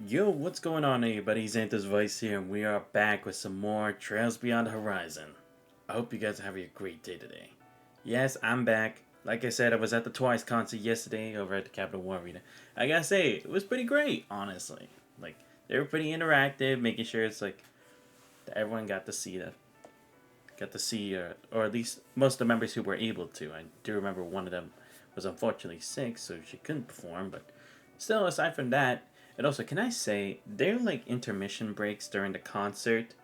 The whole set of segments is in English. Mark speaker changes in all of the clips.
Speaker 1: Yo, what's going on, everybody? Xanthus Vice here, and we are back with some more Trails Beyond the Horizon. I hope you guys are having a great day today. Yes, I'm back. Like I said, I was at the Twice concert yesterday over at the Capital One Arena. I gotta say, it was pretty great, honestly. Like, they were pretty interactive, making sure it's like that everyone got to see, or at least most of the members who were able to. I do remember one of them was unfortunately sick, so she couldn't perform, but still, aside from that, and also, can I say, their like intermission breaks during the concert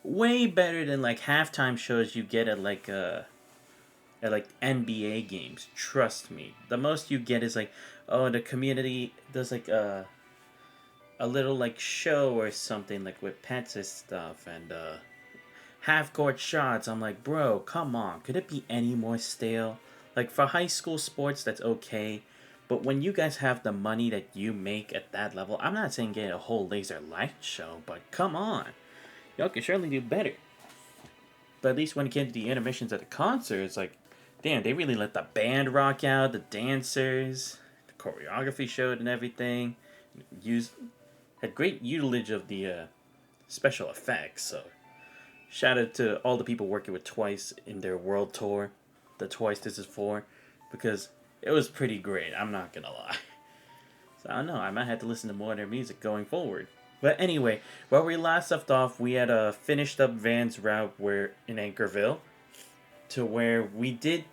Speaker 1: way better than like halftime shows you get at like NBA games. Trust me. The most you get is like, oh, the community does like a little like show or something like with pets and stuff and half court shots. I'm like, bro, come on. Could it be any more stale? Like for high school sports, that's okay. But when you guys have the money that you make at that level, I'm not saying get a whole laser light show, but come on. Y'all can surely do better. But at least when it came to the intermissions at the concert, it's like, damn, they really let the band rock out, the dancers, the choreography showed and everything. Used Had great utilage of the special effects. So shout out to all the people working with Twice in their world tour, the Twice This Is For, because it was pretty great. I'm not gonna lie. So I don't know. I might have to listen to more of their music going forward. But anyway, where we last left off, we had finished up Van's route where in Anchorville, to where we did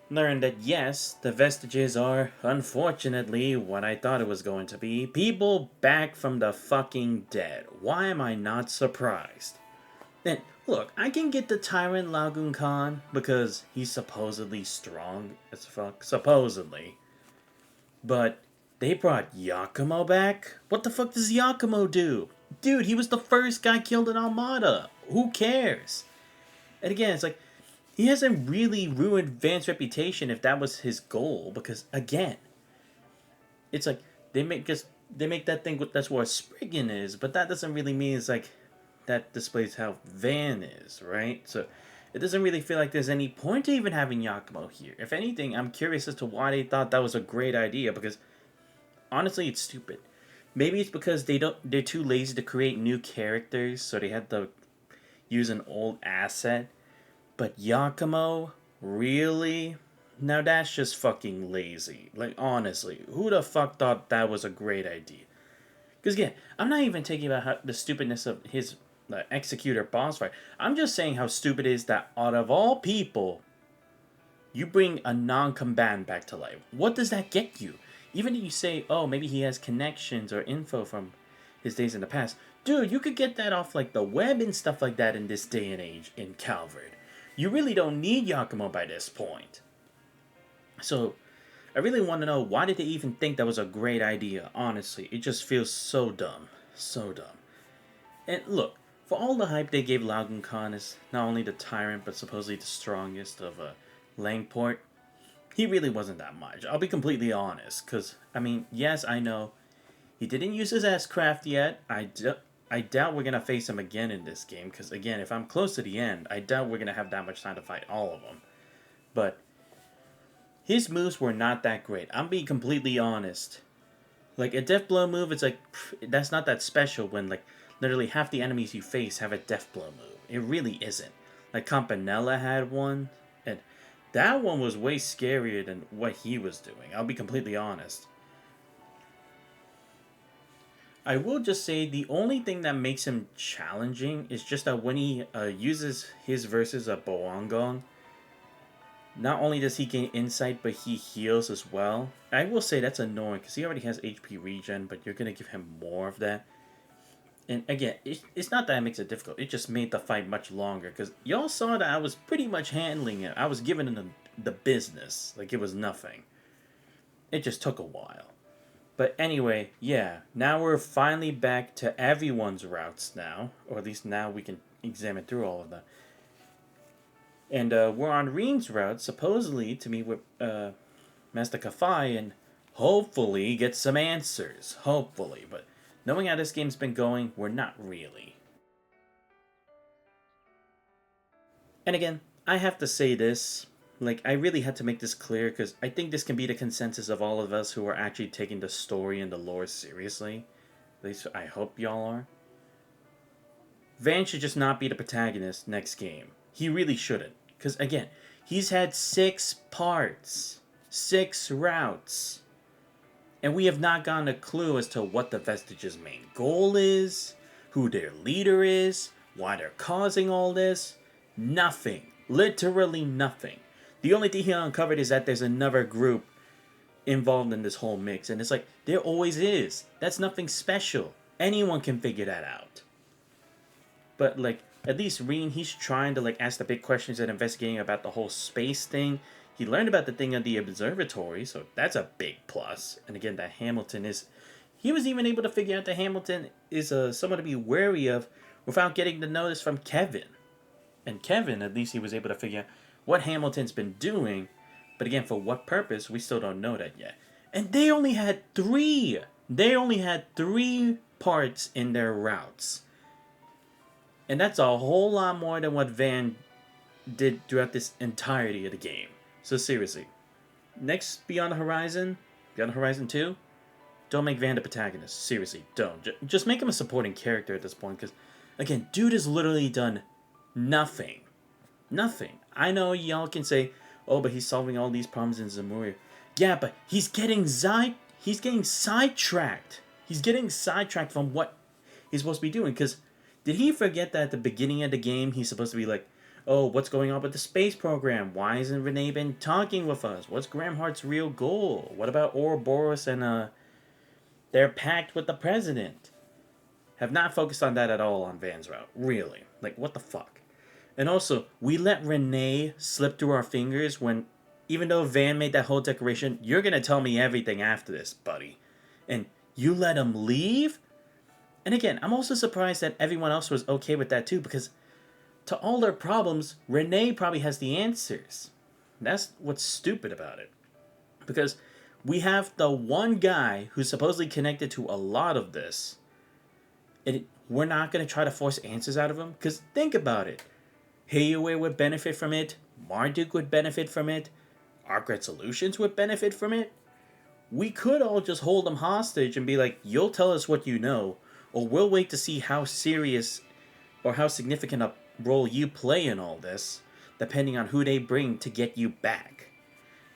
Speaker 1: learn that yes, the vestiges are unfortunately what I thought it was going to be. People back from the fucking dead. Why am I not surprised? Then look, I can get the Tyrant Lagoon Khan because he's supposedly strong as fuck. Supposedly. But they brought Yakumo back? What the fuck does Yakumo do? Dude, he was the first guy killed in Almada. Who cares? And again, it's like, he hasn't really ruined Van's reputation if that was his goal. Because again, it's like they make that thing that's what Spriggan is, but that doesn't really mean it's like that displays how Van is, right? So it doesn't really feel like there's any point to even having Yakumo here. If anything, I'm curious as to why they thought that was a great idea because honestly, it's stupid. Maybe it's because they're too lazy to create new characters, so they had to use an old asset. But Yakumo, really? Now that's just fucking lazy. Like honestly, who the fuck thought that was a great idea? Because again, I'm not even taking about the stupidness of his executor boss fight. I'm just saying how stupid it is that out of all people, you bring a non-combatant back to life. What does that get you? Even if you say, oh, maybe he has connections or info from his days in the past. Dude, you could get that off like the web and stuff like that in this day and age in Calvert. You really don't need Yakumo by this point. So, I really want to know why did they even think that was a great idea, honestly. It just feels so dumb. So dumb. And look, for all the hype they gave Laogun Khan as not only the tyrant but supposedly the strongest of Langport, he really wasn't that much. I'll be completely honest, because, I mean, yes, I know he didn't use his S-Craft yet. I doubt we're going to face him again in this game, because, again, if I'm close to the end, I doubt we're going to have that much time to fight all of them. But his moves were not that great. I'm being completely honest. Like, a Death Blow move, it's like, that's not that special when, like, literally half the enemies you face have a Death Blow move. It really isn't. Like, Campanella had one, and that one was way scarier than what he was doing. I'll be completely honest. I will just say the only thing that makes him challenging is just that when he uses his versus a Boangong, not only does he gain insight, but he heals as well. I will say that's annoying because he already has HP regen, but you're going to give him more of that. And again, it's not that it makes it difficult. It just made the fight much longer because y'all saw that I was pretty much handling it. I was giving him the business like it was nothing. It just took a while. But anyway, yeah, now we're finally back to everyone's routes now, or at least now we can examine through all of them. And we're on Reen's route, supposedly to meet with Master Kafai and hopefully get some answers. Hopefully, but knowing how this game's been going, we're not really. And again, I have to say this. Like, I really had to make this clear because I think this can be the consensus of all of us who are actually taking the story and the lore seriously. At least I hope y'all are. Van should just not be the protagonist next game. He really shouldn't. Because, again, he's had 6 parts, 6 routes. And we have not gotten a clue as to what the Vestiges' main goal is, who their leader is, why they're causing all this. Nothing. Literally nothing. The only thing he uncovered is that there's another group involved in this whole mix. And it's like, there always is. That's nothing special. Anyone can figure that out. But, like, at least Reen, he's trying to, like, ask the big questions and investigating about the whole space thing. He learned about the thing at the observatory, so that's a big plus. And again, that Hamilton is... He was even able to figure out that Hamilton is someone to be wary of without getting the notice from Kevin. And Kevin, at least he was able to figure out what Hamilton's been doing. But again, for what purpose, we still don't know that yet. And they only had 3! They only had 3 parts in their routes. And that's a whole lot more than what Van did throughout this entirety of the game. So seriously, next Beyond the Horizon 2, don't make Van the protagonist. Seriously, don't. Just make him a supporting character at this point, because, again, dude has literally done nothing. Nothing. I know y'all can say, oh, but he's solving all these problems in Zemuria. Yeah, but he's getting sidetracked. He's getting sidetracked from what he's supposed to be doing, because did he forget that at the beginning of the game he's supposed to be like, oh, what's going on with the space program? Why hasn't Renee been talking with us? What's Gramhart's real goal? What about Ouroboros and their pact with the president? Have not focused on that at all on Van's route. Really. Like, what the fuck? And also, we let Renee slip through our fingers when, even though Van made that whole declaration, you're going to tell me everything after this, buddy. And you let him leave? And again, I'm also surprised that everyone else was okay with that too, because to all their problems, Renee probably has the answers. That's what's stupid about it. Because we have the one guy who's supposedly connected to a lot of this, and we're not going to try to force answers out of him? Because think about it. Hayaway would benefit from it. Marduk would benefit from it. Arkwright Solutions would benefit from it. We could all just hold him hostage and be like, you'll tell us what you know, or we'll wait to see how serious or how significant a role you play in all this, depending on who they bring to get you back.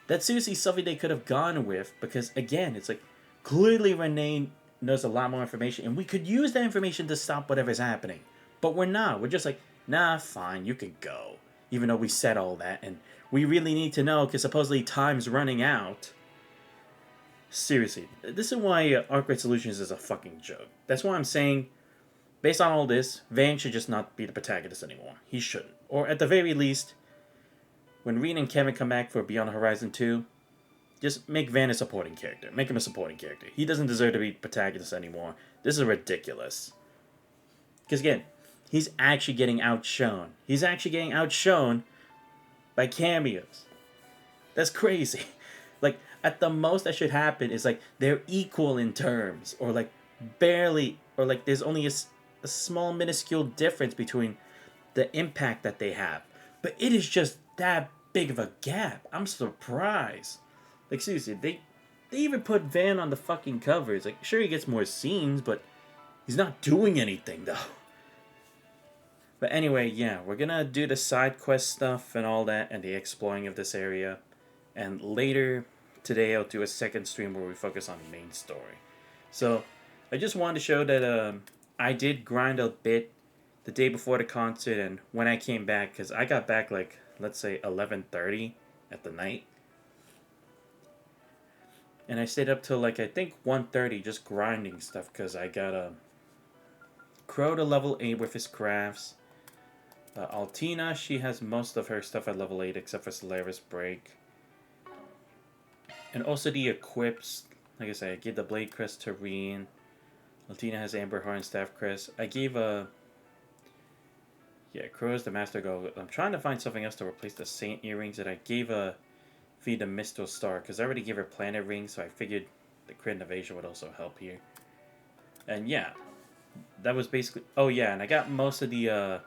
Speaker 1: That's seriously something they could have gone with, because again, it's like, clearly Renee knows a lot more information, and we could use that information to stop whatever's happening. But we're not. We're just like, nah, fine, you can go. Even though we said all that, and we really need to know, because supposedly time's running out. Seriously, this is why Arkwright Solutions is a fucking joke. That's why I'm saying, based on all this, Van should just not be the protagonist anymore. He shouldn't. Or at the very least, when Reen and Kevin come back for Beyond the Horizon 2, just make Van a supporting character. Make him a supporting character. He doesn't deserve to be protagonist anymore. This is ridiculous. Because again, he's actually getting outshone. He's actually getting outshone by cameos. That's crazy. Like, at the most that should happen is, like, they're equal in terms. Or, like, barely. Or, like, there's only a small, minuscule difference between the impact that they have. But it is just that big of a gap. I'm surprised. Like, seriously, they even put Van on the fucking cover. It's like, sure, he gets more scenes, but he's not doing anything, though. But anyway, yeah, we're gonna do the side quest stuff and all that, and the exploring of this area. And later today, I'll do a second stream where we focus on the main story. So, I just wanted to show that I did grind a bit the day before the concert, and when I came back, because I got back, like, let's say 11:30 at the night. And I stayed up till, like, I think 1:30 just grinding stuff, because I got Crow to level 8 with his crafts. Altina, she has most of her stuff at level 8 except for Solaris Break. And also the equips, like I said, I gave the Blade Crest to Reen. Altina has Amber Heart and Staff Crest. I gave Crow is the Master Go. I'm trying to find something else to replace the Saint Earrings that I gave Fee the Mistle Star, because I already gave her Planet Ring, so I figured the Crit and Evasion would also help here. And yeah, that was basically... Oh yeah, and I got most of the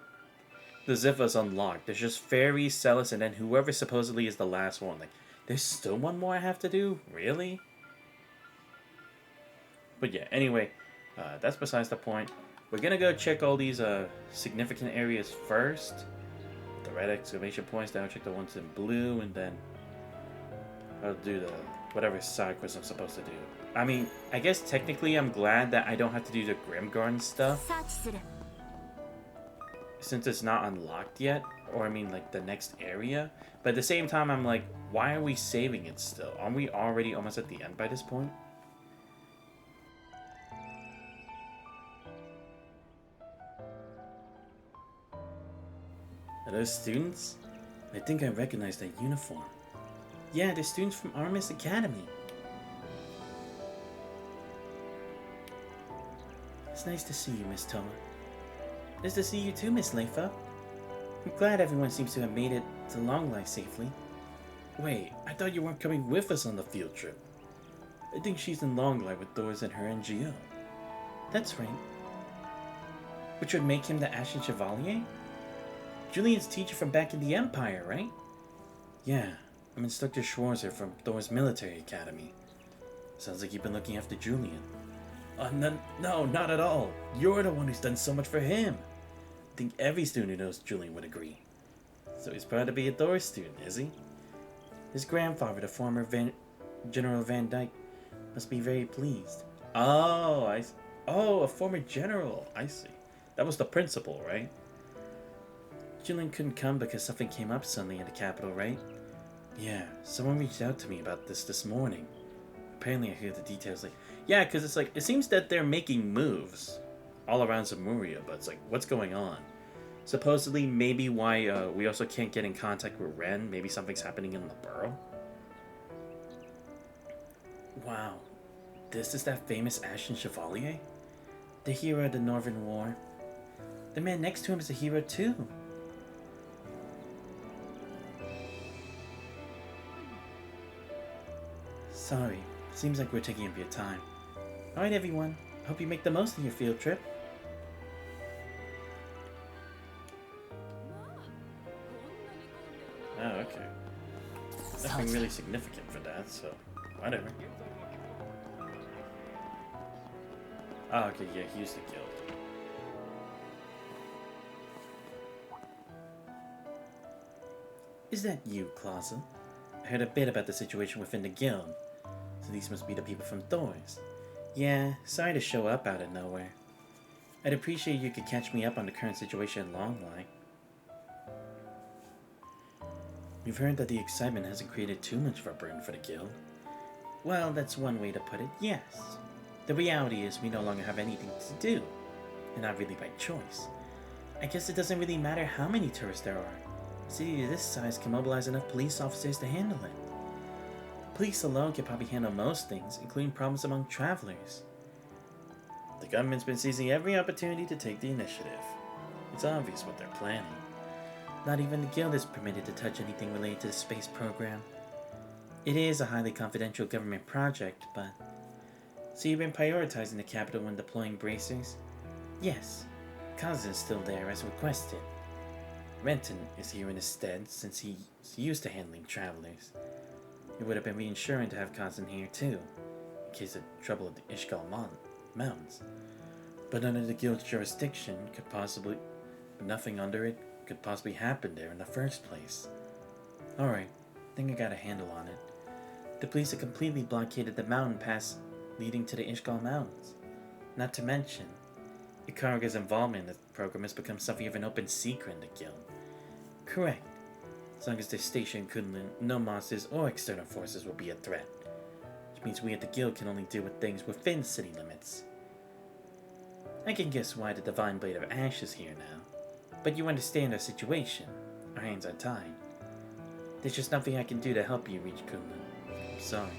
Speaker 1: Ziffas unlocked. There's just Fairy, Celis, and then whoever supposedly is the last one. Like, there's still one more I have to do? Really? But yeah, anyway, That's besides the point. We're gonna go check all these significant areas first. The red exclamation points, then I'll check the ones in blue, and then I'll do the whatever side quest I'm supposed to do. I mean, I guess technically I'm glad that I don't have to do the Grim Garden stuff since it's not unlocked yet, or I mean like the next area. But at the same time, I'm like, why are we saving it still? Aren't we already almost at the end by this point? Are those students? I think I recognize that uniform. Yeah, they're students from Armis Academy. It's nice to see you, Miss Toa. Nice to see you too, Miss Leifa. I'm glad everyone seems to have made it to Long Life safely. Wait, I thought you weren't coming with us on the field trip. I think she's in Long Life with Thors and her NGO. That's right. Which would make him the Ashen Chevalier? Julian's teacher from back in the Empire, right? Yeah, I'm Instructor Schwarzer from Thor's Military Academy. Sounds like you've been looking after Julian. No, not at all. You're the one who's done so much for him. I think every student who knows Julian would agree. So he's proud to be a Thor student, is he? His grandfather, the former General Van Dyke, must be very pleased. Oh, a former general. I see. That was the principal, right? Julian couldn't come because something came up suddenly in the capital, right? Yeah, someone reached out to me about this morning. Apparently I hear the details like... Yeah, because it's like, it seems that they're making moves all around Zamuria, but it's like, what's going on? Supposedly, maybe why we also can't get in contact with Ren. Maybe something's happening in the borough. Wow, this is that famous Ashen Chevalier? The hero of the Northern War. The man next to him is a hero too. Sorry, seems like we're taking up your time. Alright everyone, hope you make the most of your field trip. Oh, okay. Nothing really significant for that, so whatever. Oh, okay, yeah, here's the guild. Is that you, Clausen? I heard a bit about the situation within the guild. So these must be the people from Thor's. Yeah, sorry to show up out of nowhere. I'd appreciate if you could catch me up on the current situation in Longline. We've heard that the excitement hasn't created too much of a burden for the guild. Well, that's one way to put it, yes. The reality is we no longer have anything to do, and not really by choice. I guess it doesn't really matter how many tourists there are. A city this size can mobilize enough police officers to handle it. Police alone can probably handle most things, including problems among travelers. The government's been seizing every opportunity to take the initiative. It's obvious what they're planning. Not even the guild is permitted to touch anything related to the space program. It is a highly confidential government project, but... So you've been prioritizing the capital when deploying bracers? Yes. Kazan's still there as requested. Renton is here in his stead since he's used to handling travelers. It would have been reassuring to have Kazan here too, in case of trouble at the Ishgal Mountains. But under the guild's jurisdiction, nothing under it could possibly happen there in the first place. Alright, I think I got a handle on it. The police have completely blockaded the mountain pass leading to the Ishgal Mountains. Not to mention, Ikaraga's involvement in the program has become something of an open secret in the guild. Correct. As long as they're stationed in Kunlun, no monsters or external forces will be a threat. Which means we at the guild can only deal with things within city limits. I can guess why the Divine Blade of Ash is here now. But you understand our situation. Our hands are tied. There's just nothing I can do to help you reach Kunlun. I'm sorry.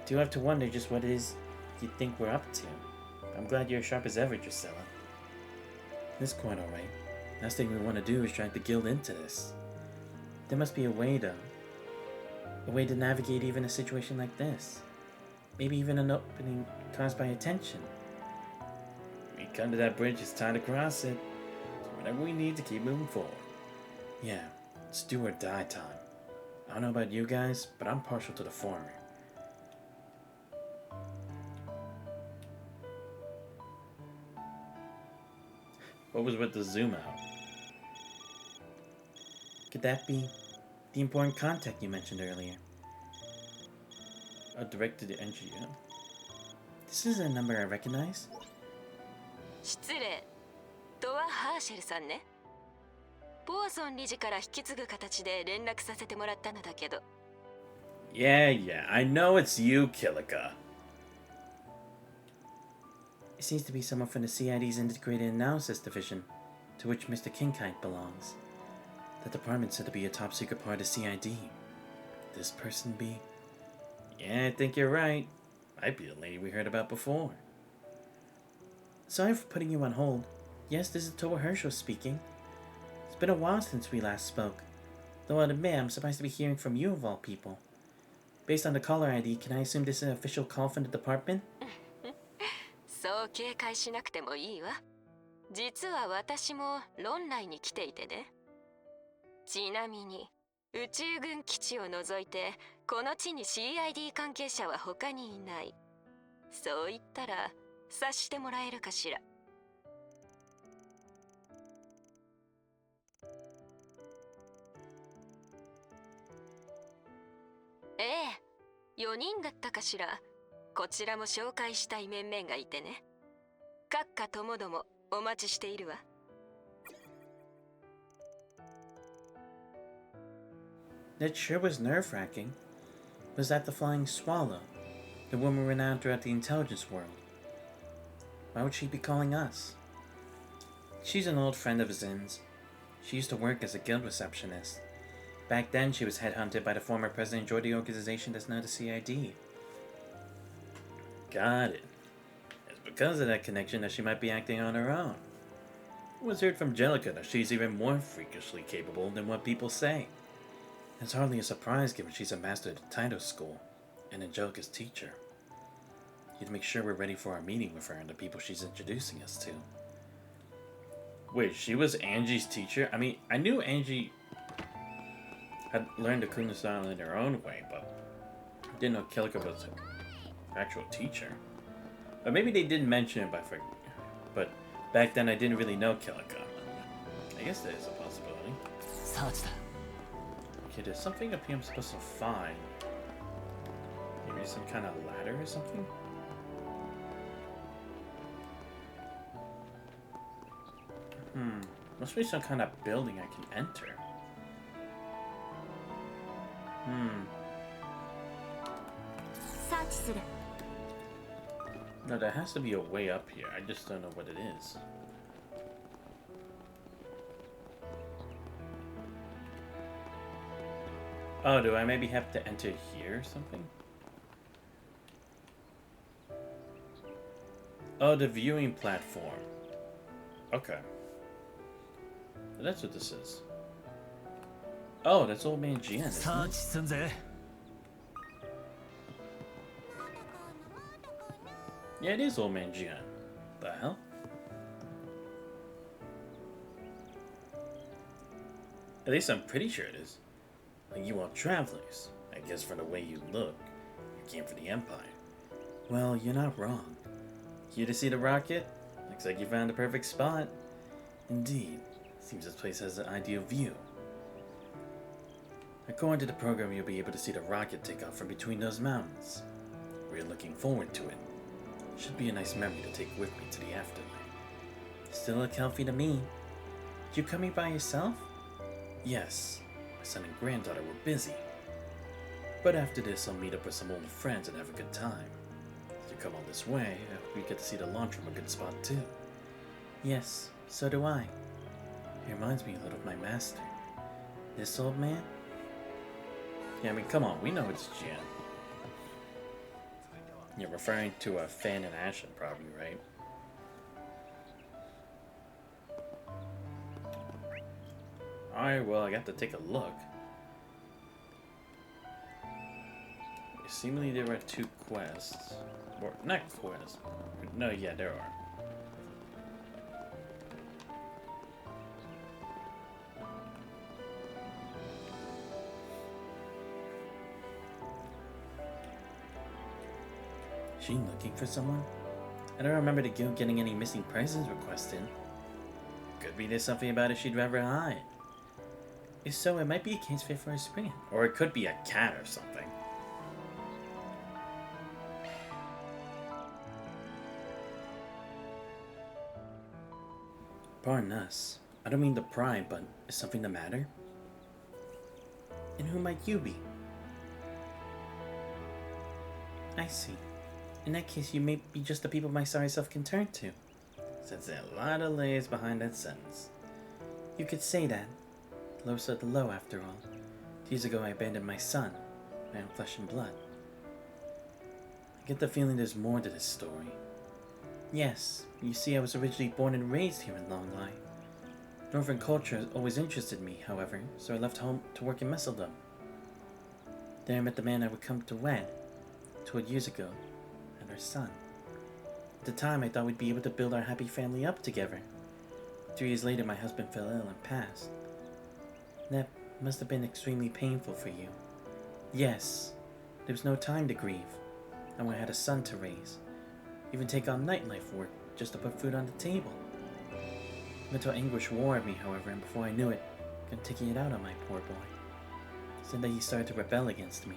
Speaker 1: Do have to wonder just what it is you think we're up to. I'm glad you're as sharp as ever, Drusilla. That's quite alright. Last thing we want to do is drag the guild into this. There must be a way to navigate even a situation like this. Maybe even an opening caused by attention. We come to that bridge, it's time to cross it. So whatever we need to keep moving forward. Yeah, it's do or die time. I don't know about you guys, but I'm partial to the former. What was with the zoom out? Could that be the important contact you mentioned earlier? Directed to NGO. This is a number I recognize.
Speaker 2: 失礼。とはハーシェルさんね。ポーソン理事から引き継ぐ形で連絡させてもらったのだけど。
Speaker 1: Yeah, I know it's you, Kilika. It seems to be someone from the CID's Integrated Analysis Division, to which Mr. Kinkite belongs. The department's said to be a top secret part of CID. This person be? Yeah, I think you're right. Might be the lady we heard about before. Sorry for putting you on hold. Yes, this is Toa Herschel speaking. It's been a while since we last spoke. Though I'll admit, I'm surprised to be hearing from you of all people. Based on the caller ID, can I assume this is an official call from the department?
Speaker 2: そう警戒しなくてもいいわ。実は私も論内に来ていてね。ちなみに、宇宙軍基地を除いて、この地に CID 関係者は他にいない。そう言ったら、察してもらえるかしら。ええ、4人だったかしら。こちらも紹介したい面々がいてね。閣下ともどもお待ちしているわ。
Speaker 1: That sure was nerve-wracking. Was that the Flying Swallow, the woman renowned throughout the intelligence world? Why would she be calling us? She's an old friend of Zin's. She used to work as a guild receptionist. Back then, she was headhunted by the former president and joined the organization that's now the CID. Got it. It's because of that connection that she might be acting on her own. It was heard from Jellica that she's even more freakishly capable than what people say. It's hardly a surprise given she's a master at the Taito school, and Angelica's teacher. You'd make sure we're ready for our meeting with her and the people she's introducing us to. Wait, she was Angie's teacher? I mean, I knew Angie had learned the Kuna style in her own way, but I didn't know Kilika was her actual teacher. But maybe they didn't mention it, but back then I didn't really know Kilika. I guess that is a possibility. Okay, there's something up here I'm supposed to find. Maybe some kind of ladder or something? Must be some kind of building I can enter. No, there has to be a way up here. I just don't know what it is. Oh, do I maybe have to enter here or something? Oh, the viewing platform. Okay. That's what this is. Oh, that's Old Man Jian, isn't it? Yeah, it is Old Man Jian. The hell? At least I'm pretty sure it is. Like you all travelers. I guess from the way you look, you came for the Empire. Well, you're not wrong. Here to see the rocket? Looks like you found the perfect spot. Indeed. Seems this place has an ideal view. According to the program, you'll be able to see the rocket take off from between those mountains. We're looking forward to it. Should be a nice memory to take with me to the afterlife. Still look healthy to me. Did you come here by yourself? Yes. My son and granddaughter were busy. But after this, I'll meet up with some old friends and have a good time. If you come all this way, we get to see the launch from a good spot too. Yes, so do I. He reminds me a little of my master. This old man? Yeah, I mean, come on, we know it's Jian. You're referring to a Fan and Ashen, probably, right? Alright, well, I got to take a look. Seemingly there are two quests. Or, not quests. No, yeah, there are. She looking for someone? I don't remember the guild getting any missing persons requested. Could be there's something about it she'd rather hide. If so, it might be a case fit for a spring. Or it could be a cat or something. Pardon us. I don't mean to pry, but is something the matter? And who might you be? I see. In that case, you may be just the people my sorry self can turn to. Since there are a lot of layers behind that sentence. You could say that. Low said the low, after all. Years ago, I abandoned my son, my own flesh and blood. I get the feeling there's more to this story. Yes, you see, I was originally born and raised here in Longline. Northern culture has always interested me, however, so I left home to work in Messeldom. There I met the man I would come to wed, 12 years ago, and our son. At the time, I thought we'd be able to build our happy family up together. 3 years later, my husband fell ill and passed. That must have been extremely painful for you. Yes, there was no time to grieve, and I had a son to raise. Even take on nightlife work just to put food on the table. Mental anguish wore at me, however, and before I knew it, I began taking it out on my poor boy. Said that he started to rebel against me.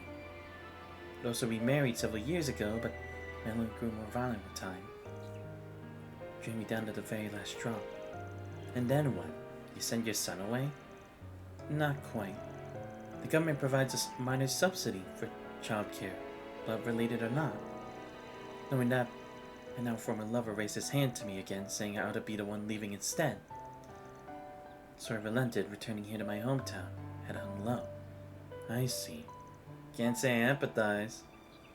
Speaker 1: I'd also remarried several years ago, but Melon grew more violent with time. Drained me down to the very last drop. And then what? You send your son away? Not quite. The government provides a minor subsidy for childcare, blood-related or not. Knowing that, my now former lover raised his hand to me again, saying I ought to be the one leaving instead. So I relented, returning here to my hometown, head hung low. I see. Can't say I empathize.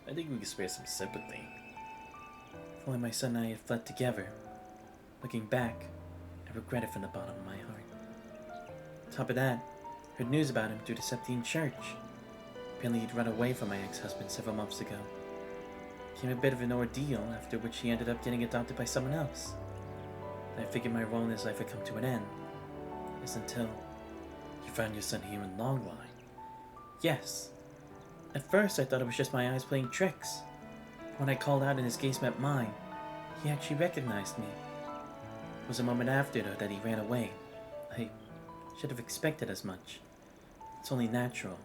Speaker 1: I think we can spare some sympathy. If only my son and I had fled together. Looking back, I regret it from the bottom of my heart. On top of that, I heard news about him through the Septine Church. Apparently he'd run away from my ex-husband several months ago. Became a bit of an ordeal, after which he ended up getting adopted by someone else. And I figured my role in his life had come to an end. Yes, until you found your son here in Longline. Yes. At first I thought it was just my eyes playing tricks. When I called out and his gaze met mine, he actually recognized me. It was a moment after, though, that he ran away. I should have expected as much. It's only natural.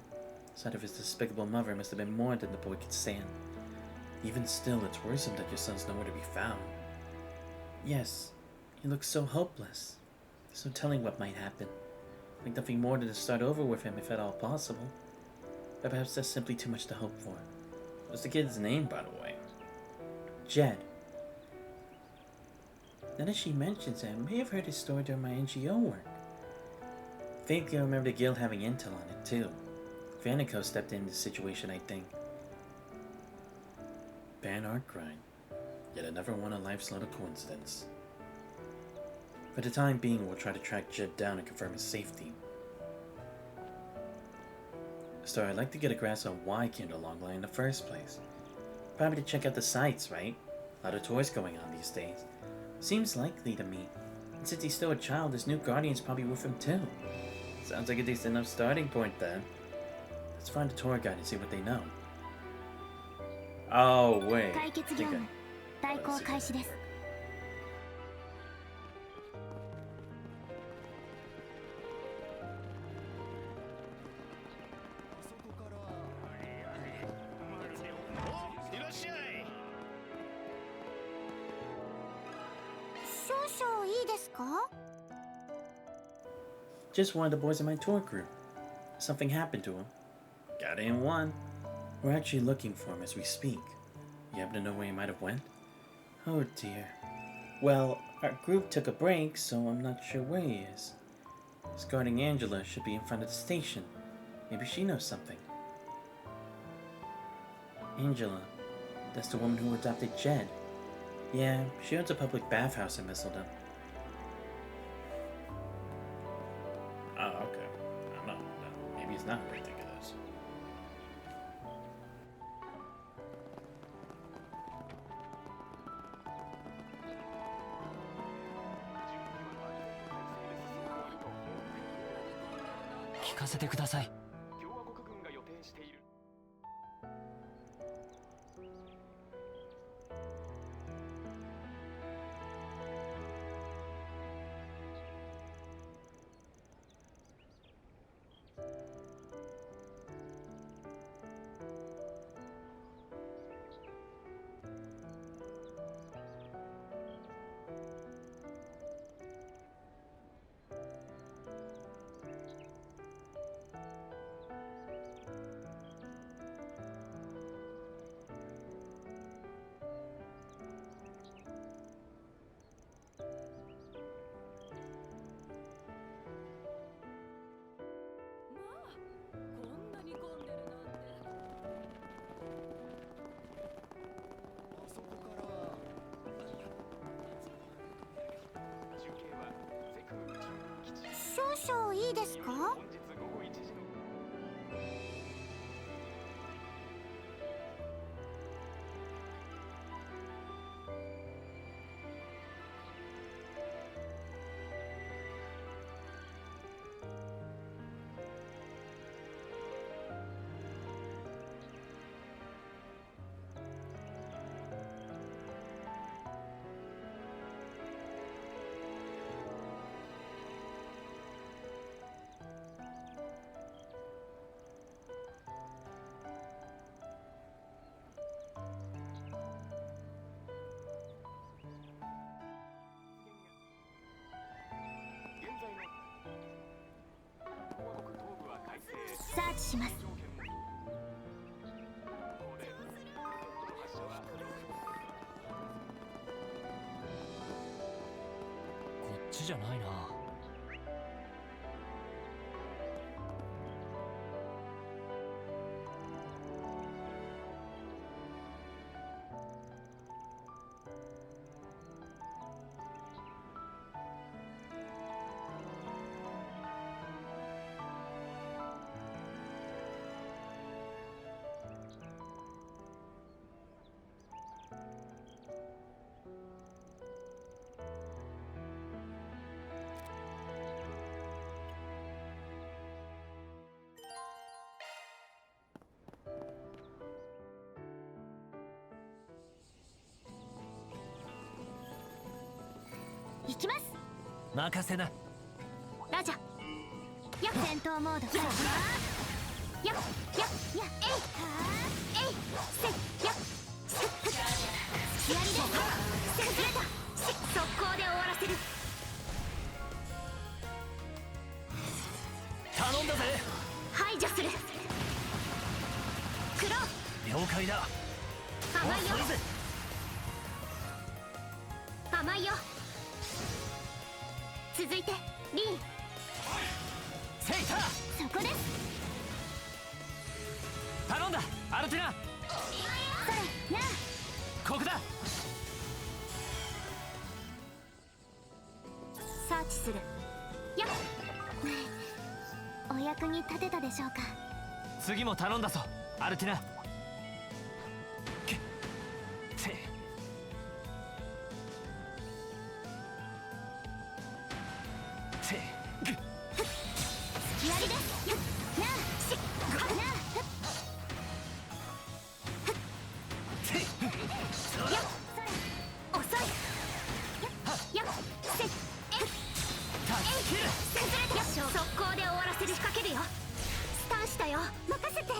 Speaker 1: The sight of his despicable mother must have been more than the boy could stand. Even still, it's worrisome that your son's nowhere to be found. Yes, he looks so hopeless. There's no telling what might happen. Like nothing more than to start over with him if at all possible. But perhaps that's simply too much to hope for.
Speaker 3: What's the kid's name, by the way?
Speaker 1: Jed. Now that she mentions it, I may have heard his story during my NGO work. Vaguely I remember the guild having intel on it, too. Vanico stepped in the situation, I think.
Speaker 3: Ban art grind. Yet another one of life's little coincidence.
Speaker 1: For the time being, we'll try to track Jed down and confirm his safety. So I'd like to get a grasp on why he came to Longline in the first place. Probably to check out the sights, right? A lot of tours going on these days. Seems likely to me. And since he's still a child, his new guardian's probably with him too.
Speaker 3: Sounds like a decent enough starting point then.
Speaker 1: Let's find a tour guide and see what they know.
Speaker 3: Oh, wait.
Speaker 4: 解決業務代行開始です。少々いいですか?
Speaker 1: Just one of the boys in my tour group. Something happened to him.
Speaker 3: Got in one.
Speaker 1: We're actually looking for him as we speak. You happen to know where he might have went? Oh dear. Well, our group took a break, so I'm not sure where he is. His guarding Angela should be in front of the station. Maybe she knows something. Angela. That's the woman who adopted Jed. Yeah, she owns a public bathhouse in Misseldom.
Speaker 3: Oh, okay. I don't know. No, maybe it's not what I think it is.
Speaker 4: 少いいですか？サーチします。
Speaker 5: こっちじゃないな。
Speaker 4: 行きます。
Speaker 5: 任せな。
Speaker 4: ラジャ。やっ戦闘モード。やっやっやっえいせっやっやりです崩れた速攻で終わらせる。
Speaker 5: 頼んだぜ。
Speaker 4: 排除する。クロー
Speaker 5: 了解だ。
Speaker 4: 甘いよ
Speaker 5: おそれぜ。
Speaker 4: 甘いよ。続いてリン。
Speaker 5: セイタ
Speaker 4: そこです。
Speaker 5: 頼んだ。アルティナ
Speaker 4: それなあ。
Speaker 5: ここだ。
Speaker 4: サーチする。やっお役に立てたでしょうか。
Speaker 5: 次も頼んだぞアルティナ。けせいせいぐっ
Speaker 4: やりですやっなあしっなあ
Speaker 5: せいそりゃ
Speaker 4: やっ遅いやっせっえっ
Speaker 5: 助ける。
Speaker 4: 崩れてよ速攻で終わらせる。仕掛けるよ。スタンしたよ。任せて。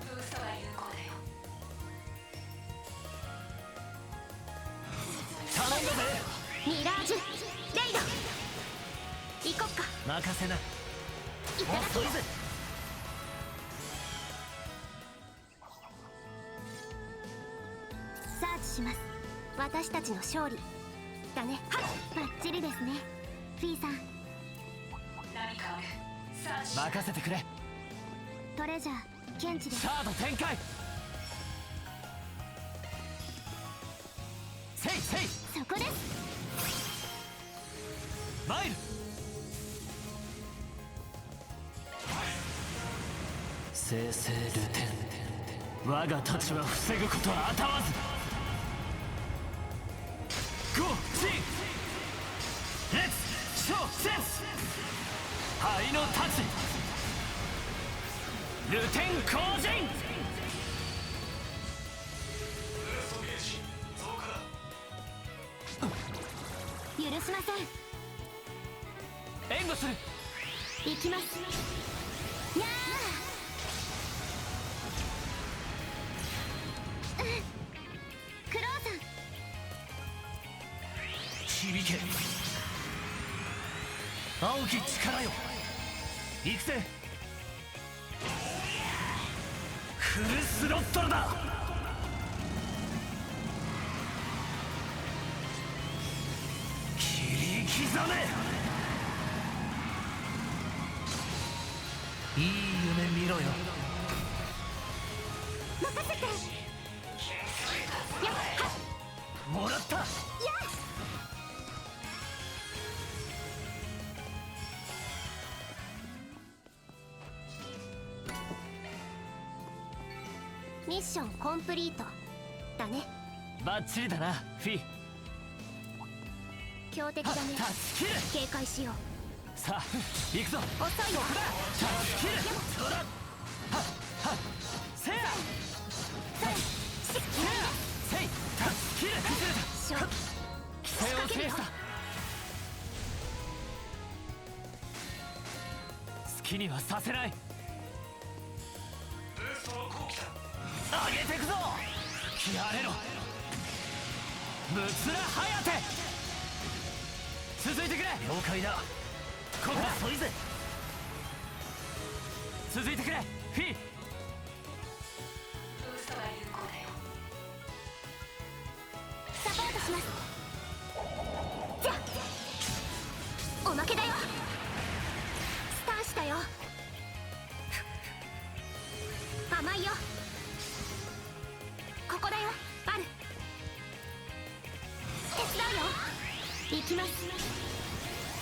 Speaker 2: 嘘は有効だよ。
Speaker 5: 頼んだぜ。
Speaker 4: ミラージュレイド行こっか。
Speaker 5: 任せな。
Speaker 4: いただき
Speaker 5: おそれぜ。
Speaker 4: サーチします。私たちの勝利だね。はいバッチリですねフィーさん。
Speaker 2: 何かある。サーチ。
Speaker 5: 任せてくれ。
Speaker 4: トレジャー検知です。
Speaker 5: カード展開。せいせい
Speaker 4: そこです。
Speaker 5: マイル。生成ルテン。我が太刀は防ぐことは当たわず。ゴーシーレッツショーセンス。灰の太刀ルテン降陣。
Speaker 4: 許しません。
Speaker 5: 援護する。
Speaker 4: 行きますやあクローさん。
Speaker 5: 響け青き力よ。行くぜ。フルスロットルだ。切り刻め。いい夢見ろよ。
Speaker 4: 任せて。やっはっ
Speaker 5: もらった。
Speaker 4: やミッションコンプリートだね。
Speaker 5: バッチリだなフィ。
Speaker 4: 強敵だね。
Speaker 5: タスキル。
Speaker 4: 警戒しよう。
Speaker 5: さあ行くぞ。
Speaker 4: 遅いよ。
Speaker 5: タスキル。そらはっはっせやせやせいタスキル。崩れた。
Speaker 4: しょ
Speaker 5: 規制を制した。好きにはさせない。上げてくぞ。吹き荒れろムツラハヤテ。続いてくれ。了解だ。ここはそいぜ。続いてくれフィ。
Speaker 4: サポートします。じゃおまけだよ。スタンしたよ。甘いよ。ここだよバル。手伝うよ。行きます。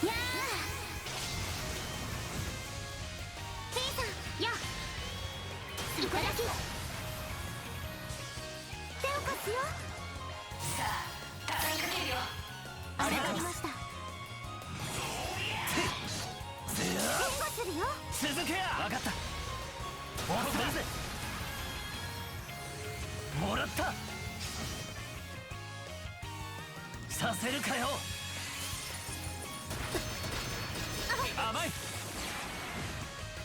Speaker 4: やあフィーさんやいただき。手を貸すよ。
Speaker 5: ありがとう。
Speaker 4: わかりました。
Speaker 5: せや
Speaker 4: 援護するよ。
Speaker 5: 続けや。分かった。おそれぜ。もらった。させるかよ。甘い。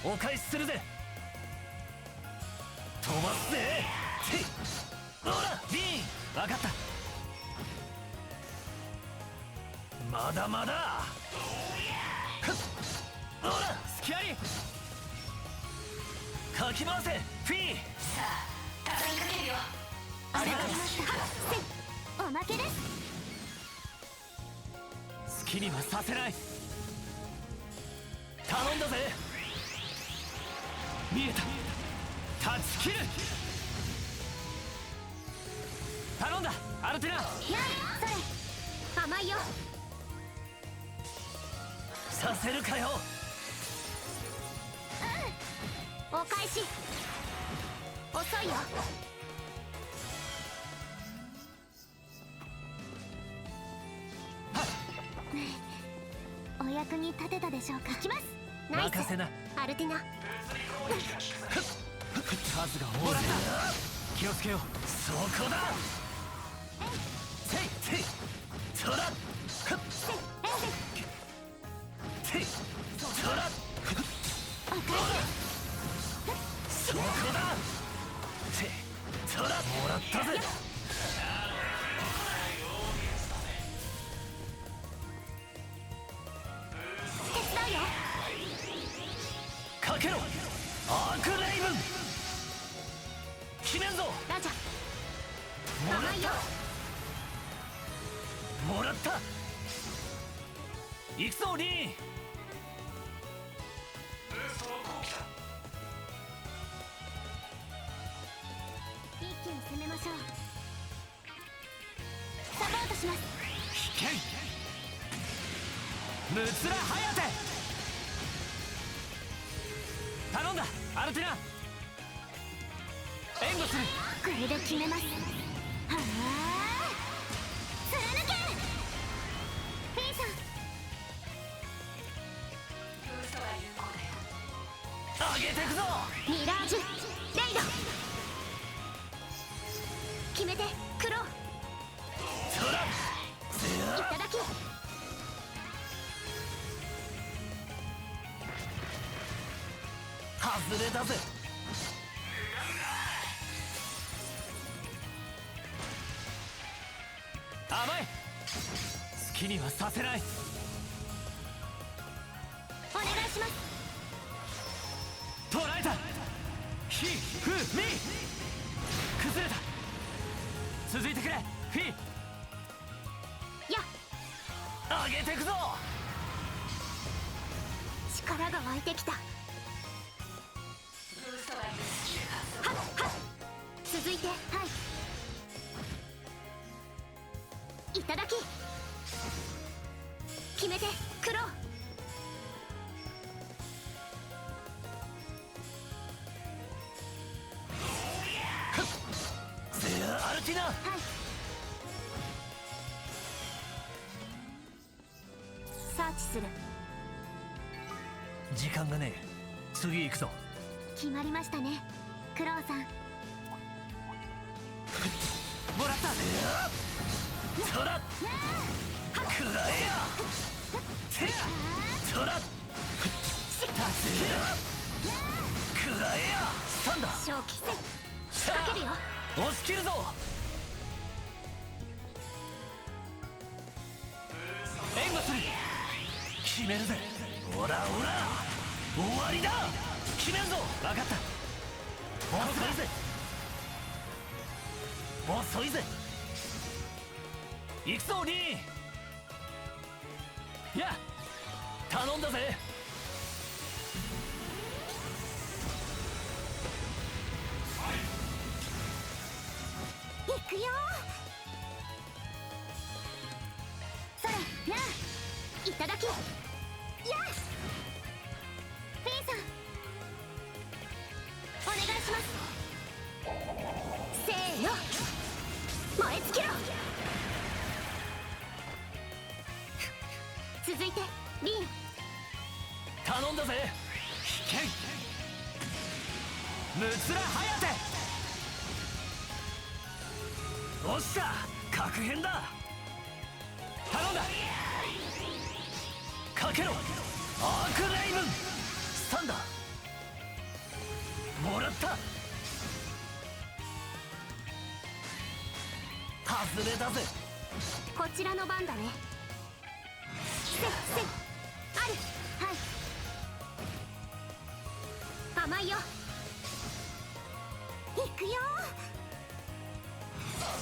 Speaker 5: お返しするぜ。飛ばすぜ。ていほらビーン。分かった。まだまだ。ふっほら隙あり。かき回せフィー。ありがとう。
Speaker 4: おまけです。
Speaker 5: 好きにはさせない。頼んだぜ。見えた。断ち切る。頼んだアルテナ。
Speaker 4: やそれ甘いよ。
Speaker 5: させるかよ。
Speaker 4: お返し。遅いよ。お役に立てたでしょうか。いきます。ナイス
Speaker 5: 任せな。
Speaker 4: アルティナ。
Speaker 5: 数が多い。気をつけよう。そこだ。せいせいそらふっせいそら
Speaker 4: お返
Speaker 5: そこだ。せいそらもらったぜ。
Speaker 4: 手伝うよ。
Speaker 5: かけろアークレイブン。決めんぞ。
Speaker 4: ラジャ
Speaker 5: もらっ
Speaker 4: 甘いよ。
Speaker 5: たもらった。行くぞリーン。
Speaker 4: 一気に攻めましょう。サポートします。
Speaker 5: 危険ムツラハヤテ。頼んだアルティナ。援護する。
Speaker 4: これで決めます。はあ貫けフィーさん。
Speaker 5: 上げてくぞ。
Speaker 4: ミラージュレイド。決めてクロー。
Speaker 5: そらせや
Speaker 4: いただき。
Speaker 5: 外れたぜ。甘い。好きにはさせない。
Speaker 4: お願いします。
Speaker 5: 捕らえた。ヒフミ崩れた。続いてくれフィ。
Speaker 4: や
Speaker 5: 上げてくぞ。
Speaker 4: 力が湧いてきた。はっはっ続いてはいいただき。決めてクロー。
Speaker 5: ティナ。
Speaker 4: はい。サーチする。
Speaker 5: 時間がねえ。次行くぞ。
Speaker 4: 決まりましたね、クロウさん。
Speaker 5: もらった。そらくらえや。てやそら立つや。くらえや。スタンダ
Speaker 4: 正気せかけるよ。
Speaker 5: 押し切るぞ。援護する。決めるぜ。オラオラ終わりだ。決めるぞ。分かった。遅いぜ。遅いぜ。行くぞリーン。や頼んだぜ。
Speaker 4: 行くよ。それなあ、いただきや。フィンさんお願いします。せーの、燃え尽きろ。続いてリン。
Speaker 5: 頼んだぜ。危険ムツラハヤテ。おっしゃ確変だ。頼んだ。かけろアークレイブン。スタンダもらった。外れだぜ。
Speaker 4: こちらの番だね。ある。はい。甘いよ。行くよ。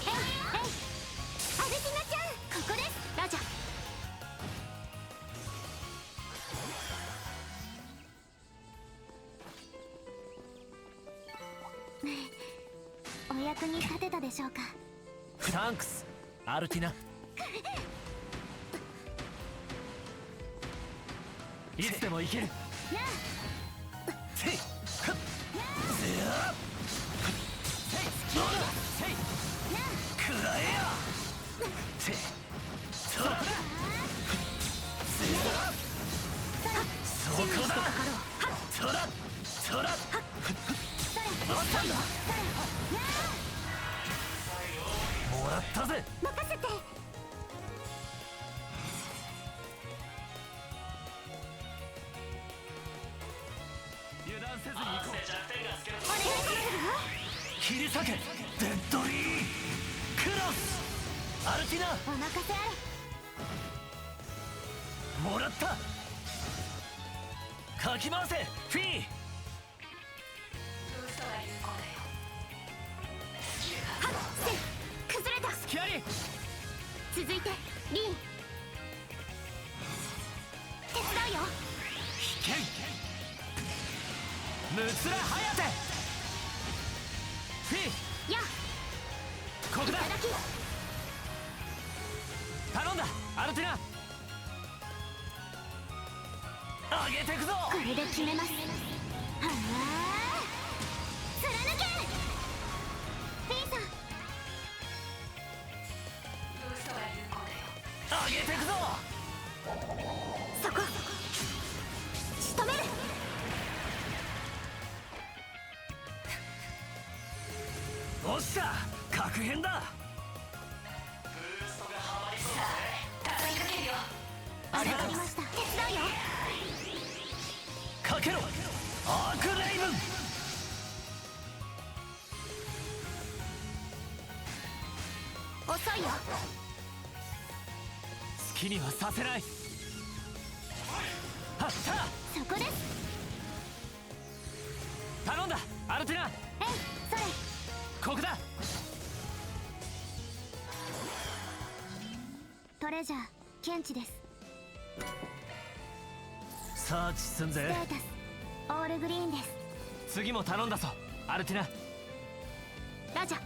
Speaker 4: えいえい、アルティナちゃんここです。ラジャ。お役に立てたでしょうか。
Speaker 5: サンクスアルティナ。いつでも行ける。
Speaker 4: なあ、
Speaker 5: せいはっせやせいどうだせいくらえや。せいそらせやそこだ。そらそらどうしたんだ。もらったぜ。
Speaker 4: 任せて。
Speaker 5: 油断せずに行こう。
Speaker 4: お願いします
Speaker 5: 切り裂けデッドリークロスアルティナ。
Speaker 4: よ。お任せあれ。
Speaker 5: もらった。かき回せフィー。
Speaker 4: はっせ崩れた。
Speaker 5: 隙あり。
Speaker 4: 続いてリン。手伝うよ。
Speaker 5: 危険ムツラハヤテ。フィー
Speaker 4: や
Speaker 5: ここだ。
Speaker 4: いただき。
Speaker 5: 頼んだアルティナ。上げてくぞ。
Speaker 4: これで決めます。はあ貫けフィンさん。
Speaker 5: 上げてくぞ。
Speaker 4: そこ仕留める。
Speaker 5: おっしゃ確変だ。ありがとう。
Speaker 4: わかりました。手伝うよ。
Speaker 5: かけろアークレイブン。
Speaker 4: 遅いよ。
Speaker 5: 好きにはさせない。はった
Speaker 4: そこです。
Speaker 5: 頼んだアルティナ。
Speaker 4: えいそれ。
Speaker 5: ここだ。
Speaker 4: トレジャー検知です。
Speaker 5: サーチすんぜ。
Speaker 4: ステータスオールグリーンです。
Speaker 5: 次も頼んだぞアルティナ。
Speaker 4: ラジャ。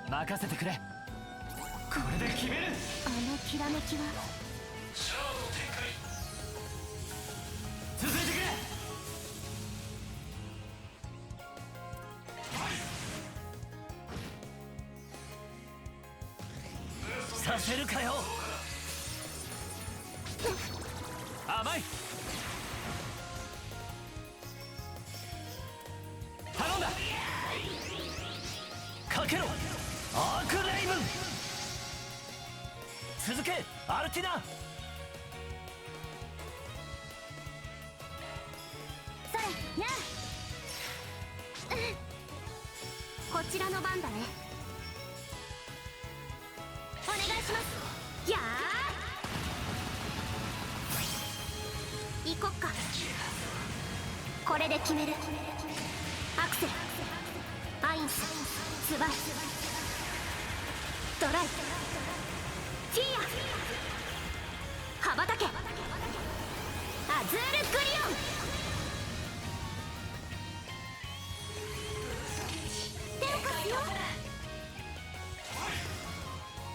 Speaker 5: 任せてくれ。これで決める。
Speaker 4: あのきらめきは
Speaker 5: 続いてくれ。させるかよ。甘い。頼んだ。かけろアークレイブン。続けアルティナ。
Speaker 4: それやあ、こちらの番だね。お願いします。やー行こっか。これで決める。アクセル、アインス、スバイ、ドライ、ティーア、羽ばたけ、アズールグリオン。手を貸すよ。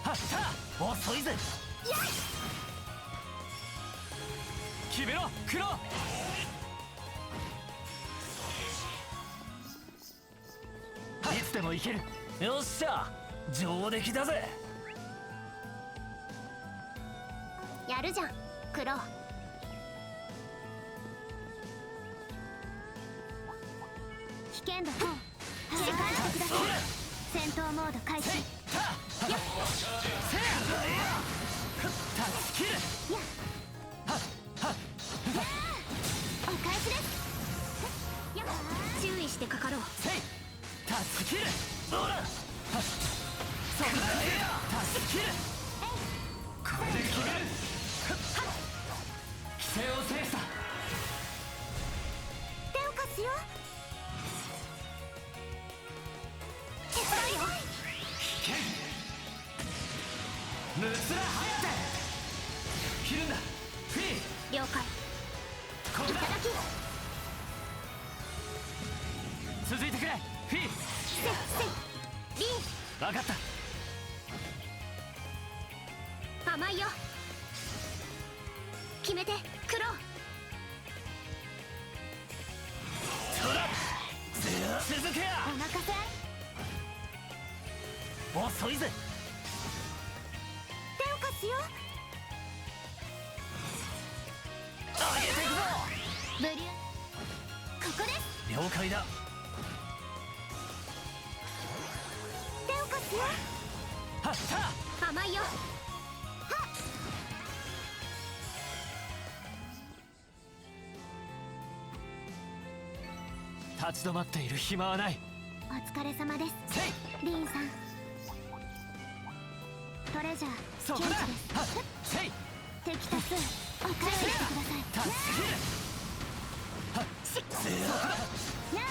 Speaker 5: はった遅いぜ。決めろクロ。いつでもいける。よっしゃ上出来だぜ。
Speaker 4: やるじゃんクロウ。危険度4、警戒してください。戦闘モード開始。
Speaker 5: せやタッチキル。
Speaker 4: やお返しです。や注意してかかろう。
Speaker 5: せいタッチキル。どうだ。そこだ。タッチキル。これで決める。規制を制した。
Speaker 4: 手を貸すよ。手伝うよ。
Speaker 5: 危険。ムツラハヤテ。切るんだ。フィー。
Speaker 4: 了解。
Speaker 5: これだ。
Speaker 4: いただき。
Speaker 5: 続いてくれフィー。
Speaker 4: せリン。
Speaker 5: 分かった。
Speaker 4: 甘いよ。決めてクロウ。
Speaker 5: そうだ。続けや。
Speaker 4: お任せ。
Speaker 5: 遅いぜ。
Speaker 4: 手を貸すよ。
Speaker 5: 上げていくぞ。
Speaker 4: ブリューここです。
Speaker 5: 了解だ。
Speaker 4: 手を貸すよ。
Speaker 5: はった
Speaker 4: 甘いよ。はっ
Speaker 5: 立ち止まっている暇はない。
Speaker 4: お疲れ様です
Speaker 5: せい
Speaker 4: リンさん。トレジャー
Speaker 5: そこだ。
Speaker 4: 検知です。
Speaker 5: はっせい
Speaker 4: 敵多数お返ししてください。
Speaker 5: タッチキル。はっ
Speaker 4: しっ
Speaker 5: せや
Speaker 4: な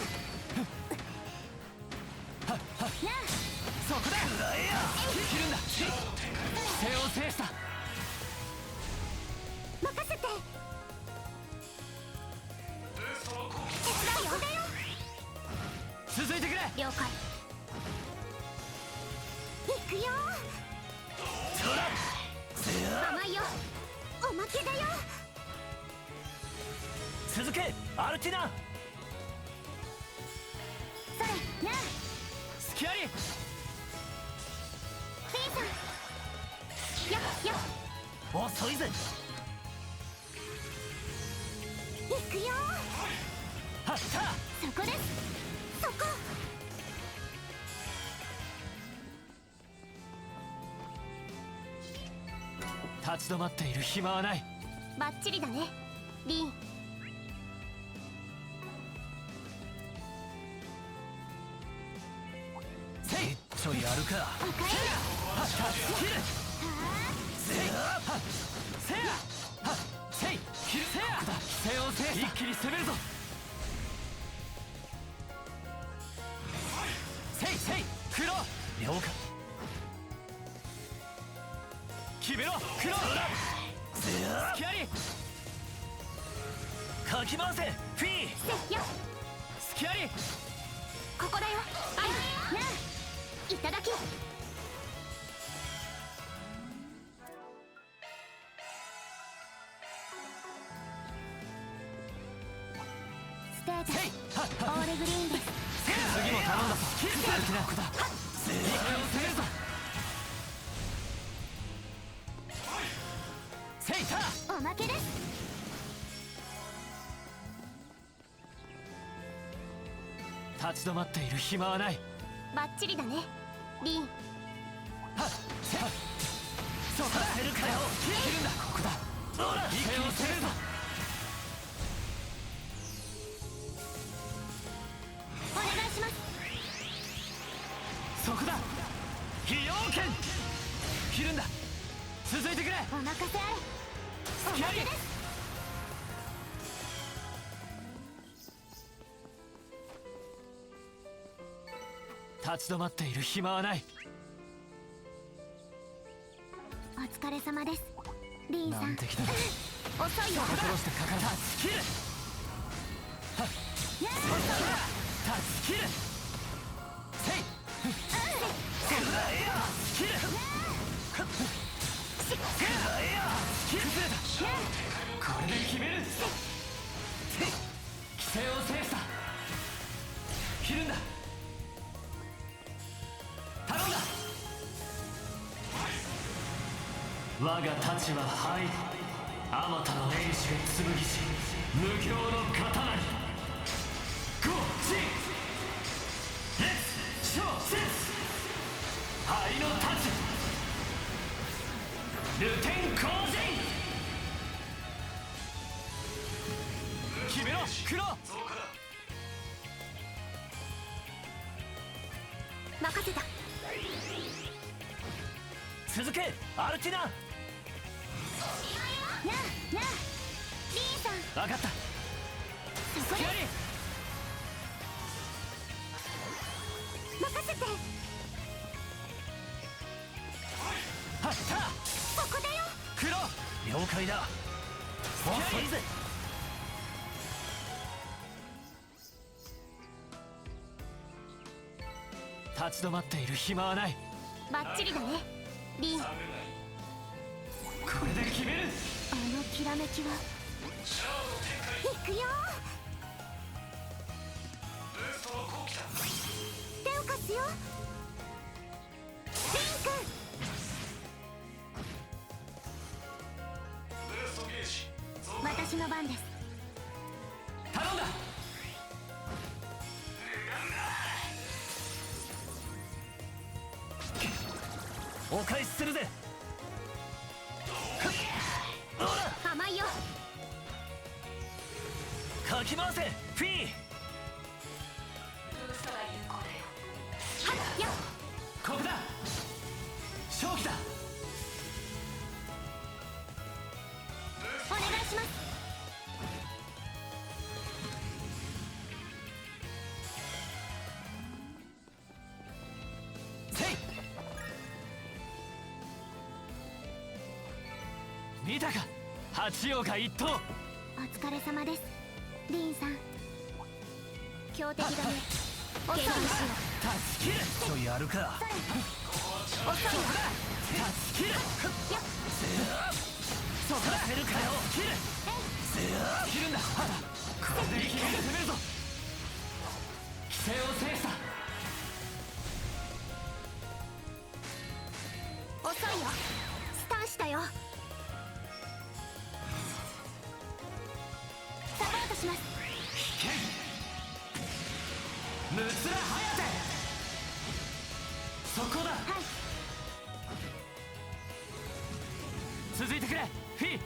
Speaker 4: あなあ
Speaker 5: そこだ。切るんだ。規制を制した。
Speaker 4: 任せて。手伝うよ。
Speaker 5: 続いてくれ。
Speaker 4: 了解。行くよ。
Speaker 5: そうだ。せや
Speaker 4: 甘いよ。おまけだよ。
Speaker 5: 続けアルティナ。
Speaker 4: それなあ
Speaker 5: スキャリ
Speaker 4: フィーさん。や
Speaker 5: 遅いぜ。
Speaker 4: 行くよ。
Speaker 5: はった
Speaker 4: そこです。そこ。
Speaker 5: 立ち止まっている暇はない。
Speaker 4: バッチリだねリン。
Speaker 5: せいちょいやるか。
Speaker 4: おかえり。
Speaker 5: はった切る。せやはっせやはっせい切る。せや規制を制した。一気に攻めるぞ。せいせい黒了解。決めろ黒。せやスキャリかき回せフィー。
Speaker 4: せや
Speaker 5: スキャリ
Speaker 4: ここだよ。なあ、いただき。ステータスオールグリーンです。
Speaker 5: 次も頼んだぞ。アルティナここだ。勢いを攻めるぞ。セイター
Speaker 4: おまけです。
Speaker 5: 立ち止まっている暇はない。
Speaker 4: バッチリだねリン。
Speaker 5: はっセイそうさせるかよ。切るんだ。ここだ。ほら勢いを攻めるぞ。
Speaker 4: お願いします。
Speaker 5: そこだ。非要剣切るんだ。続いてくれ。
Speaker 4: お任せあれ。おまけです。
Speaker 5: 立ち止まっている暇はない。
Speaker 4: お疲れ様ですリンさん。
Speaker 5: 難敵だな。
Speaker 4: 遅いよ。
Speaker 5: 殺してかかる。タッチキル。はっタッチキル。せいくらえやキル。くらえやキルズだ。これで決める。規制を制した。切るんだ。頼んだ。我が太刀は灰。あまたの英士が紡ぎし無形の刀に。ゴージレッツショーセンス灰の太刀ルテン光人。決めろクロ。
Speaker 4: 任せた。
Speaker 5: 続けアルティナ。
Speaker 4: なあなあリンさん。
Speaker 5: 分かった。
Speaker 4: そこで任せて。
Speaker 5: はった
Speaker 4: ここだよ。
Speaker 5: クロ了解だ。遅いぜ。立ち止まっている暇はない。
Speaker 4: バッチリだねリン。
Speaker 5: これで決める。
Speaker 4: あのきらめきはいくよ。手を貸すよリン君。私の番です。
Speaker 5: 頼んだ。お返しするぜ。
Speaker 4: 甘いよ。
Speaker 5: かき回せフィー。
Speaker 4: はっや
Speaker 5: ここだ。勝機だ。
Speaker 4: お願いします。
Speaker 5: せい見たか八王が一頭。
Speaker 4: お疲れ様ですリンさん。強敵だね。遅いよ。
Speaker 5: タッチキル。とやるか。
Speaker 4: 遅いよ。
Speaker 5: タッチキル。
Speaker 4: よっ
Speaker 5: そこだ。せるかよキル。切るんだ。これで決める。攻めるぞ。規制を制した。
Speaker 4: 遅いよ。スタンしたよ。サポートします。
Speaker 5: 危険ムツラハヤテ。そこだ。
Speaker 4: はい。
Speaker 5: 続いてくれフィー。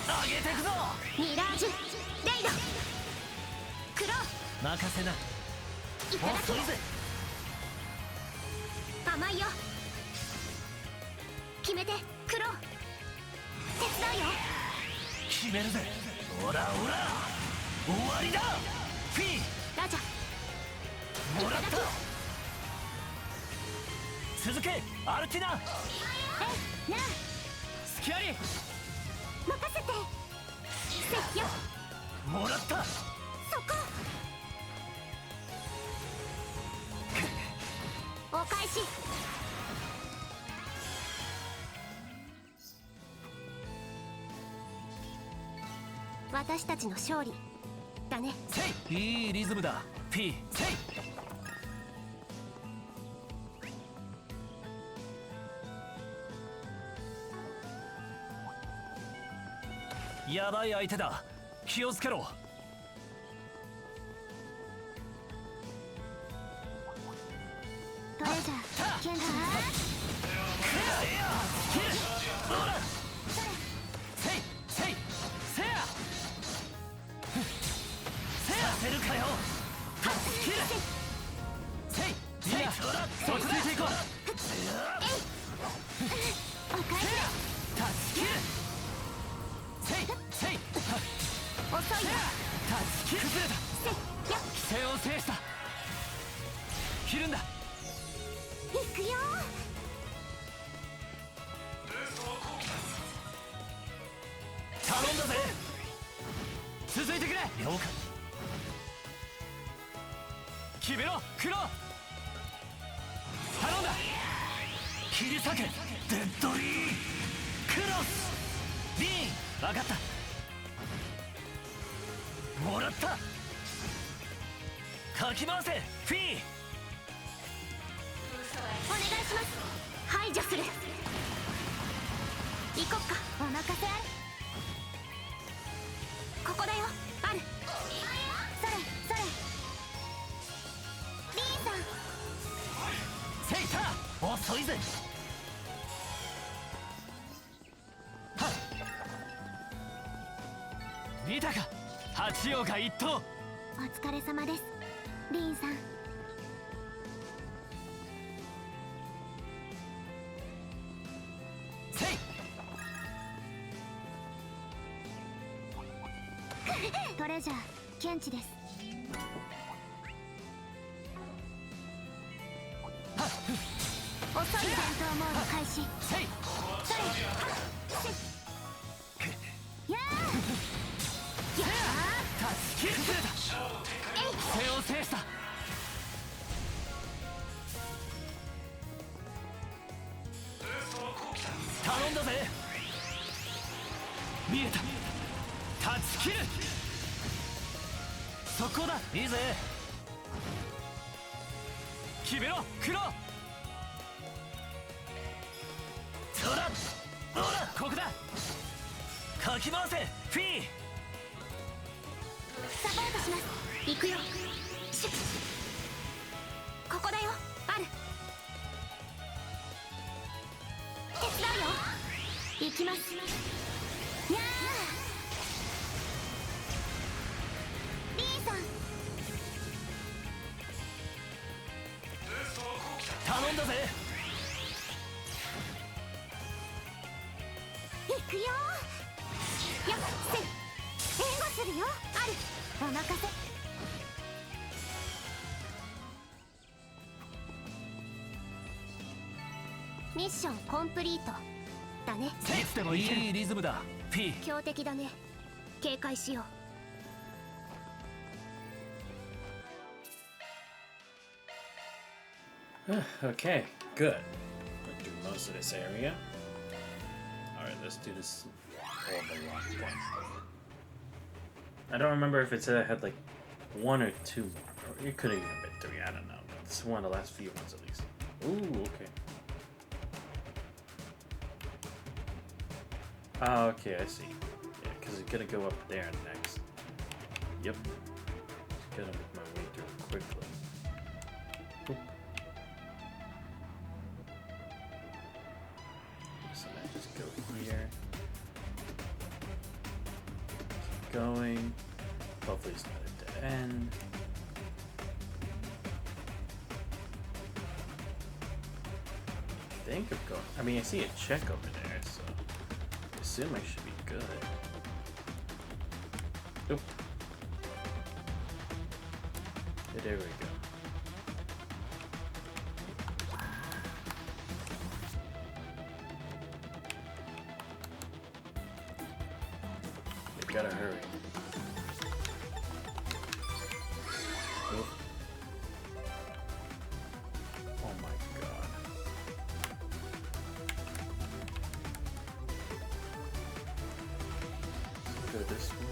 Speaker 5: 上げてくぞ。
Speaker 4: ミラージュレイドクロ
Speaker 5: 任せな。
Speaker 4: いただき。
Speaker 5: 遅いぜ。
Speaker 4: 甘いよ。決めてクロ手伝うよ。
Speaker 5: 決めるぜ。オラオラ終わりだフィー。
Speaker 4: ラジャ
Speaker 5: もらった。
Speaker 4: いただ
Speaker 5: 続けアルティナ。
Speaker 4: なあ
Speaker 5: スキャリ
Speaker 4: 任せてせっよ。
Speaker 5: もらった。
Speaker 4: そこしい。私たちの勝利だね。
Speaker 5: せい、いいリズムだ P せい。やばい相手だ、気をつけろ。
Speaker 4: トレジャーケンだ。
Speaker 5: せるかよ。スキルせい、みんなそっちついていこう。
Speaker 4: おかえり。
Speaker 5: タスキルせいせい、
Speaker 4: 遅いよ。
Speaker 5: タスキル崩れた。規制を制した。切るんだ。
Speaker 4: 行くよ。
Speaker 5: 頼んだぜ。続いてくれ。了解。決めろクロ。頼んだ。切り裂けデッドリークロスリーン。分かった。もらった。かき回せフィー。
Speaker 4: お願いします。排除する。行こっか。お任せあれ。ここだよ。ある。それそれ。リーさん。
Speaker 5: セイター遅いぜ。はっ、見たか八王が一頭。
Speaker 4: お疲れ様ですリーンさん。
Speaker 5: せい。
Speaker 4: トレジャーケンチです。遅い。戦闘モード開始。
Speaker 5: せい。
Speaker 4: それ。やーや
Speaker 5: タスキル崩れた。規制を制した。頼んだぜ。見えた。タチキル。速攻だ。いいぜ。決めろクロ。そらほらここだ。かき回せフィー。
Speaker 4: サポートします。行くよ。シュッ。ここだよ。ある。手伝うよ。行きます。やーリーさん。
Speaker 5: 頼んだぜ。
Speaker 4: 行くよ。やっせ。援護するよ。ある。お任せ。ミッションコンプリートだね。
Speaker 5: いつでもいいリズムだ P。
Speaker 4: 強敵だね。警戒しよう。
Speaker 1: Okay, good. Went through most of this area. Alright, let's do this all the rock one. I don't remember if it said I had like one or two more. Or it could have even been three, I don't know. But this is one of the last few ones at least. Ooh, okay. Oh, okay, I see. Yeah, because it's gonna go up there next. Yep. Just gotta make my way through quickly. Boop. So I just go here. Keep going. Hopefully it's not a dead end. I think I'm going. I mean, I see a check over there, so I assume I should be good. Oop. Yeah, there we go. We gotta hurry. Oop. Oh my god. this one?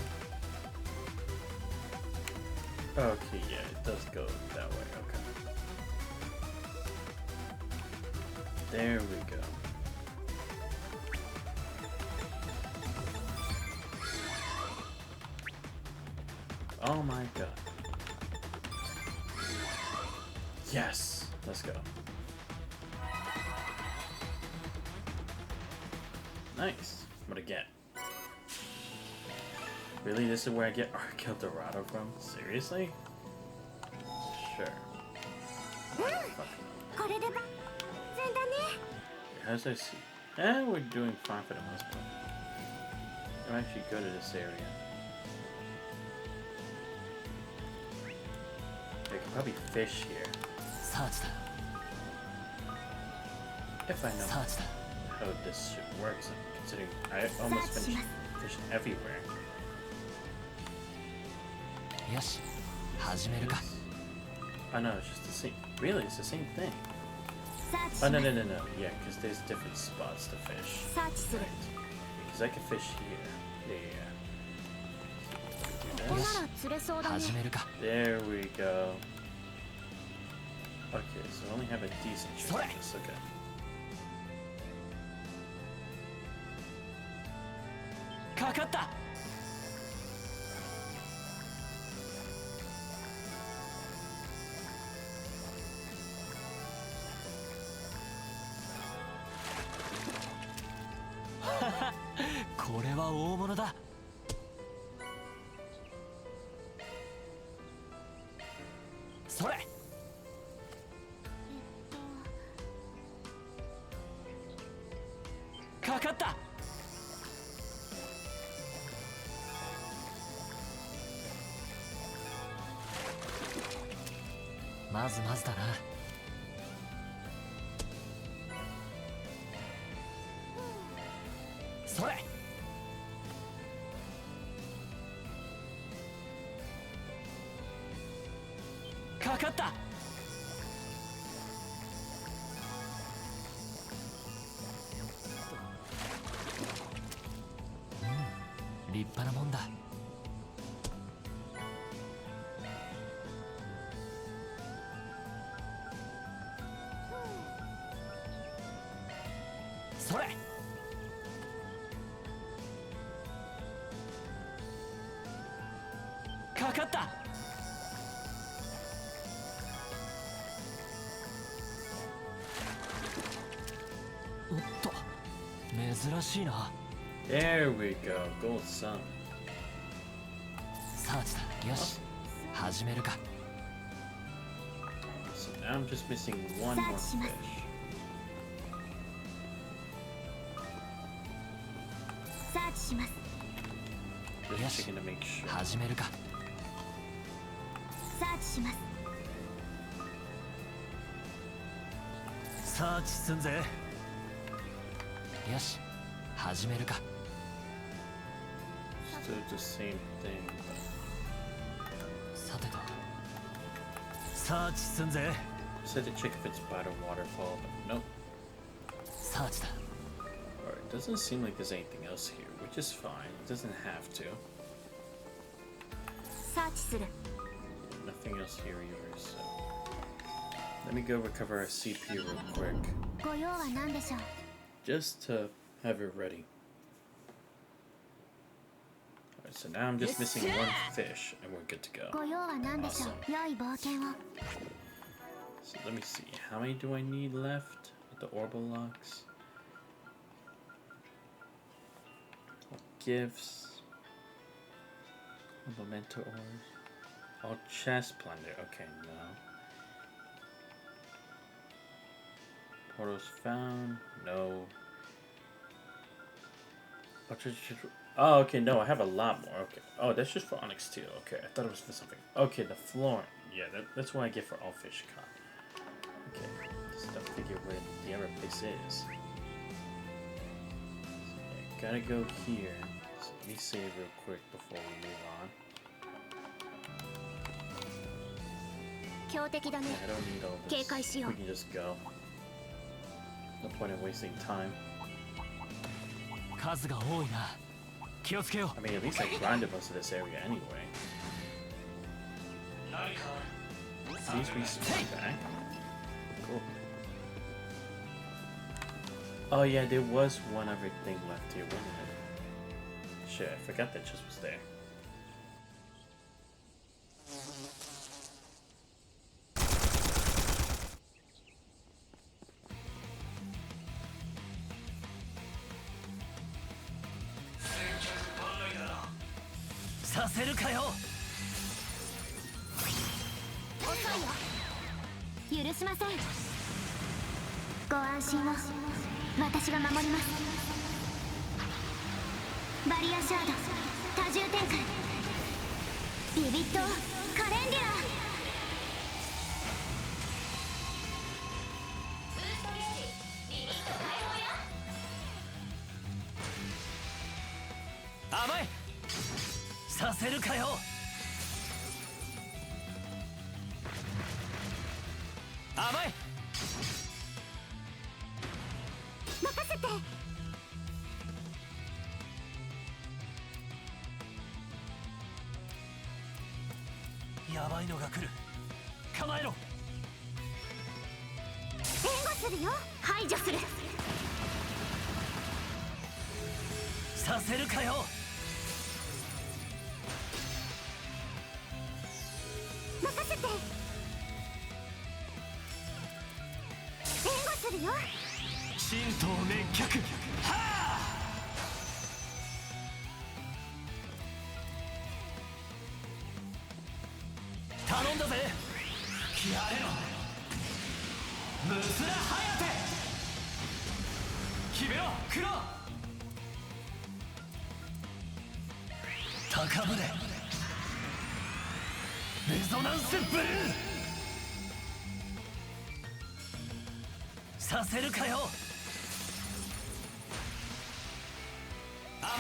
Speaker 1: Okay, yeah, it does go that way. Okay. There we go. Oh my god. Yes! Let's go. Nice. What I get? Really? This is where I get Arc Eldorado from? Seriously? Sure. Fuck.
Speaker 4: これで万全だね。
Speaker 1: How does I see? Eh, we're doing fine for the most part. I'll actually go to this area. I could probably fish here.
Speaker 5: サーチだ
Speaker 1: If I know
Speaker 5: サーチだ
Speaker 1: how this shit works, considering I almost finished fishing everywhere.
Speaker 5: よし始めるか
Speaker 1: Oh no, it's just the same. Really, it's the same thing.
Speaker 4: サーチし
Speaker 1: Oh
Speaker 4: ま
Speaker 1: no
Speaker 4: す。
Speaker 1: no no no. Yeah, because there's different spots to fish.
Speaker 4: サーチする。
Speaker 1: Because I can fish here. Yeah.
Speaker 4: ここ
Speaker 1: Do
Speaker 4: な
Speaker 1: this.
Speaker 4: ら釣れそうだね。
Speaker 5: 始めるか
Speaker 1: There we go. Okay, so I only have a decent chance of this. Okay.
Speaker 5: かかったこれは大物だそれかかったまずまずだなそれかかったうん立派なもんだそれかかったおっと珍しいな
Speaker 1: There we go. Gold sun.
Speaker 5: サーチだよし始めるか
Speaker 1: So now I'm just missing one more fish.
Speaker 4: サーチします。
Speaker 1: Just checking to make sure.
Speaker 5: 始めるか
Speaker 4: サーチします。
Speaker 5: サーチすんぜよし始めるか
Speaker 1: Still the same thing.
Speaker 5: さてとサーチすんぜ
Speaker 1: Said to check if it's by the waterfall, but nope.
Speaker 5: サーチだ
Speaker 1: Alright, doesn't seem like there's anything else here, which is fine. It doesn't have to.
Speaker 4: サーチする。
Speaker 1: Nothing else here either, so. Let me go recover our CP real quick.
Speaker 4: ご用は何でしょう。
Speaker 1: Just to have it ready. Alright, so now I'm just missing one fish, and we're good to go.
Speaker 4: ご用は何でしょう。良い冒険を。
Speaker 1: So let me see. How many do I need left with the orbital locks? Gifts. Memento ores. Oh, chest plunder. Okay, no. Portals found. No. Oh, okay, no, I have a lot more. Okay. Oh, that's just for Onyx Steel. Okay, I thought it was for something. Okay, the floor. Yeah, that's what I get for all fish caught. Okay, just don't figure where the other place is. So, yeah, gotta go here. So let me save real quick before we move on.
Speaker 4: 強敵だね。
Speaker 1: Yeah, I don't need all this.
Speaker 4: 警戒しよう。
Speaker 1: We can just go. No point in wasting time.
Speaker 5: 数が多いな気をつけよ
Speaker 1: I mean, at least I grinded most of this area anyway.
Speaker 5: う。何か
Speaker 1: These respawn back. Cool. Oh yeah, there was one other thing left here, wasn't it? Shit, I forgot that just was there.
Speaker 5: させるかよ。
Speaker 4: 遅いよ。許しません。ご安心を。私が守ります。バリアシャード多重展開。ビビットカレンデュラ。ブーストゲージリミット解放よ。
Speaker 5: 甘い。させるかよ。甘い。
Speaker 4: 任せて。
Speaker 5: やばいのが来る。構えろ。
Speaker 4: 援護するよ。排除する。
Speaker 5: させるかよ。
Speaker 4: 任せて。援護するよ。
Speaker 5: 神道滅却。はあ。頼んだぜ。やれろ。ムスラハヤテ。決めろクロ。高ぶれ。レゾナンスブルー。させるかよ。甘い。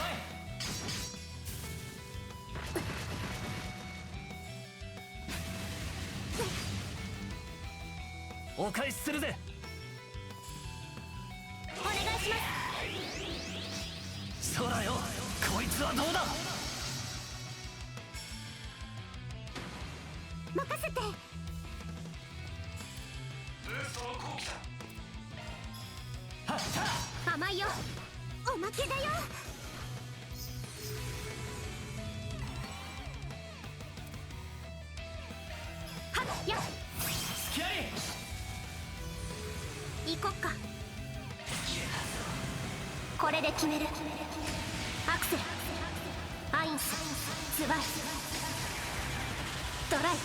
Speaker 5: お返しするぜ。
Speaker 4: お願いします。
Speaker 5: そうだよ。こいつはどうだ。
Speaker 4: 任せて。
Speaker 5: ブーストの後期だ。はっは。
Speaker 4: 甘いよ。おまけだよ。はっや。
Speaker 5: スキャリ。
Speaker 4: 行こっか。これで決める。アクセルアインススワイドライ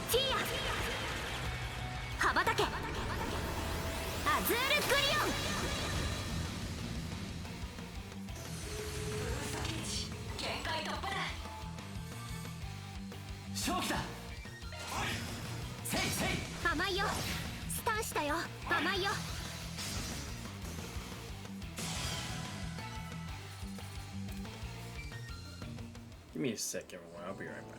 Speaker 4: フィア羽ばたけアズールグリオン。
Speaker 2: 限界突破だ。
Speaker 5: 正気だ。せいせい。
Speaker 4: 甘いよ。スタンしたよ。甘いよ。
Speaker 1: Give me a sec, everyone. I'll be right back.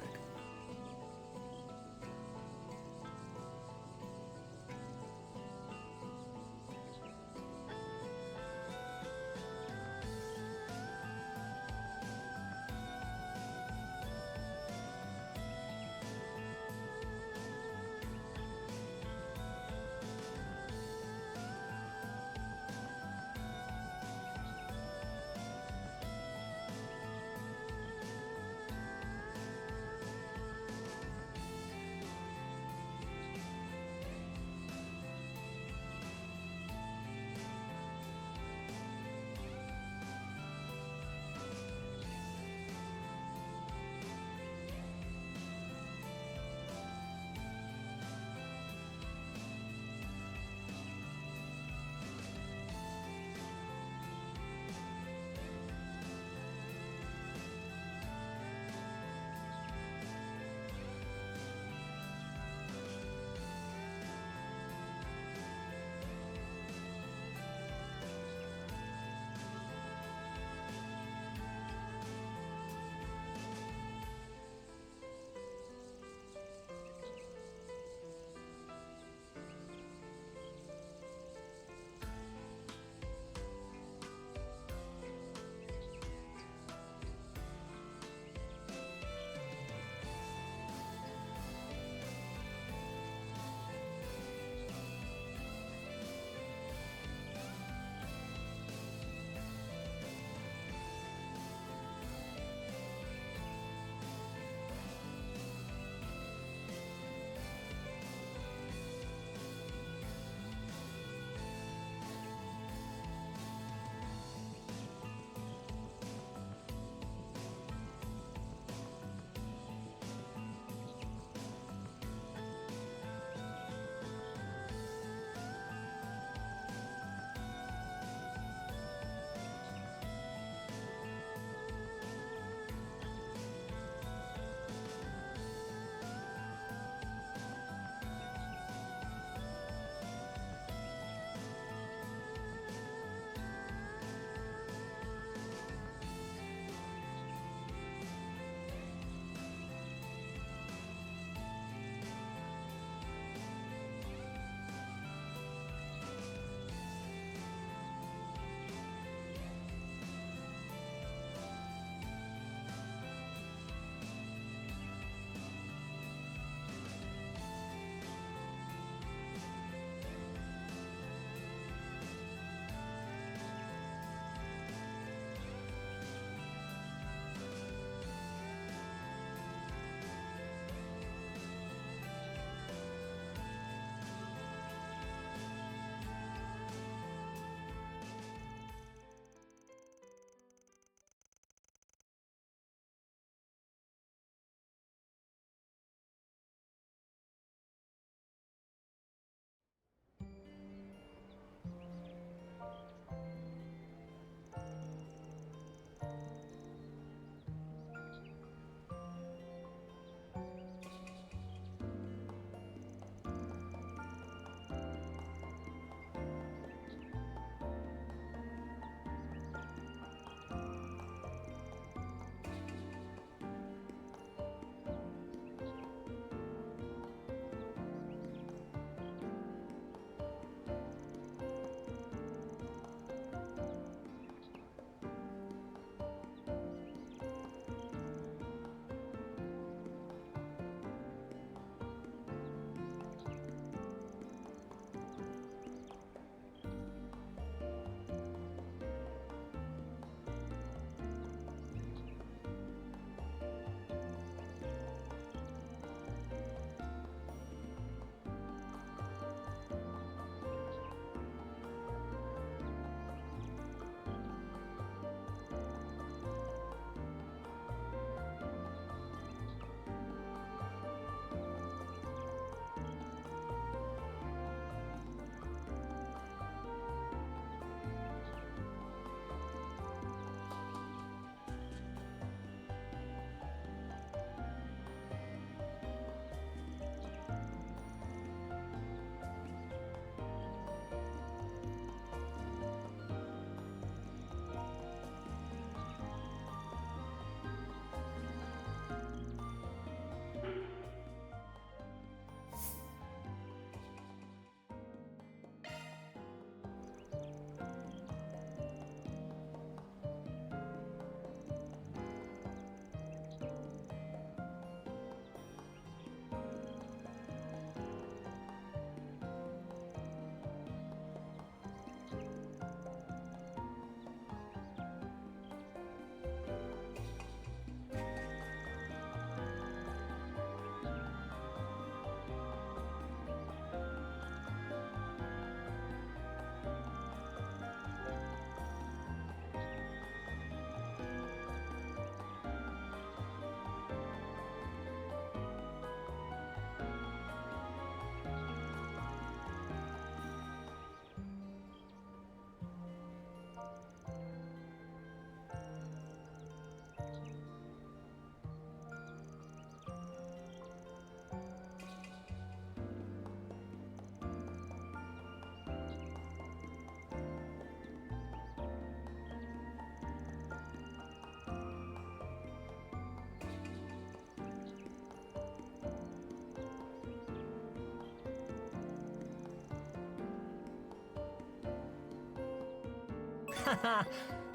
Speaker 5: はは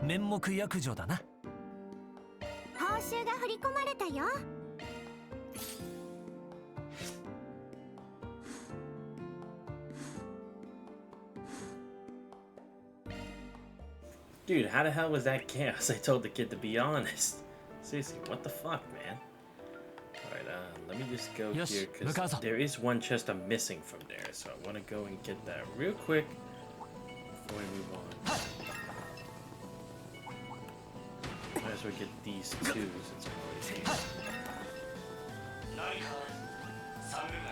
Speaker 5: 面目躍如だな。
Speaker 4: 報酬が振り込まれたよ。
Speaker 1: Dude, how the hell was that chaos? I told the kid to be honest. Seriously, what the fuck, man? Alright, let me just go
Speaker 5: Yosh,
Speaker 1: here, because there is one chest I'm missing from there, so I want to go and get that real quick before we move on. Might as well get these two since I'm already here.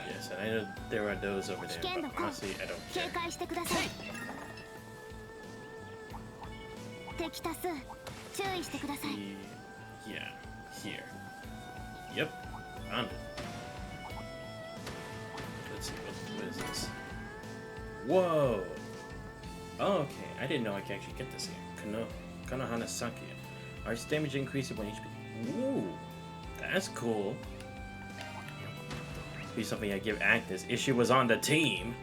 Speaker 1: Yes, and I know there are those over there, but honestly, I don't
Speaker 4: 警
Speaker 1: care.
Speaker 4: 戒してください。敵多数、注意してください。
Speaker 1: Yeah, here. Yep, found it. Let's see, what is this? Whoa! Oh, okay, I didn't know I could actually get this here. Konohana Sake. Arch damage increases when HP. Ooh, that's cool. Be something I give Agnes if she was on the team.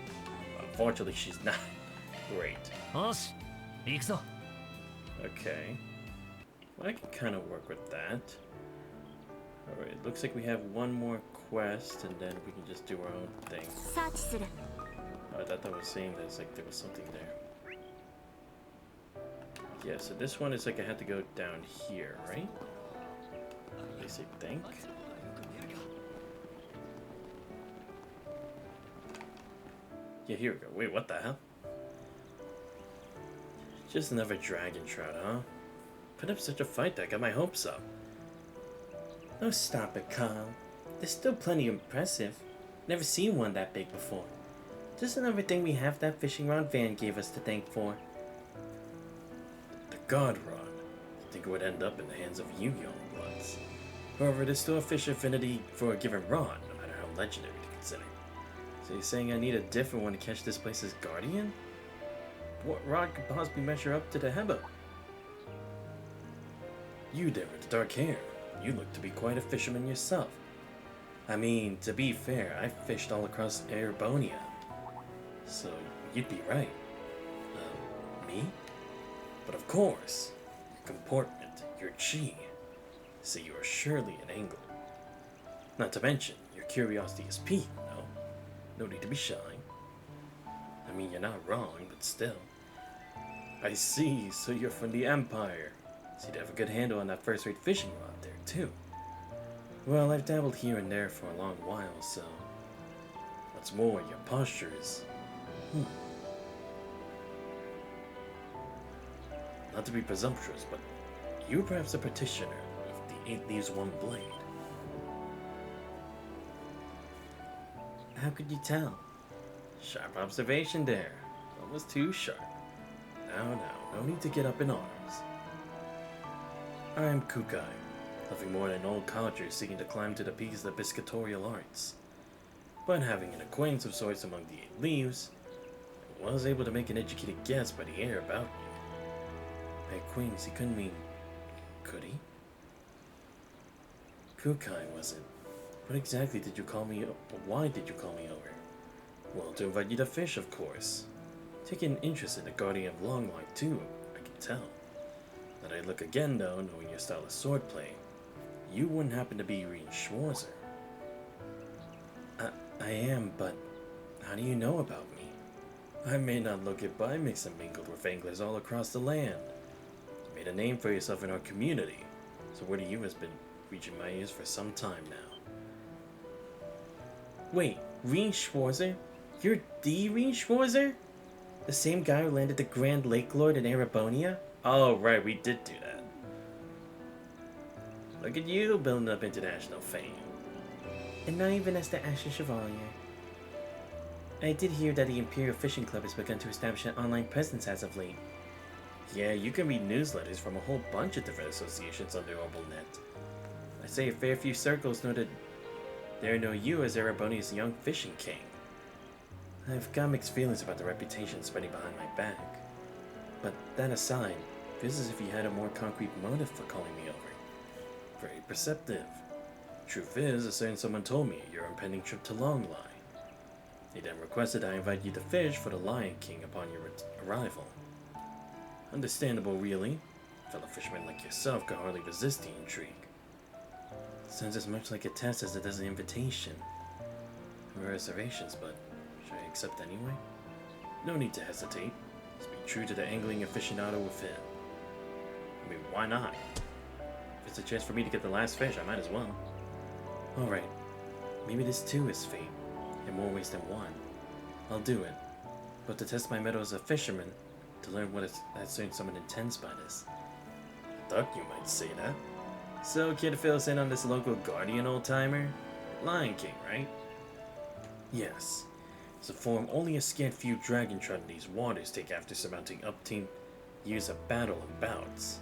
Speaker 1: Unfortunately, she's not. Great.
Speaker 5: よし行くぞ。
Speaker 1: Okay. Well, I can kind of work with that. Alright, looks like we have one more quest, and then we can just do our own thing.
Speaker 4: サーチする。
Speaker 1: I thought that was saying that it's like there was something there. Yeah, so this one is like I had to go down here, right? At least I think. Yeah, here we go. Wait, what the hell? Just another dragon trout, huh? Put up such a fight that got my hopes up. Oh, stop it, Kyle. They're still plenty impressive. Never seen one that big before. Just another thing we have that fishing rod Van gave us to thank for. The God Rod. I think it would end up in the hands of you young bloods. However, there's still a fish affinity for a given rod, no matter how legendary to consider. So you're saying I need a different one to catch this place's guardian? What rod could possibly measure up to the Hebo? You there with the dark hair. You look to be quite a fisherman yourself. I mean, to be fair, I've fished all across Erebonia. So, you'd be right. Me? But of course, your comportment, your chi. So you are surely an angler. Not to mention, your curiosity is piqued, no? No need to be shy. I mean, you're not wrong, but still. I see, so you're from the Empire. So you'd have a good handle on that first-rate fishing rod there, too. Well, I've dabbled here and there for a long while, so... What's more, your posture is... Not to be presumptuous, but you're perhaps a practitioner of the 8 Leaves One Blade. How could you tell? Sharp observation there. Almost too sharp. Now, no need to get up in arms. I'm Kukai, nothing more than an old codger seeking to climb to the peaks of the piscatorial arts. But having an acquaintance of sorts among the 8 Leaves, I was able to make an educated guess by the air about me. By acquaintance, he couldn't mean... could he? Kukai, was it? What exactly did you call me... why did you call me over? Well, to invite you to fish, of course. Taking an interest in the Guardian of Longline, too, I can tell. That I look again, though, knowing your style of swordplay. You wouldn't happen to be Reen Schwarzer. I am, but how do you know about me? I may not look it, but I mixed and mingled with anglers all across the land. You made a name for yourself in our community, so word of you has been reaching my ears for some time now. Wait, Reen Schwarzer? You're the Reen Schwarzer? The same guy who landed the Grand Lake Lord in Erebonia? Oh, right, we did do that. Look at you building up international fame. And not even as the Ashen Chevalier. I did hear that the Imperial Fishing Club has begun to establish an online presence as of late. Yeah, you can read newsletters from a whole bunch of different associations on the OrbitalNet. I say a fair few circles know that there know you as Erebonia's young fishing king. I've got mixed feelings about the reputation spreading behind my back. But that aside, it feels as if you had a more concrete motive for calling me over. Very perceptive. Truth is, a certain someone told me your impending trip to Longline. They then requested I invite you to fish for the Lion King upon your arrival. Understandable, really. Fellow fishermen like yourself could hardly resist the intrigue. Sounds as much like a test as it does an invitation. No reservations, but should I accept anyway? No need to hesitate. Just be true to the angling aficionado within. I mean, why not? If it's a chance for me to get the last fish, I might as well. Alright. Maybe this too is fate, in more ways than one. I'll do it. But to test my mettle as a fisherman, to learn what that certain someone intends by this. I thought you might say that. So, care to fill us in on this local guardian old-timer? Lion King, right? Yes. It's a form only a scant few dragon trout in these waters take after surmounting upteen years of battle and bouts.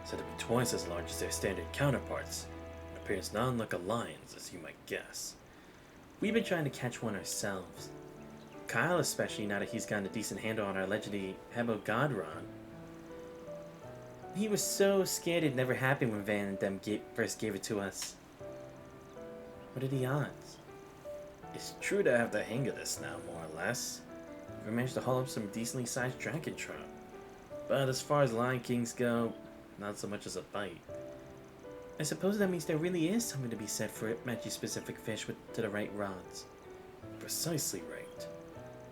Speaker 1: Said to be twice as large as their standard counterparts, and appears not unlike a lion's, as you might guess. We've been trying to catch one ourselves. Kyle especially, now that he's gotten a decent handle on our legendary Hebo Godron. He was so scared it never happened when Van and them first gave it to us. What are the odds? It's true to have the hang of this now, more or less. We managed to haul up some decently sized dragon trout. But as far as Lion Kings go, not so much as a bite. I suppose that means there really is something to be said for it matching specific fish to the right rods. Precisely right.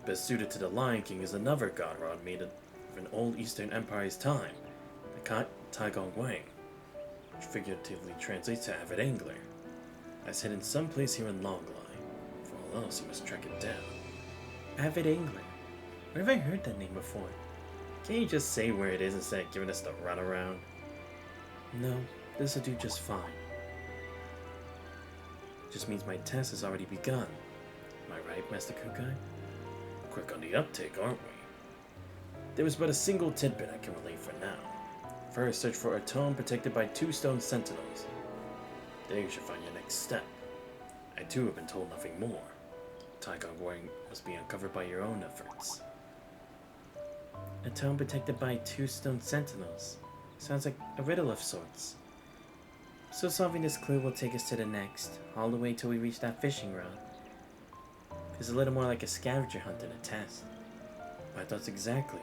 Speaker 1: Best suited to the Lion King is another god rod made of an old Eastern Empire's time, the Taigong Wang, which figuratively translates to avid angler. That's hidden someplace here in Longlai. For all else, you must track it down. Avid angler? Where have I heard that name before? Can't you just say where it is instead of giving us the runaround? No, this'll do just fine. Just means my test has already begun. Am I right, Master Kukai? Quick on the uptake, aren't we? There was but a single tidbit I can relay for now. First, search for a tome protected by 2 stone sentinels. There you should find your next step. I too have been told nothing more. Taigong Wang must be uncovered by your own efforts. A tome protected by 2 stone sentinels. Sounds like a riddle of sorts. So solving this clue will take us to the next, all the way till we reach that fishing rod. It's a little more like a scavenger hunt than a test. My thoughts exactly.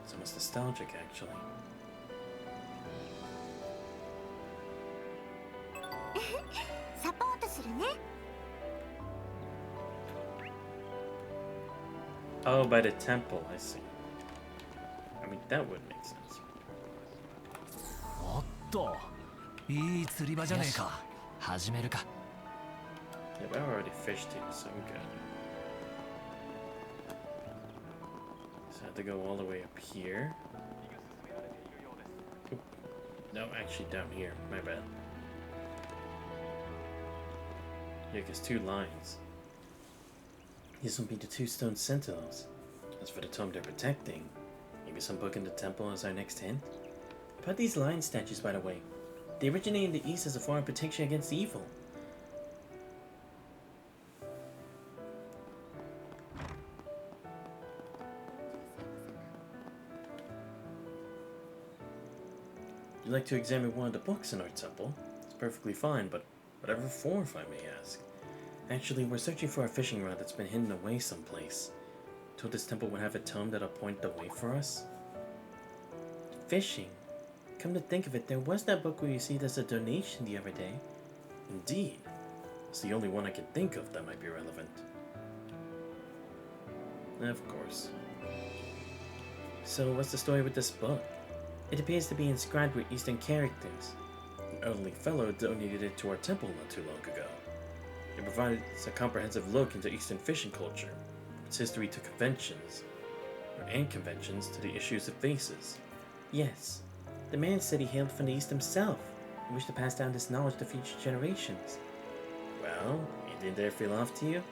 Speaker 1: It's almost nostalgic, actually. Oh, by the temple, I see. I mean, that would make sense.
Speaker 5: おっと、いい釣り場じゃねえか。始めるか。
Speaker 1: Yeah, but I already fished here, so I'm good. So I have to go all the way up here. Oop. No, actually down here. My bad. Yeah, because 2 lines. These will be the 2 stone sentinels. As for the tome they're protecting, maybe some book in the temple is our next hint? About these lion statues, by the way. They originate in the East as a form of protection against evil. You'd like to examine one of the books in our temple? It's perfectly fine, but whatever for, if I may ask. Actually, we're searching for a fishing rod that's been hidden away someplace. Told this temple would have a tome that'll point the way for us. Fishing? Come to think of it, there was that book we received as a donation the other day. Indeed. It's the only one I can think of that might be relevant. Of course. So, what's the story with this book? It appears to be inscribed with Eastern characters. An elderly fellow donated it to our temple not too long ago. It provides a comprehensive look into Eastern fishing culture, its history to conventions, and conventions to the issues it faces. Yes, the man said he hailed from the East himself, and wished to pass down this knowledge to future generations. Well, he didn't dare feel off to you?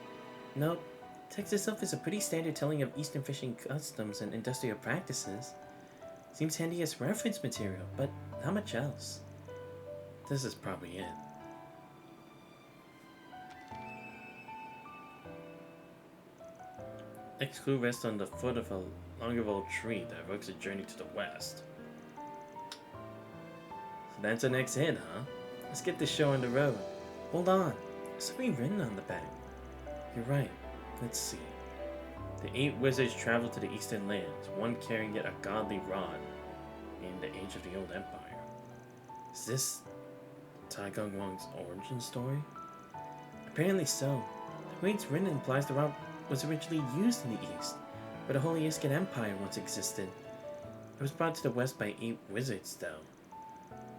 Speaker 1: Nope. Text itself is a pretty standard telling of Eastern fishing customs and industrial practices. Seems handy as reference material, but not much else. This is probably it. Next clue rests on the foot of a Longerville tree that evokes a journey to the west. So that's our next hint, huh? Let's get this show on the road. Hold on, there's something written on the back. You're right. Let's see. The 8 wizards traveled to the eastern lands, one carrying yet a godly rod in the age of the old empire. Is this Tai Gong Wang's origin story? Apparently so. The way it's written implies the rod was originally used in the east, where the Holy Isket Empire once existed. It was brought to the west by 8 wizards, though.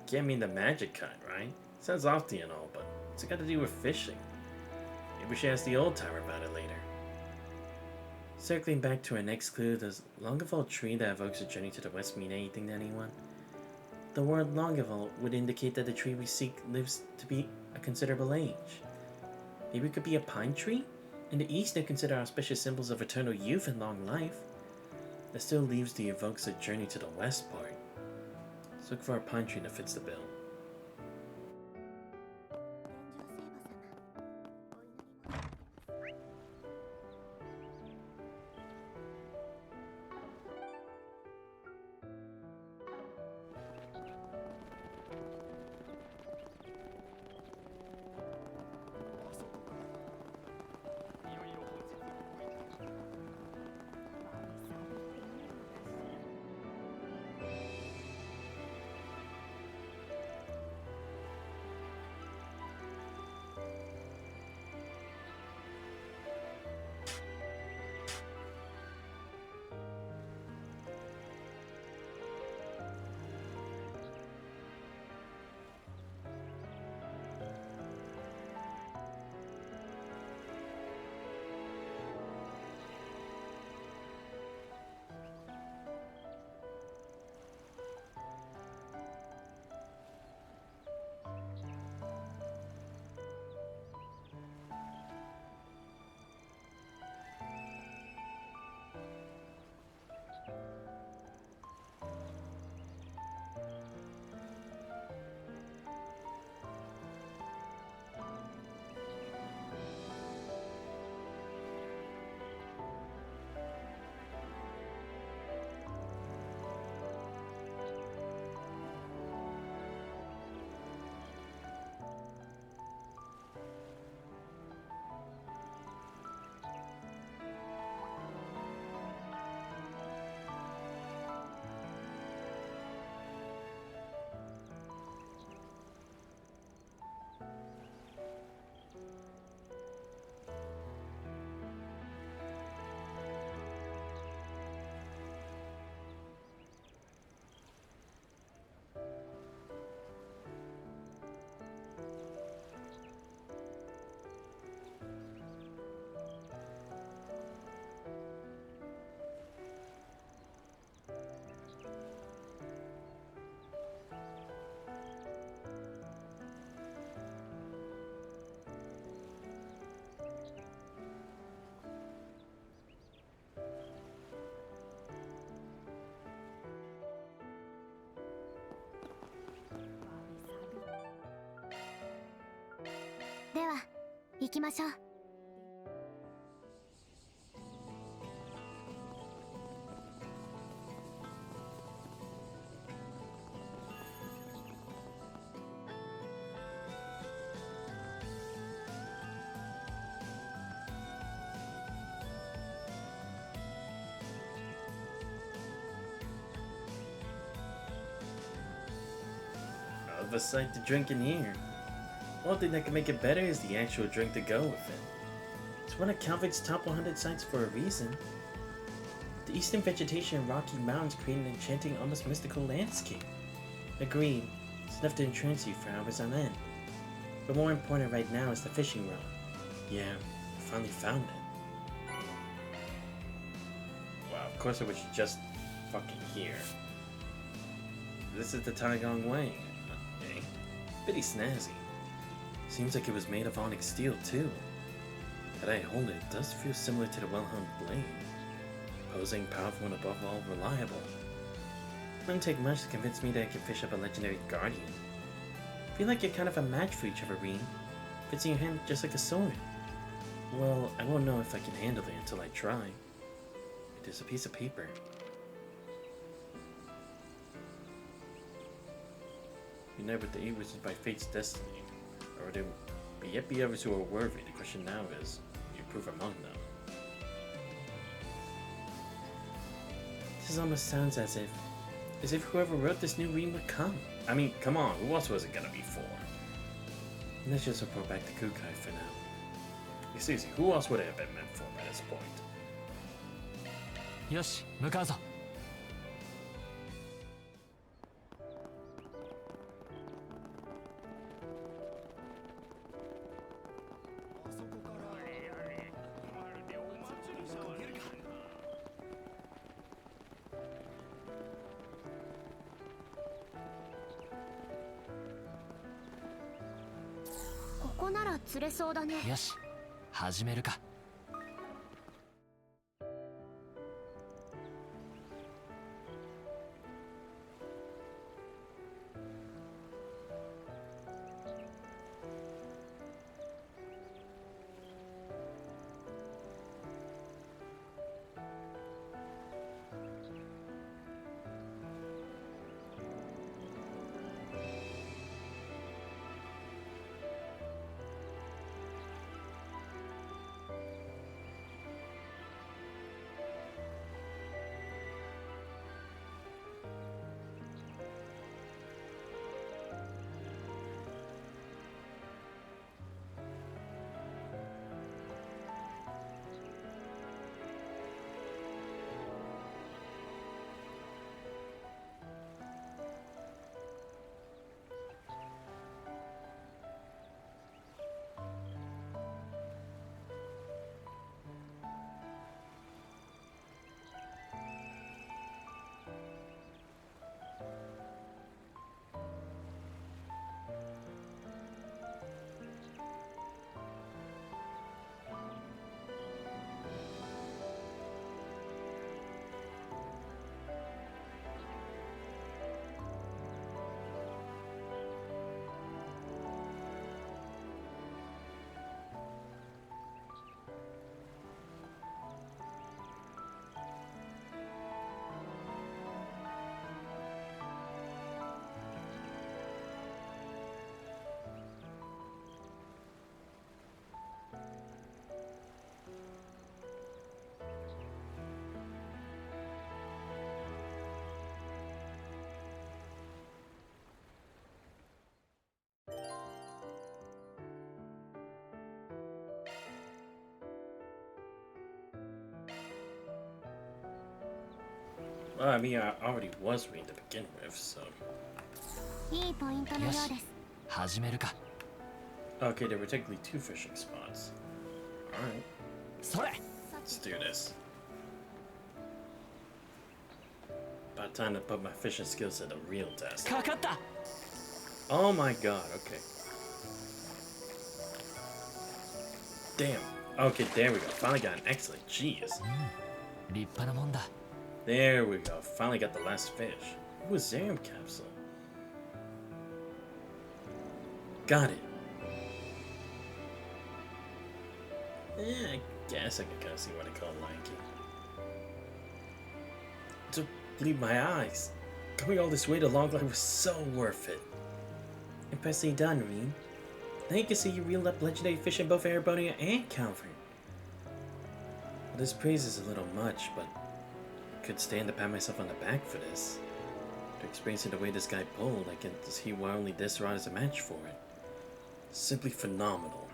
Speaker 1: Can't mean the magic kind, right? Sounds lofty and all, but what's it got to do with fishing? Maybe we should ask the old timer about it later. Circling back to our next clue, does Longueval tree that evokes a journey to the west mean anything to anyone? The word Longueval would indicate that the tree we seek lives to be a considerable age. Maybe it could be a pine tree? In the east, they consider auspicious symbols of eternal youth and long life. That still leaves the evokes a journey to the west part. Let's look for a pine tree that fits the bill.
Speaker 4: では行きましょう。
Speaker 1: Hell of a sight to drink in here. One thing that can make it better is the actual drink to go with it. It's one of Calvic's top 100 sites for a reason. The eastern vegetation and rocky mountains create an enchanting, almost mystical landscape. Agreed, it's enough to entrance you for hours on end. But more important right now is the fishing rod. Yeah, I finally found it. Wow, of course it was just fucking here. This is the Tai Gong Wang. Okay. Pretty snazzy. Seems like it was made of onyx steel too. That I hold it does feel similar to the well-hung blade. Posing, powerful, and above all, reliable. Wouldn't take much to convince me that I can fish up a legendary guardian. Feel like you're kind of a match for each other, Reen. Fits in your hand just like a sword. Well, I won't know if I can handle it until I try. There's a piece of paper. Unite with the 8 wizards by fate's destiny. Or there be yet be others who are worthy. The question now is, will you prove among them? This almost sounds as if whoever wrote this new ream would come.
Speaker 3: I mean, come on, who else was it gonna be for?
Speaker 1: Let's just report back to Kukai for now.
Speaker 3: Seriously, who else would it have been meant for by this point?
Speaker 5: よし向かうぞ。
Speaker 4: ここなら釣れそうだね。
Speaker 5: よし始めるか。
Speaker 3: Well, I mean, I already was reading to begin with, so...
Speaker 4: いいポイントのようです。
Speaker 5: 始めるか。
Speaker 3: Okay, there were technically 2 fishing spots. Alright,
Speaker 5: それ。
Speaker 3: let's do this. About time to put my fishing skills to the real test.
Speaker 5: かかった。
Speaker 3: Oh my god, okay. Damn. Okay, there we go. Finally got an excellent. Jeez.
Speaker 5: 立派なもんだ。
Speaker 3: There we go. Finally got the last fish. Ooh, a Zarium capsule. Got it. Yeah, I guess I can kind of see why they call it Lion King. To believe my eyes. Coming all this way to Long Life was so worth it.
Speaker 1: Impressively done, Reem. Now you can see you reeled up legendary fish in both Erebonia and Calvert. Well, this praise is a little much, but I could stand to pat myself on the back for this. To experiencing the way this guy pulled, I can see why only this rod is a match for it.
Speaker 3: Simply phenomenal.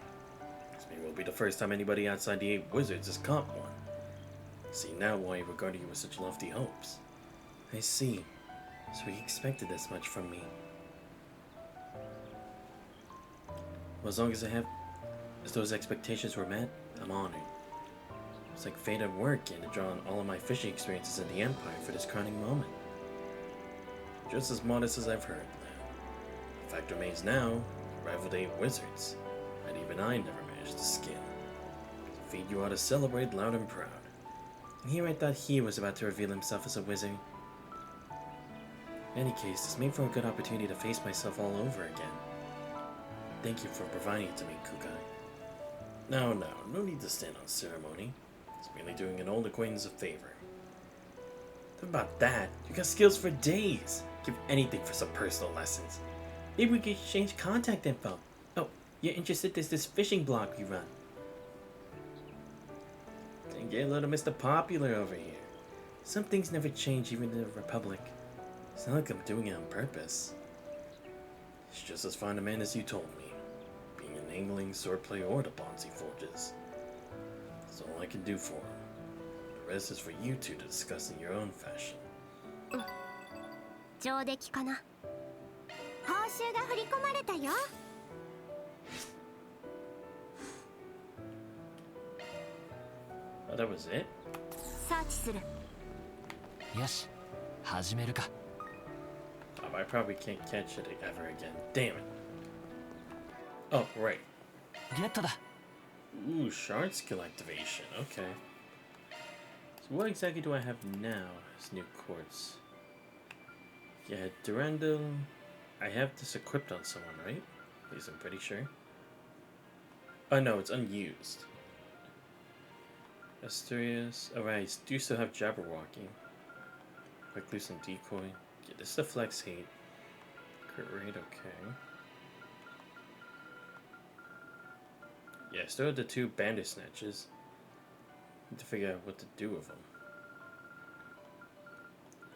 Speaker 3: This may well be the first time anybody outside the 8 Wizards has caught one. See now why he regarded you with such lofty hopes.
Speaker 1: I see. So he expected this much from me. Well, as long as those expectations were met, I'm honored. It's like fate at work and to draw on all of my fishing experiences in the Empire for this crowning moment.
Speaker 3: Just as modest as I've heard, lad. The fact remains now, you rivaled 8 Wizards, and even I never managed to scale. It's a feat you ought to celebrate loud and proud.
Speaker 1: And here I thought he was about to reveal himself as a wizard. In any case, this made for a good opportunity to face myself all over again. Thank you for providing it to me, Kukai.
Speaker 3: No need to stand on ceremony. It's merely doing an old acquaintance a favor.
Speaker 1: What about that? You got skills for days. Give anything for some personal lessons. Maybe we could exchange contact info. Oh, you're interested in this fishing blog we run.
Speaker 3: Didn't get a little Mr. Popular over here. Some things never change even in the Republic. It's not like I'm doing it on purpose. It's just as fine a man as you told me, being an angling, swordplay, or the bonds he forges. That's all I can do for him. The rest is for you two to discuss in your own fashion.
Speaker 4: 上出来かな。報酬が振り込まれたよ。
Speaker 3: Oh, that was it?
Speaker 4: サーチする。
Speaker 5: よし始めるか。
Speaker 3: Oh, I probably can't catch it ever again. Damn it. Oh, right.
Speaker 5: ゲットだ。
Speaker 3: Ooh, shard skill activation. Okay. So what exactly do I have now as new quartz? Yeah, Durandal. I have this equipped on someone, right? At least I'm pretty sure. Oh no, it's unused. Asturias. Alright, I do still have Jabberwocky. Quick loose and decoy. Yeah, this is the flex hate. Crit rate, okay. Yeah, still have the 2 bandit snatches. Need to figure out what to do with them.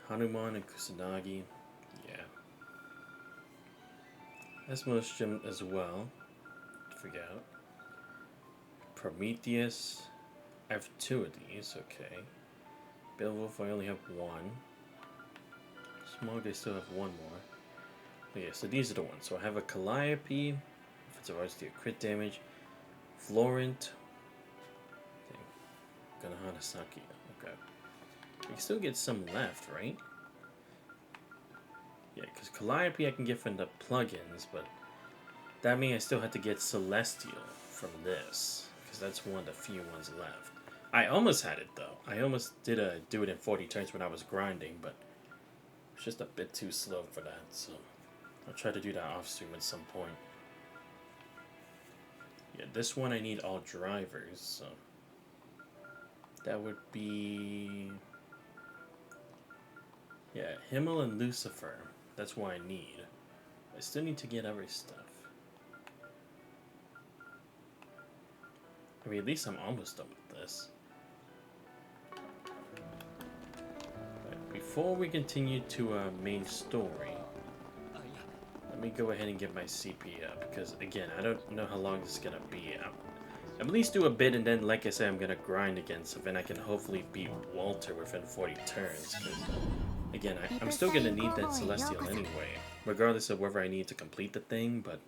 Speaker 3: Hanuman and Kusanagi. Yeah. Asmos Gem as well. To figure out. Prometheus. I have 2 of these, okay. Beowulf, I only have 1. Smog, I still have 1 more. But yeah, so these are the ones. So I have a Calliope. If it's a rise to crit damage. Florent. Ganahanasaki. Okay. We can still get some left, right? Yeah, because Calliope I can get from the plugins, but that means I still have to get Celestial from this, because that's one of the few ones left. I almost had it though. I almost did do it in 40 turns when I was grinding, but it's just a bit too slow for that, so I'll try to do that off stream at some point. Yeah, this one I need all drivers, so that would be, yeah, Himmel and Lucifer. That's what I need. I still need to get other stuff. I mean, at least I'm almost done with this. But before we continue to main story, let me go ahead and get my CP up, because again, I don't know how long this is gonna be. I'm at least do a bit, and then, like I said, I'm gonna grind again, so then I can hopefully beat Walter within 40 turns. Because again, I'm still gonna need that Celestial anyway, regardless of whether I need to complete the thing. But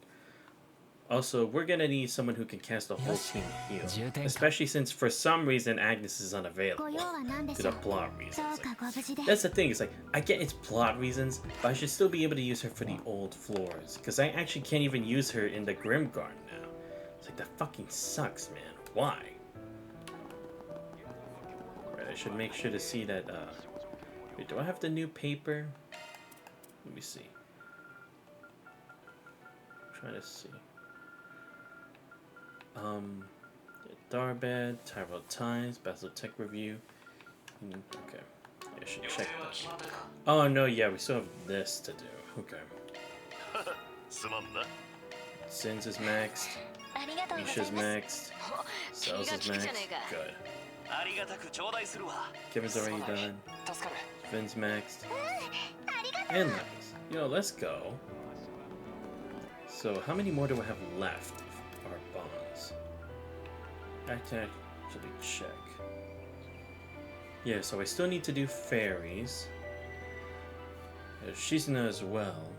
Speaker 3: also, we're gonna need someone who can cast the whole team heal, especially since for some reason Agnes is unavailable to the plot reasons. Like, that's the thing. It's like I get it's plot reasons, but I should still be able to use her for the old floors, because I actually can't even use her in the Grimguard now. It's like, that fucking sucks, man. Why? Right, I should make sure to see that, wait, do I have the new paper? Let me see. I'm trying to see. Darbad, Tyrell Times, Basil Tech Review. Okay. Yeah, I should check that. Oh, no, yeah, we still have this to do. Okay. Sins is maxed. Misha's maxed. Cells is maxed. Good. Kevin's already done. Finn's maxed. And Levis. Yo, let's go. So, how many more do I have left of our bonds? I can actually check. Yeah, so I still need to do fairies. Shizuna as well.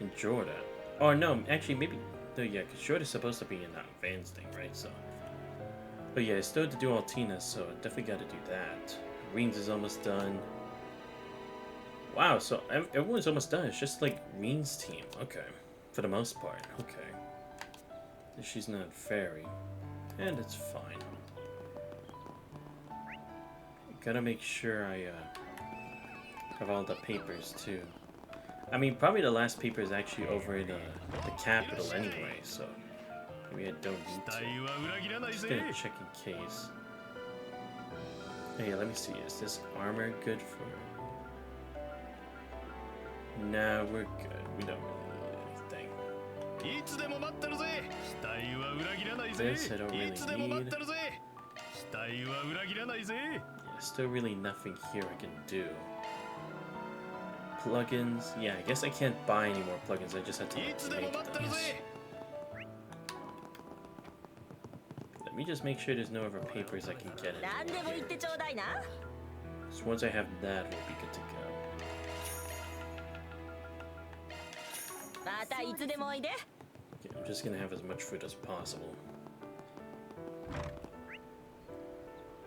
Speaker 3: And Jordan. Oh, no, actually, maybe. No, yeah, because Jordan's supposed to be in that advanced thing, right? So. But yeah, I still have to do Altina, so I definitely got to do that. Reens is almost done. Wow, so everyone's almost done. It's just like Reens' team. Okay. For the most part. Okay. She's not fairy. And it's fine. Gotta make sure I have all the papers too. I mean, probably the last paper is actually over in the capital anyway, so maybe I don't need to. Just gonna check in case. Hey, let me see. Is this armor good for? No, we're good. We don't really need anything. This I don't really need. Yeah,
Speaker 1: Still really nothing here I can do. Plugins. Yeah, I guess I can't buy any more plugins. I just have to make them. Let me just make sure there's no other papers I can get in here. So once I have that, we'll be good to go. Okay, I'm just gonna have as much food as possible.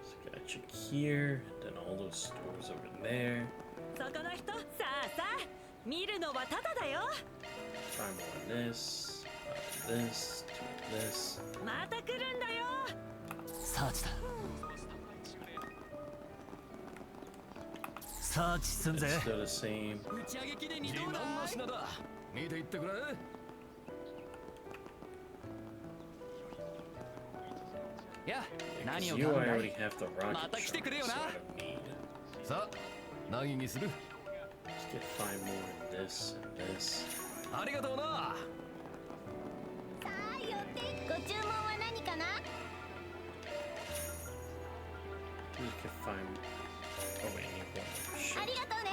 Speaker 1: So got you here, then all those stores over there. Buy more of this, this, this.
Speaker 5: サーチだサーチすんぜ
Speaker 1: It's still the same.
Speaker 5: 打ち上げ記念にどうだ自慢の品だ見ていってくれいや 何を
Speaker 1: You
Speaker 5: 買うんだ
Speaker 1: already
Speaker 5: い
Speaker 1: have the rocket
Speaker 5: また来てくれよ
Speaker 1: shot,
Speaker 5: な
Speaker 1: so I don't need.
Speaker 5: さあ何にする
Speaker 1: Let's get 5 more of this and this.
Speaker 5: ありがとうな
Speaker 4: さあ寄ってご注文は何かな
Speaker 1: We can find. Oh wait, I need one more.
Speaker 4: あ
Speaker 1: Shit.
Speaker 4: りがとうね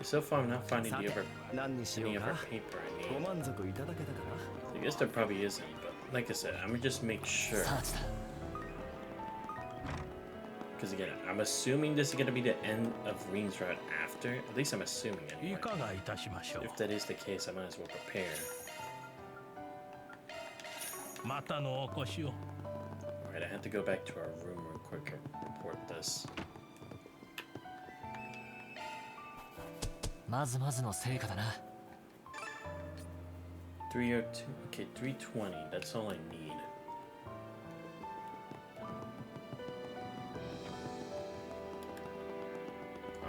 Speaker 1: So far, I'm not finding
Speaker 5: さ
Speaker 1: the
Speaker 5: て
Speaker 1: other
Speaker 5: 何にしよ
Speaker 1: any
Speaker 5: う
Speaker 1: other
Speaker 5: か
Speaker 1: paper I
Speaker 5: ご
Speaker 1: need.
Speaker 5: 満足いただけたか
Speaker 1: I guess there probably isn't, but like I said, I'm gonna just make sure.
Speaker 5: なサーチだ
Speaker 1: Because again, I'm assuming this is gonna be the end of Reen's route after. At least I'm assuming
Speaker 6: い
Speaker 1: anyway.
Speaker 6: かがいたしましょう。
Speaker 1: If that is the case, I might as well prepare.
Speaker 6: またのお越しを。
Speaker 1: Alright, I have to go back to our room real quick and report this.
Speaker 5: まずまずの成果だな
Speaker 1: 302. Okay, 320. That's all I need.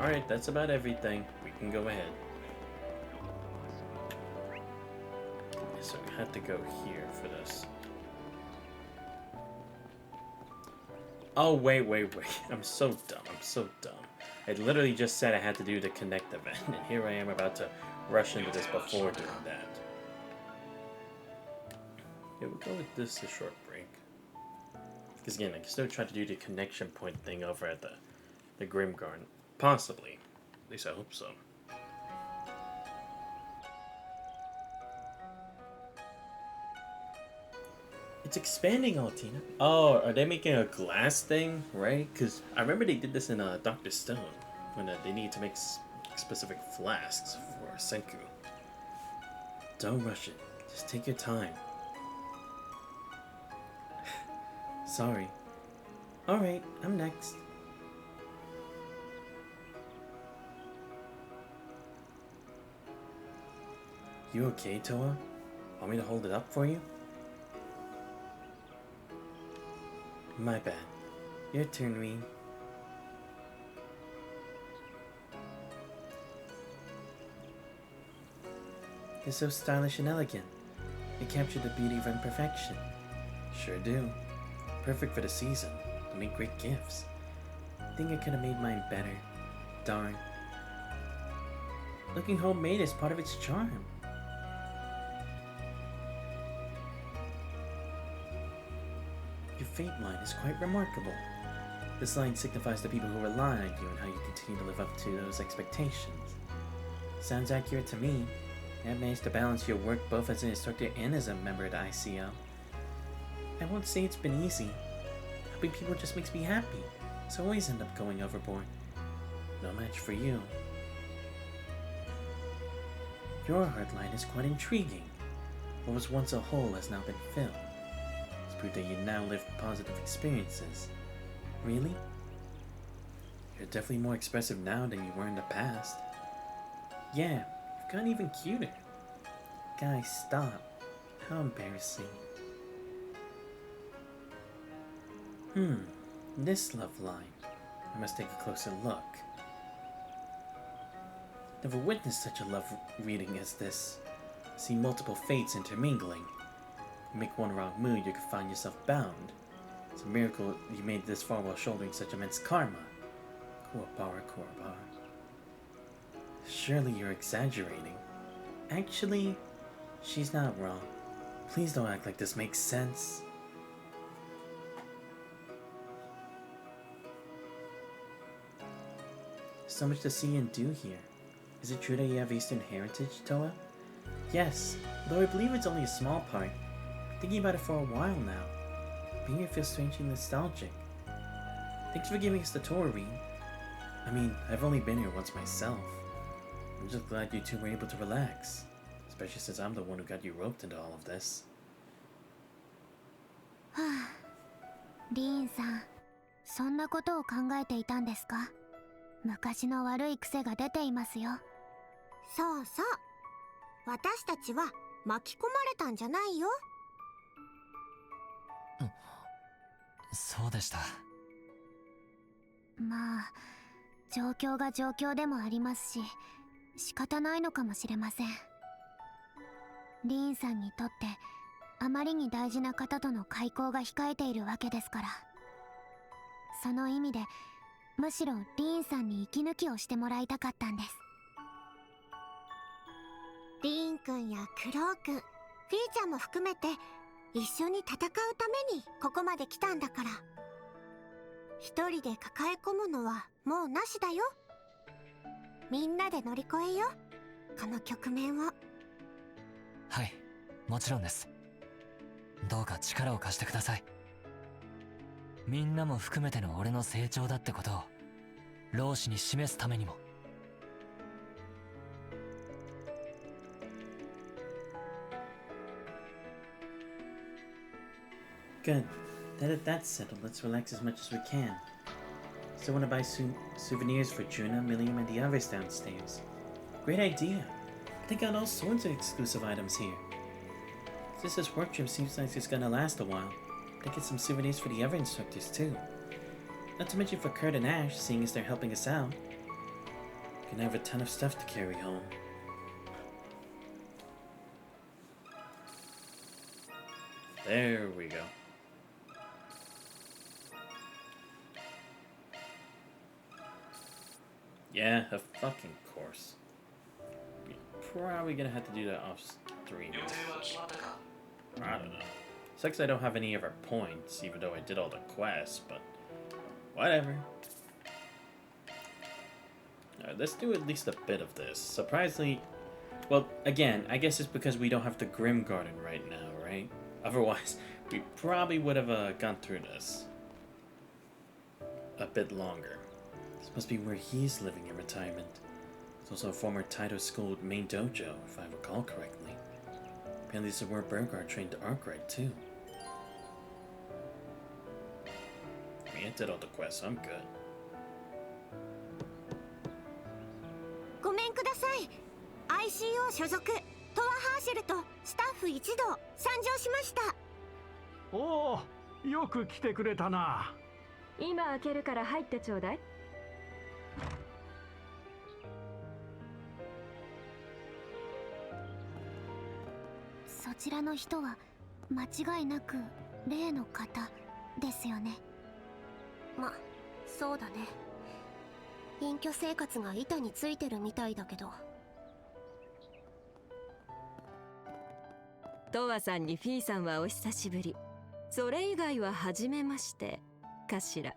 Speaker 1: Alright, that's about everything. We can go ahead. So we had to go here for this. Oh, wait. I'm so dumb. I literally just said I had to do the connect event, and here I am about to rush into this before doing that. Yeah, we'll go with this a short break. Because again, I can still try to do the connection point thing over at the Grim Garden. Possibly. At least I hope so. It's expanding, Altina. Oh, are they making a glass thing, right? Because I remember they did this in Dr. Stone, when they need to make specific flasks for Senku. Don't rush it. Just take your time. Sorry. Alright, I'm next. You okay, Toa? Want me to hold it up for you? My bad. Your turn, Reen. You're so stylish and elegant. You capture the beauty of imperfection. Sure do. Perfect for the season. To make great gifts. Think I could have made mine better. Darn. Looking homemade is part of its charm. Your fate line is quite remarkable. This line signifies the people who rely on you and how you continue to live up to those expectations. Sounds accurate to me. You have managed to balance your work both as an instructor and as a member of the ICO. I won't say it's been easy. Helping people just makes me happy, so I always end up going overboard. No match for you. Your heart line is quite intriguing. What was once a hole has now been filled. It's proof that you now live positive experiences. Really? You're definitely more expressive now than you were in the past. Yeah, you've gotten even cuter. Guys, stop. How embarrassing. This love line. I must take a closer look. Never witnessed such a love reading as this. See multiple fates intermingling. You make one wrong move, you can find yourself bound. It's a miracle you made it this far while shouldering such immense karma. Kuwabara. Surely you're exaggerating. Actually, she's not wrong. Please don't act like this makes sense. so much to see and do here. Is it true that you have Eastern heritage, Toa? Yes, though I believe it's only a small part. Thinking about it for a while now. Being here feels strangely nostalgic. Thanks for giving us the tour, Reed. I mean, I've only been here once myself. I'm just glad you two were able to relax. Especially since I'm the one who got you roped into all of this.
Speaker 4: はあ、リーンさん、そんなことを考えていたんですか？昔の悪い癖が出ていますよ。
Speaker 7: そうそう。私たちは巻き込まれたんじゃないよ。
Speaker 5: そうでした。
Speaker 4: まあ、状況が状況でもありますし、仕方ないのかもしれません。リーンさんにとってあまりに大事な方との開口が控えているわけですから。その意味でむしろリーンさんに息抜きをしてもらいたかったんです。
Speaker 7: リーンくんやクロウくん、フィーちゃんも含めて一緒に戦うためにここまで来たんだから。一人で抱え込むのはもうなしだよ。みんなで乗り越えよう、この局面を。
Speaker 5: はい、もちろんです。どうか力を貸してください。みんなも含めての俺の成長だってことを老子に示すためにも。
Speaker 1: Good. That that's settled, let's relax as much as we can. Still want to buy souvenirs for Juna, Milliam, and the others downstairs. Great idea. I think got all sorts of exclusive items here. Since this work trip seems like it's gonna last a while, I get some souvenirs for the other instructors too. Not to mention for Kurt and Ash, seeing as they're helping us out. Gonna have a ton of stuff to carry home. There we go. Yeah, of fucking course. You're probably gonna have to do that off stream. I don't know. Sucks I don't have any of our points, even though I did all the quests, but whatever. Alright, let's do at least a bit of this. Surprisingly, well, again, I guess it's because we don't have the Grim Garden right now, right? Otherwise, we probably would have gone through this a bit longer. This must be where he's living in retirement. It's also a former Taito School main dojo, if I recall correctly. Apparently this is where Burgard trained Arkwright too. I mean, I did all the quests, so I'm good.
Speaker 7: ごめんください。ICO 所属、トアハーシェルとスタッフ一同参上しました。
Speaker 6: おお、よく来てくれたな。
Speaker 2: 今開けるから入ってちょうだい。
Speaker 4: そちらの人は間違いなく例の方ですよね。
Speaker 7: ま、そうだね。隠居生活が板についてるみたいだけど。
Speaker 2: トワさんにフィーさんはお久しぶり。それ以外は初めましてかしら。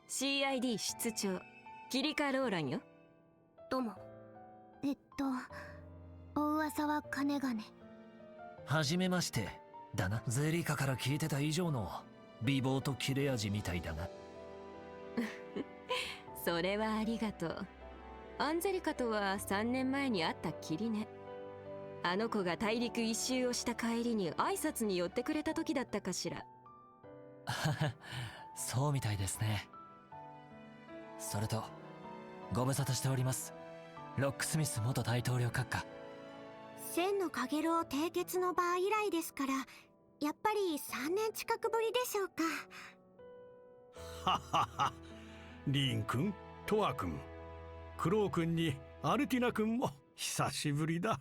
Speaker 2: CID 室長キリカ・ローランよ。
Speaker 7: どうも。
Speaker 4: お噂は金がね。
Speaker 5: はじめましてだな。ゼリカから聞いてた以上の美貌と切れ味みたいだが。
Speaker 2: それはありがとう。アンゼリカとは3年前に会ったきりね。あの子が大陸一周をした帰りに挨拶に寄ってくれた時だったかしら。
Speaker 5: そうみたいですね。それとご無沙汰しております、ロックスミス元大統領閣下。
Speaker 7: 千のかげろう締結の場以来ですから、やっぱり3年近くぶりでしょうか。
Speaker 6: ははは。リーン君、トア君、クロウ君にアルティナ君も久しぶりだ。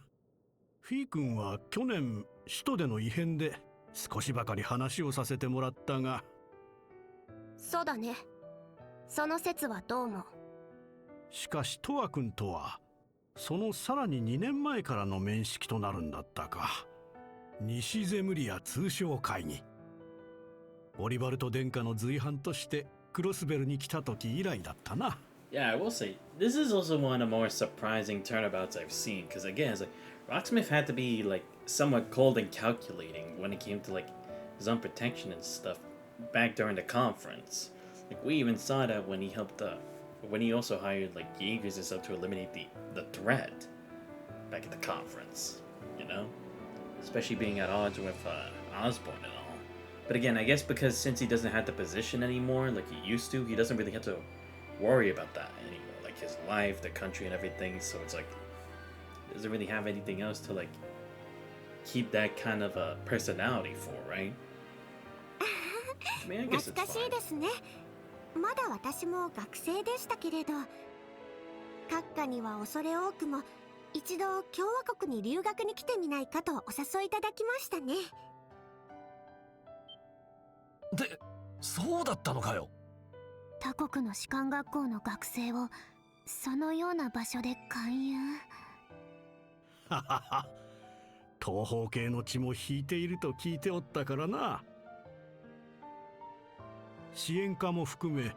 Speaker 6: フィー君は去年首都での異変で少しばかり話をさせてもらったが。
Speaker 7: そうだね。その説はどうも。
Speaker 6: しかしトア君とはそのさらに2年前からの面識となるんだったか。西ゼムリア通商会議。オリバルト殿下の随伴としてクロスベルに来た時以来だったな。
Speaker 1: Yeah, I will say this is also one of the more surprising turnabouts I've seen. Because again, it's like Rocksmith had to be like somewhat cold and calculating when it came to like his own protection and stuff back during the conference. Like we even saw that when he helped, when he also hired like Jaegers and stuff to eliminate the threat back at the conference. You know, especially being at odds with Osborne and all. But again, I guess because since he doesn't have the position anymore like he used to, he doesn't really have to worry about that anymore. Like his life, the country, and everything. So it's like he doesn't really have anything else to like keep that kind of a personality for, right? I mean, I guess
Speaker 7: 懐
Speaker 1: it's
Speaker 7: かしい
Speaker 1: fine.
Speaker 7: ですね。まだ私も学生でしたけれど、閣下には恐れ多くも一度共和国に留学に来てみないかとお誘いいただきましたね。
Speaker 5: で、そうだったのかよ。
Speaker 4: 他国の士官学校の学生をそのような場所で勧誘。
Speaker 6: ははは。東方系の血も引いていると聞いておったからな。支援家も含め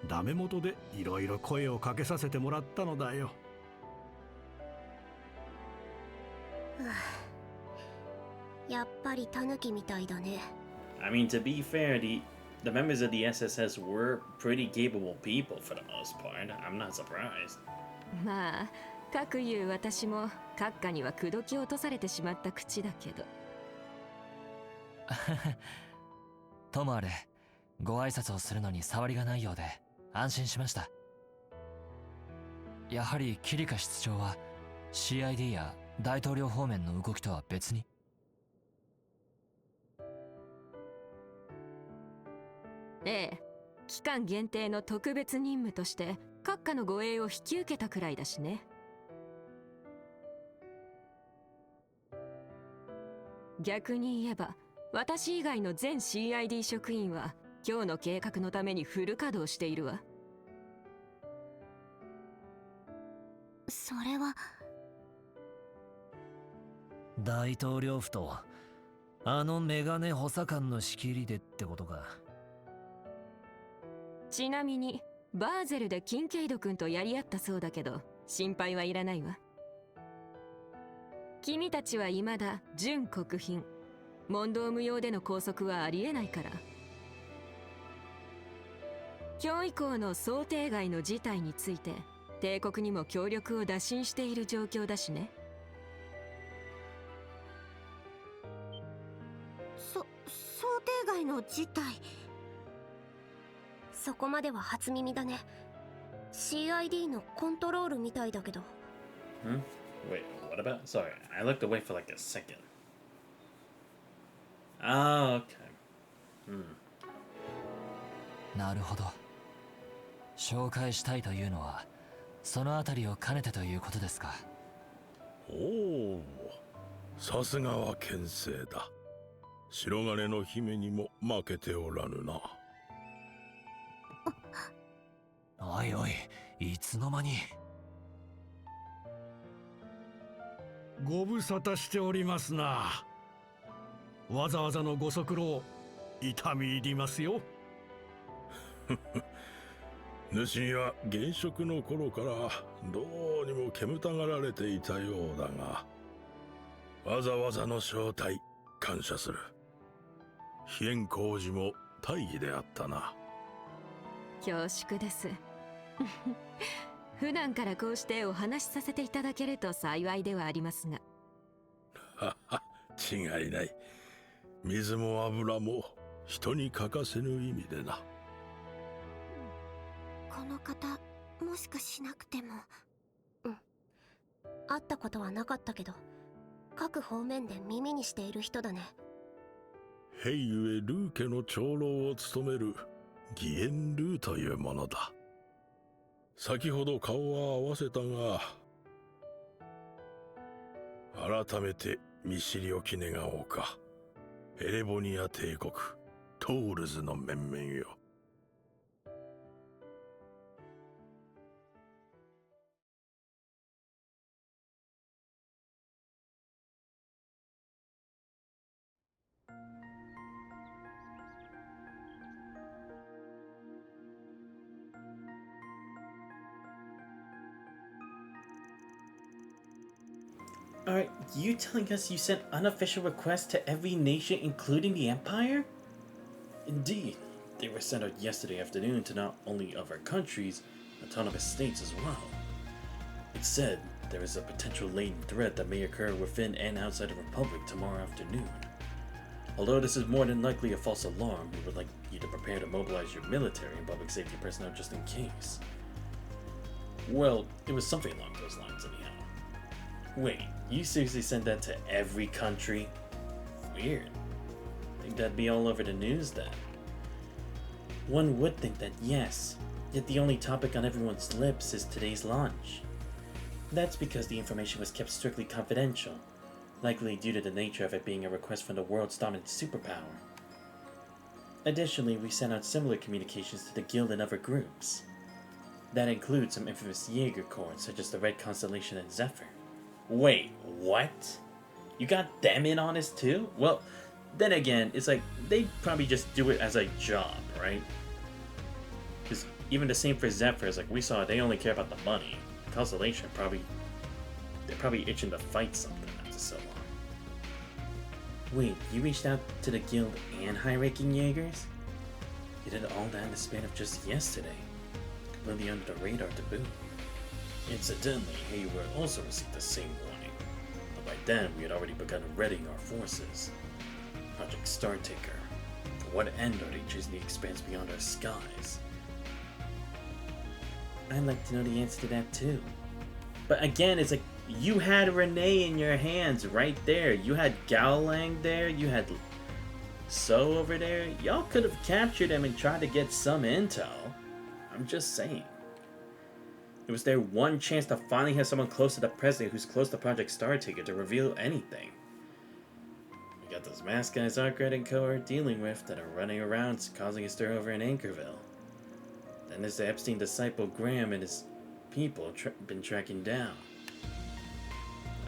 Speaker 6: ダメ元でいろいろ声をかけさせてもらったのだよ。
Speaker 7: やっぱりタヌキみたいだね。
Speaker 1: I mean, to be fair, the members of the SSS were pretty capable people for the most part. I'm not surprised.
Speaker 2: まあかくいう私も閣下には口説き落とされてしまった口だけど。
Speaker 8: ともあれ、ご挨拶をするのに触りがないようで安心しました。やはりキリカ室長は CID や大統領方面の動きとは別に。
Speaker 2: ええ、期間限定の特別任務として閣下の護衛を引き受けたくらいだしね。逆に言えば私以外の全 CID 職員は今日の計画のためにフル稼働しているわ。
Speaker 4: それは
Speaker 5: 大統領府とあのメガネ補佐官の仕切りでってことか。
Speaker 2: ちなみにバーゼルでキンケイド君とやり合ったそうだけど心配はいらないわ。君たちは未だ準国賓、問答無用での拘束はありえないから。今日以降の想定外の事態について帝国にも協力を打診している状況だしね。
Speaker 7: 想定外の事態。そこまでは初耳だね。CID のコントロールみたいだけど。
Speaker 1: Hmm? Wait, what about? Sorry, I looked away for like a second. Oh, okay.
Speaker 8: なるほど。紹介したいというのはそのあたりを兼ねてということですか。
Speaker 9: おお、さすがは牽制だ。白金の姫にも負けておらぬな。
Speaker 8: おいおい、いつの間に。
Speaker 6: ご無沙汰しておりますな。わざわざのご足労痛み入りますよ。
Speaker 9: 主には現職の頃からどうにも煙たがられていたようだが、わざわざの招待感謝する。飛燕工事も大義であったな。
Speaker 2: 恐縮です。普段からこうしてお話しさせていただけると幸いではありますが。
Speaker 9: はは、違いない。水も油も人に欠かせぬ意味でな。
Speaker 7: この方、もしかしなくても。うん。会ったことはなかったけど、各方面で耳にしている人だね。
Speaker 9: ヘイユエ・ルー家の長老を務める義援ルーというものだ。先ほど顔は合わせたが、改めて見知りおき願おうか。エレボニア帝国トールズの面々よ。
Speaker 1: Are you telling us you sent unofficial requests to every nation, including the Empire?
Speaker 3: Indeed, they were sent out yesterday afternoon to not only other countries, autonomous states as well. It said there is a potential latent threat that may occur within and outside the Republic tomorrow afternoon. Although this is more than likely a false alarm, we would like you to prepare to mobilize your military and public safety personnel just in case. Well, it was something along those lines anyhow.
Speaker 1: Wait, you seriously sent that to every country? Weird. Think that'd be all over the news then. One would think that yes, yet the only topic on everyone's lips is today's launch. That's because the information was kept strictly confidential, likely due to the nature of it being a request from the world's dominant superpower. Additionally, we sent out similar communications to the Guild and other groups. That includes some infamous Jaeger Corps, such as the Red Constellation and Zephyr. Wait, what? You got them in on this too? Well, then again, it's like, they'd probably just do it as a job, right? Because even the same for Zephyr, is like, we saw they only care about the money. Constellation, they're probably itching to fight something after so long. Wait, you reached out to the Guild and high-ranking Jaegers? You did all that in the span of just yesterday. Completely under the radar to boot.
Speaker 3: Incidentally, Hayward also received the same warning, but by then we had already begun readying our forces. Project Startaker. For what end are they chasing the expanse beyond our skies?
Speaker 1: I'd like to know the answer to that too. But again, it's like, you had Renee in your hands right there. You had Gowlang there. You had So over there. Y'all could have captured him and tried to get some intel. I'm just saying. It was their one chance to finally have someone close to the president who's close to Project Startaker to reveal anything. We got those masked guys Arkred and Co. are dealing with that are running around causing a stir over in Anchorville. Then there's the Epstein disciple Graham and his people been tracking down.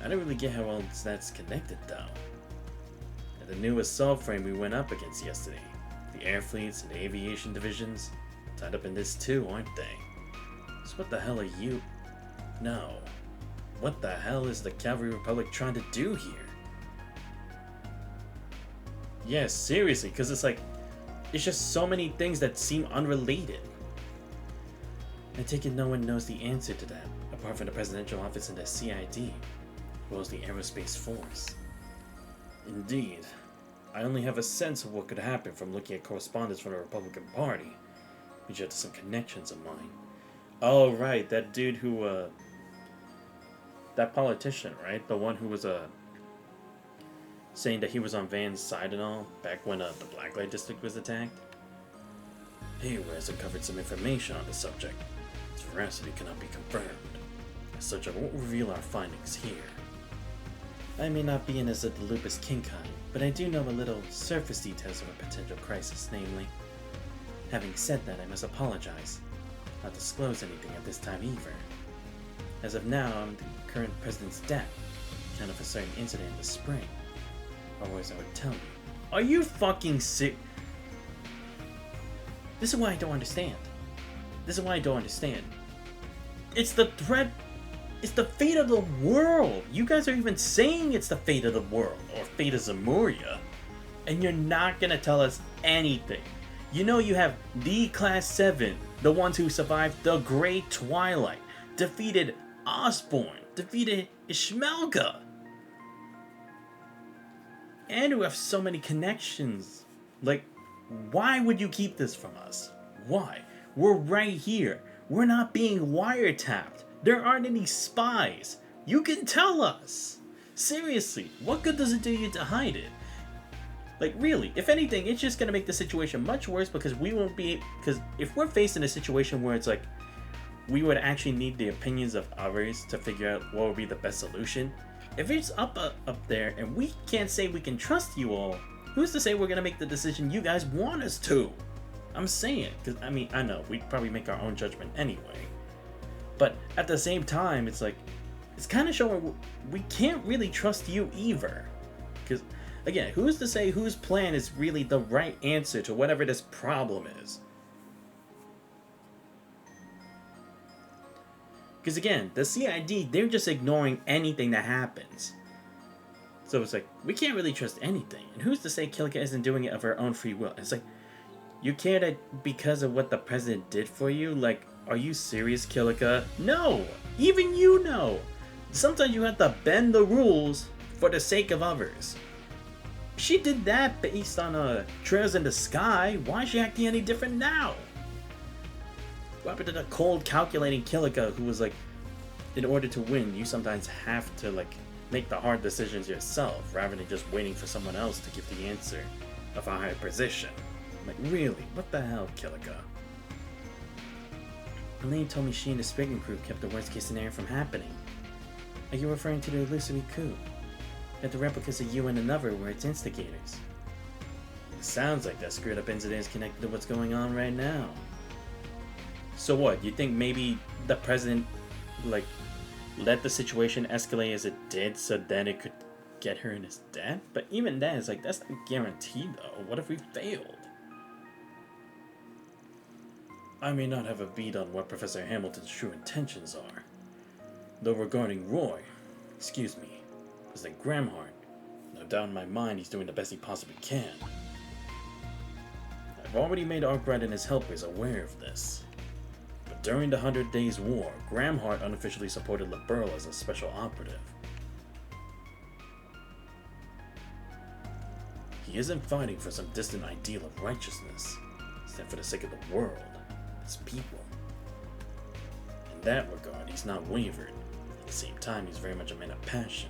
Speaker 1: I don't really get how all that's connected though. And the new assault frame we went up against yesterday, the air fleets and the aviation divisions, tied up in this too, aren't they? So what the hell are you? No. What the hell is the Cavalry Republic trying to do here? Yeah, seriously, because it's like, it's just so many things that seem unrelated. I take it no one knows the answer to that, apart from the Presidential Office and the CID, as well as the Aerospace Force.
Speaker 3: Indeed. I only have a sense of what could happen from looking at correspondence from the Republican Party, which had some connections of mine.
Speaker 1: Oh, right, that dude who, that politician, right? The one who was, saying that he was on Van's side and all, back when, the Blacklight District was attacked?
Speaker 3: Hayward has uncovered some information on the subject. Its veracity cannot be confirmed. As such, I won't reveal our findings here.
Speaker 1: I may not be in as a the lupus king kind, but I do know a little surface details of a potential crisis, namely. Having said that, I must apologize. Not disclose anything at this time either. As of now, I'm the current president's death, kind of a certain incident in the spring. Otherwise I would tell you. Are you fucking sick? This is why I don't understand. This is why I don't understand. It's the threat. It's the fate of the world. You guys are even saying it's the fate of the world, or fate of Zemuria, and you're not gonna tell us anything. You know you have the Class 7, the ones who survived the Great Twilight, defeated Osborne, defeated Ishmelga, and who have so many connections. Like, why would you keep this from us? Why? We're right here. We're not being wiretapped. There aren't any spies. You can tell us. Seriously, what good does it do you to hide it? Like, really, if anything, it's just gonna make the situation much worse because we won't be... Because if we're faced in a situation where it's like, we would actually need the opinions of others to figure out what would be the best solution. If it's up there and we can't say we can trust you all, who's to say we're gonna make the decision you guys want us to? I'm saying, because, I mean, I know, we'd probably make our own judgment anyway. But at the same time, it's like, it's kind of showing we can't really trust you either. Because, again, who's to say whose plan is really the right answer to whatever this problem is? Because again, the CID, they're just ignoring anything that happens. So it's like, we can't really trust anything. And who's to say Kilika isn't doing it of her own free will? It's like, you care that because of what the president did for you? Like, are you serious, Kilika? No! Even you know! Sometimes you have to bend the rules for the sake of others. She did that based on trails in the sky. Why is she acting any different now? What happened to the cold, calculating Kilika who was like, in order to win, you sometimes have to like make the hard decisions yourself rather than just waiting for someone else to give the answer of a higher position. Like, really? What the hell, Kilika? Elaine told me she and the Spriggan crew kept the worst case scenario from happening. Are you referring to the illusory coup? That the replicas of you and another were its instigators? It sounds like that screwed up incident is connected to what's going on right now. So what? You think maybe the president, like, let the situation escalate as it did so then it could get her in his death? But even then, it's like, that's not guaranteed though. What if we failed? I may not have a beat on what Professor Hamilton's true intentions are. Though regarding Roy, excuse me, President Gramhart, no doubt in my mind he's doing the best he possibly can. I've already made Arkwright and his helpers aware of this. But during the 100 Days War, Gramhart unofficially supported LeBurle as a special operative. He isn't fighting for some distant ideal of righteousness. Instead for the sake of the world, its people. In that regard, he's not wavered. At the same time, he's very much a man of passion.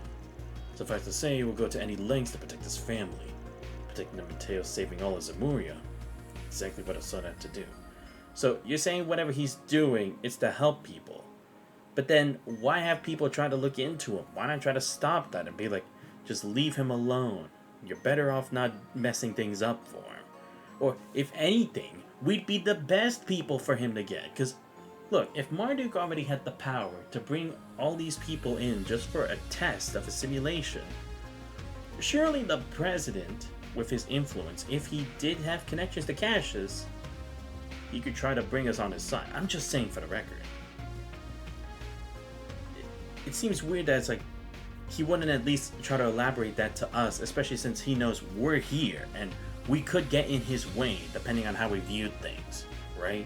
Speaker 1: Suffice to say, he will go to any lengths to protect his family. Protecting them entails saving all of Zemuria. Exactly what I sought out to do. So, you're saying whatever he's doing, it's to help people. But then, why have people try to look into him? Why not try to stop that and be like, just leave him alone? You're better off not messing things up for him. Or, if anything, we'd be the best people for him to get. Because, look, if Marduk already had the power to bring all these people in just for a test of a simulation, surely the president, with his influence, if he did have connections to Cassius, he could try to bring us on his side. I'm just saying for the record. It seems weird that it's like, he wouldn't at least try to elaborate that to us, especially since he knows we're here, and we could get in his way, depending on how we viewed things, right?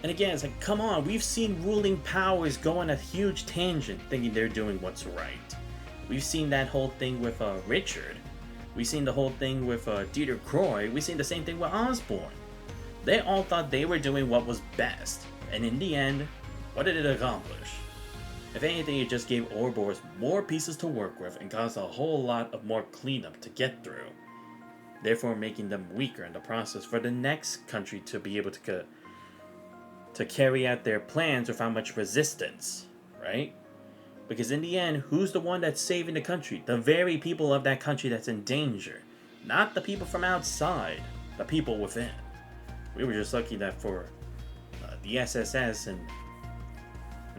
Speaker 1: And again, it's like, come on, we've seen ruling powers go on a huge tangent thinking they're doing what's right. We've seen that whole thing with Richard. We've seen the whole thing with Dieter Croy. We've seen the same thing with Osborne. They all thought they were doing what was best. And in the end, what did it accomplish? If anything, it just gave Ouroboros more pieces to work with and caused a whole lot of more cleanup to get through. Therefore making them weaker in the process for the next country to be able to carry out their plans without much resistance, right? Because in the end, who's the one that's saving the country? The very people of that country that's in danger. Not the people from outside, the people within. We were just lucky that for the SSS and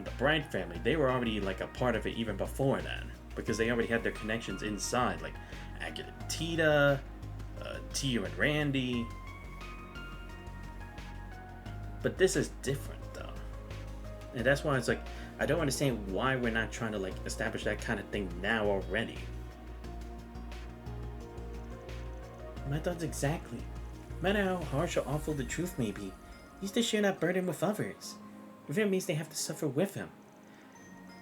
Speaker 1: the Bright family, they were already like a part of it even before then. Because they already had their connections inside, like Agate and Tita, Tio and Randy. But this is different though. And that's why it's like, I don't understand why we're not trying to like establish that kind of thing now already. My thoughts exactly. No matter how harsh or awful the truth may be, he's to share that burden with others. If it means they have to suffer with him.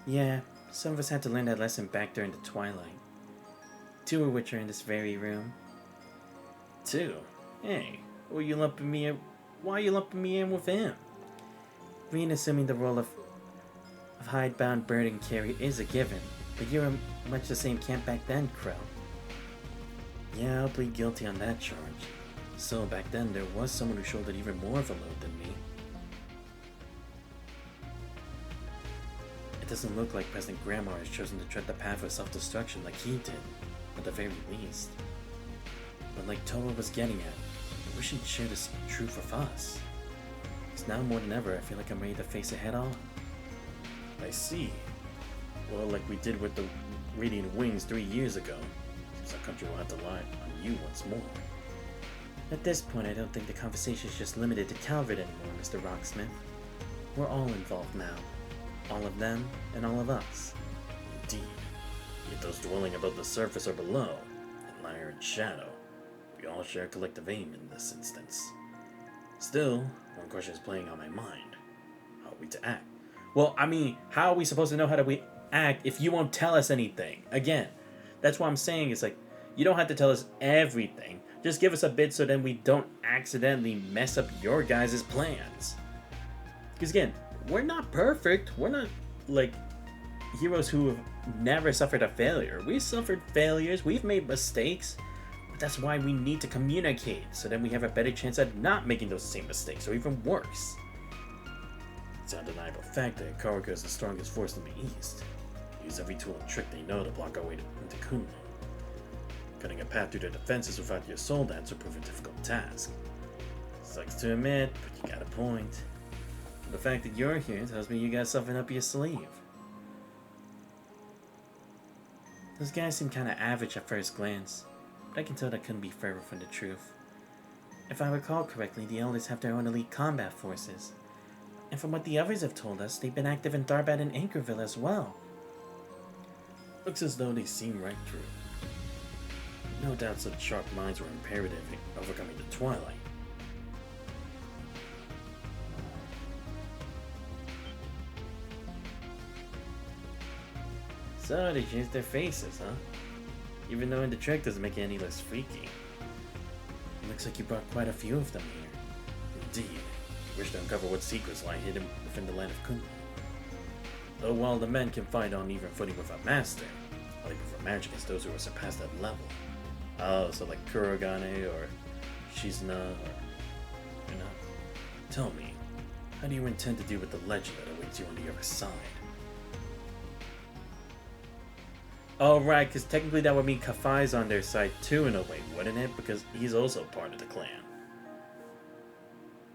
Speaker 1: Yeah, some of us had to learn that lesson back during the twilight. 2 of which are in this very room. 2? Hey, why are you lumping me in with him? Being assuming the role of hidebound burden carrier is a given, but you're in much the same camp back then, Crow. Yeah, I'll plead guilty on that charge. So back then there was someone who shouldered even more of a load than me. It doesn't look like President Grammar has chosen to tread the path of self-destruction like he did, at the very least. But like Towa was getting at, I wish he'd share this truth with us. Because now more than ever, I feel like I'm ready to face it head on. I see. Well, like we did with the Radiant Wings 3 years ago. Seems our country will have to rely on you once more. At this point, I don't think the conversation is just limited to Calvert anymore, Mr. Rocksmith. We're all involved now. All of them, and all of us.
Speaker 3: Indeed. Yet those dwelling above the surface or below, in light or in shadow, we all share a collective aim in this instance. Still, one question is playing on my mind. How are we to act?
Speaker 1: Well, I mean, how are we supposed to know how to act if you won't tell us anything? Again, that's what I'm saying. It's like, you don't have to tell us everything. Just give us a bit so then we don't accidentally mess up your guys' plans. Because again, we're not perfect. We're not like heroes who have never suffered a failure. We've suffered failures. We've made mistakes. But that's why we need to communicate. So then we have a better chance at not making those same mistakes, or even worse.
Speaker 3: It's an undeniable fact that Karuka is the strongest force in the East. They use every tool and trick they know to block our way into Kunlun. Cutting a path through their defenses without your soul dance will prove a difficult task.
Speaker 1: Sucks to admit, but you got a point. The fact that you're here tells me you got something up your sleeve. Those guys seem kinda average at first glance, but I can tell that couldn't be further from the truth. If I recall correctly, the Elders have their own elite combat forces. And from what the others have told us, they've been active in Darbat and Anchorville as well.
Speaker 3: Looks as though they seem right through. No doubt such sharp minds were imperative in overcoming the Twilight.
Speaker 1: So they changed their faces, huh? Even though in the trick doesn't make it any less freaky.
Speaker 3: Looks like you brought quite a few of them here. Indeed. You wish to uncover what secrets lie hidden within the land of Kunlun. Though while the men can fight on even footing with a master, all they prefer magic is those who are surpassed that level.
Speaker 1: Oh, so like Kurogane or Shizuna or...
Speaker 3: You know. Tell me, how do you intend to deal with the legend that awaits you on the other side?
Speaker 1: Oh, right, because technically that would mean Kafai's on their side too in a way, wouldn't it? Because he's also part of the clan.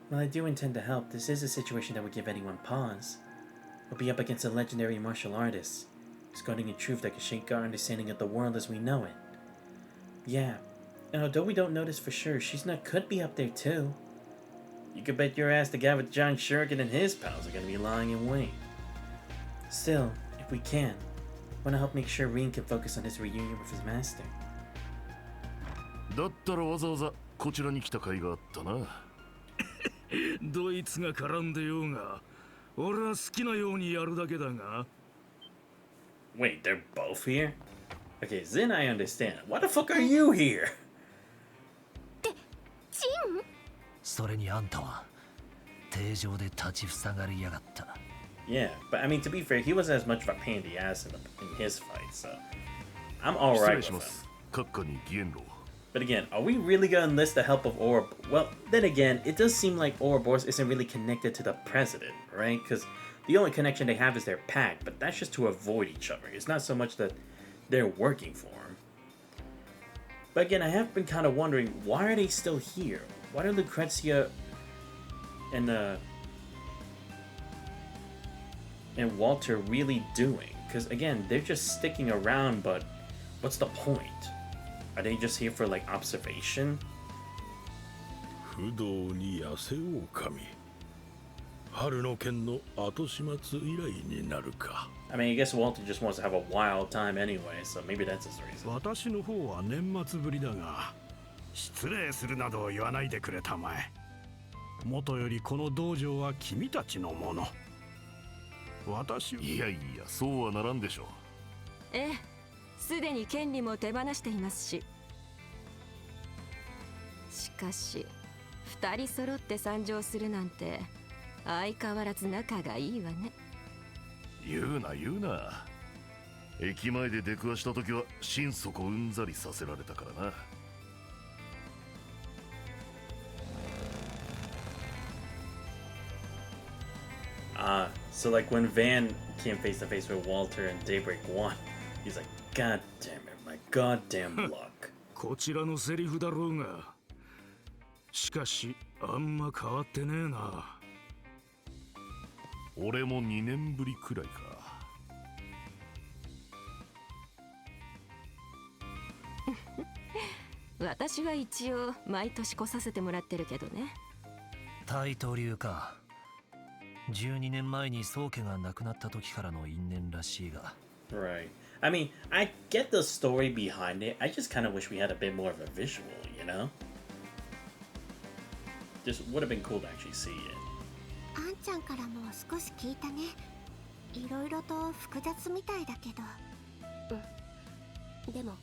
Speaker 1: Well, I do intend to help. This is a situation that would give anyone pause. We'll be up against a legendary martial artist, who's guarding a truth that could shake our understanding of the world as we know it. Yeah, and although we don't know this for sure, Shizuna could be up there too. You could bet your ass the guy with John Shuriken and his pals are gonna be lying in wait. Still, if we can, I want to help make sure Rin can focus on his reunion with his master.
Speaker 9: だったらわざわざこちらに来た甲斐があったな。
Speaker 6: ドイツが絡んでようが、俺は好きなようにやるだけだが。
Speaker 1: Wait, they're both here? Okay, then I understand. Why the fuck are you here?
Speaker 7: ジン？
Speaker 8: それにあんたは定常で立ちふさがりやがった。
Speaker 1: Yeah, but I mean, to be fair, he wasn't as much of a pain in the ass in his fight, so I'm alright with him. But again, are we really gonna enlist the help of Ouroboros? Well, then again, it does seem like Ouroboros isn't really connected to the president, right? Because the only connection they have is their pact, but that's just to avoid each other. It's not so much that they're working for him. But again, I have been kind of wondering, why are they still here? What are Lucrezia and Walter really doing? Because again, they're just sticking around, but what's the point? Are they just here for like observation?
Speaker 9: 不動に痩せ狼。春の剣の後始末以来になるか。
Speaker 1: I mean, I guess Walter just wants to have a wild time anyway, so maybe that's his reason.
Speaker 6: 私の方は年末ぶりだが、失礼するなど言わないでくれたまえ。元よりこの道場は君たちのもの。私
Speaker 9: いやいや、そうはならんでしょう。
Speaker 2: ええ、すでに権利も手放していますし。しかし、二人揃って参上するなんて相変わらず仲がいいわね。
Speaker 9: 言うな言うな。駅前で出くわした時は心底うんざりさせられたからな。
Speaker 1: So like when Van came face to face with Walter and Daybreak won, he's like, God damn it, my goddamn luck.
Speaker 6: こちらのセリフだろうが。しかし、あんま変わってねえな。
Speaker 9: 俺も2年ぶりくらいか。
Speaker 2: 私は一応毎年来させてもらってるけどね。
Speaker 8: 大刀流か。12年前に宗家が亡くなった時からの因縁らしいが。
Speaker 1: Right. I mean, I get the story behind it. I just kind of wish we had a bit more of a visual, you know? Just would have been cool to actually see it.
Speaker 7: あんちゃんからも少し聞いたね。いろいろと複雑みたいだけど。
Speaker 10: でも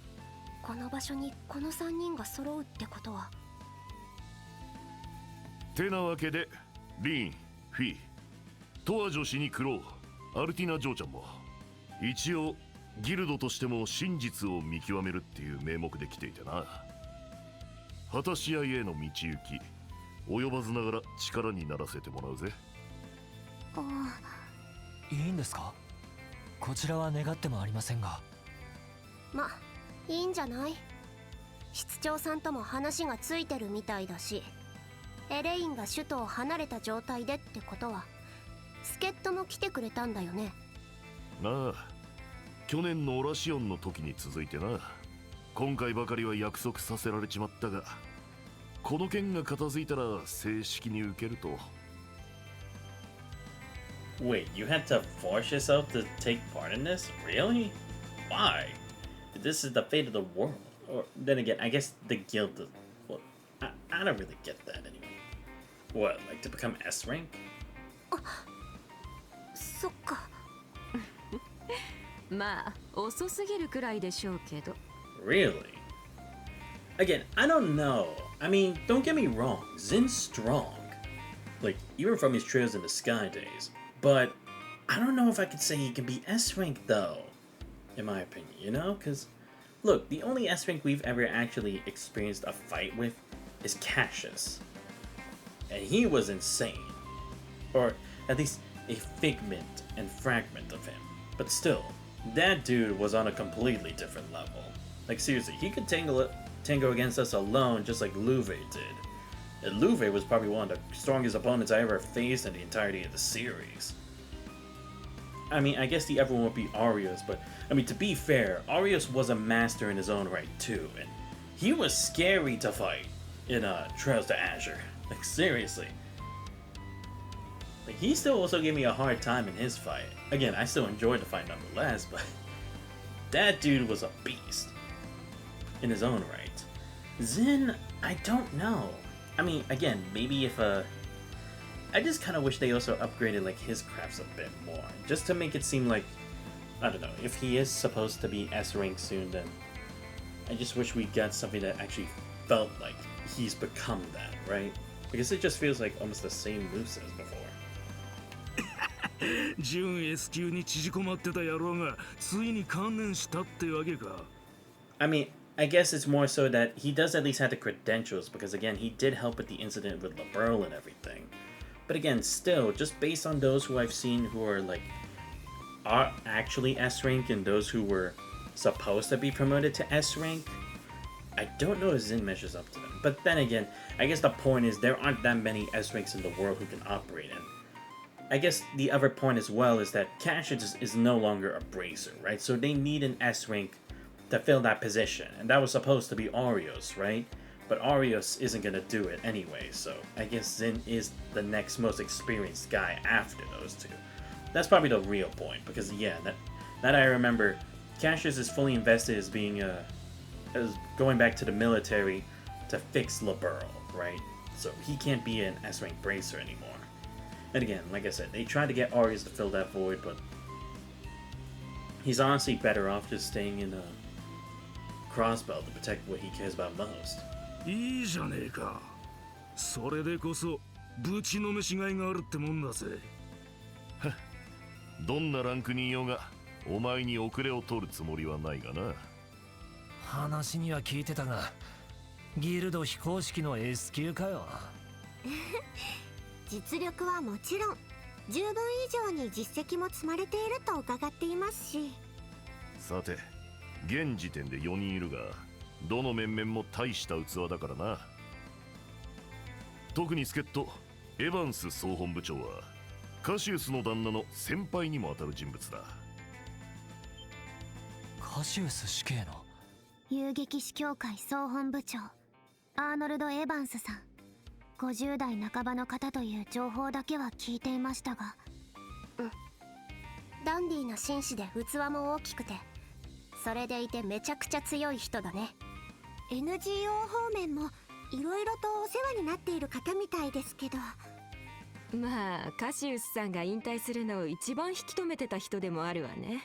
Speaker 10: この場所にこの3人が揃うってことは。
Speaker 11: てなわけでリン、フィ、トア女子にクロー、アルティナ嬢ちゃんも一応ギルドとしても真実を見極めるっていう名目で来ていてな。果たし合いへの道行き及ばずながら力にならせてもらうぜ。
Speaker 8: いいんですか？こちらは願ってもありませんが。
Speaker 10: ま、いいんじゃない？室長さんとも話がついてるみたいだし、エレインが首都を離れた状態でってことは助っ人も来てくれたんだよね。
Speaker 11: なあ、去年のオラシオンの時に続いてな。今回ばかりは約束させられちまったが、この件が片付いたら正式に受けると。
Speaker 1: Wait, you had to force yourself to take part in this? Really? Why? This is the fate of the world. Or then again, I guess the guild does. Well, I don't really get that anyway. What, like to become S rank?
Speaker 10: そっか。
Speaker 2: まあ遅すぎるくらいでしょうけど。
Speaker 1: Really? Again, I don't know. I mean, don't get me wrong, Zin's strong. Like, even from his trails in the Sky days. But I don't know if I could say he can be S rank though. In my opinion, you know? Because, look, the only S rank we've ever actually experienced a fight with is Cassius. And he was insane. Or at least a figment and fragment of him. But still, that dude was on a completely different level. Like seriously, he could tango against us alone just like Luve did. And Luve was probably one of the strongest opponents I ever faced in the entirety of the series. I mean, I guess the other one would be Arios, but I mean, to be fair, Arios was a master in his own right too, and he was scary to fight in Trails to Azure. Like seriously. Like, he still also gave me a hard time in his fight. Again, I still enjoyed the fight nonetheless, but that dude was a beast in his own right. Zin, I don't know. I mean, again, maybe if I just kind of wish they also upgraded like his crafts a bit more, just to make it seem like, I don't know, if he is supposed to be S rank soon, then I just wish we got something that actually felt like he's become that, right? Because it just feels like almost the same moves as before.
Speaker 6: 準 S 級に縮こまってた野郎がついに観念したってわけか。
Speaker 1: I mean, I guess it's more so that he does at least have the credentials, because again, he did help with the incident with LeBurl and everything. But again, still, just based on those who I've seen who are actually S rank and those who were supposed to be promoted to S rank, I don't know if Zin measures up to them. But then again, I guess the point is there aren't that many S ranks in the world who can operate in. I guess the other point as well is that Cassius is no longer a bracer, right? So they need an S rank to fill that position, and that was supposed to be Arios, right? But Arios isn't gonna do it anyway, so I guess Zin is the next most experienced guy after those two. That's probably the real point, because yeah, that I remember, Cassius is fully invested as being as going back to the military to fix LeBurl, right? So he can't be an S rank bracer anymore. And again, like I said, they tried to get Arios to fill that void, but he's honestly better off just staying in Crossbow to protect what he cares about most.
Speaker 6: いいじゃねえか。それでこそぶちのめしがいがあるってもんだぜ。
Speaker 11: どんなランクにいようがお前に遅れを取るつもりはないがな。
Speaker 8: 話には聞いてたが、ギルド非公式の S 級かよ。
Speaker 7: 実力はもちろん十分以上に実績も積まれていると伺っていますし。
Speaker 11: さて、現時点で4人いるが、どの面々も大した器だからな。特に助っ人エヴァンス総本部長はカシウスの旦那の先輩にも当たる人物だ。
Speaker 8: カシウス死刑の
Speaker 4: 遊撃士協会総本部長アーノルド・エヴァンスさん、50代半ばの方という情報だけは聞いていましたが。
Speaker 10: ダンディーな紳士で器も大きくてそれでいてめちゃくちゃ強い人だね。
Speaker 7: NGO 方面もいろいろとお世話になっている方みたいですけど。
Speaker 2: まあカシウスさんが引退するのを一番引き止めてた人でもあるわね。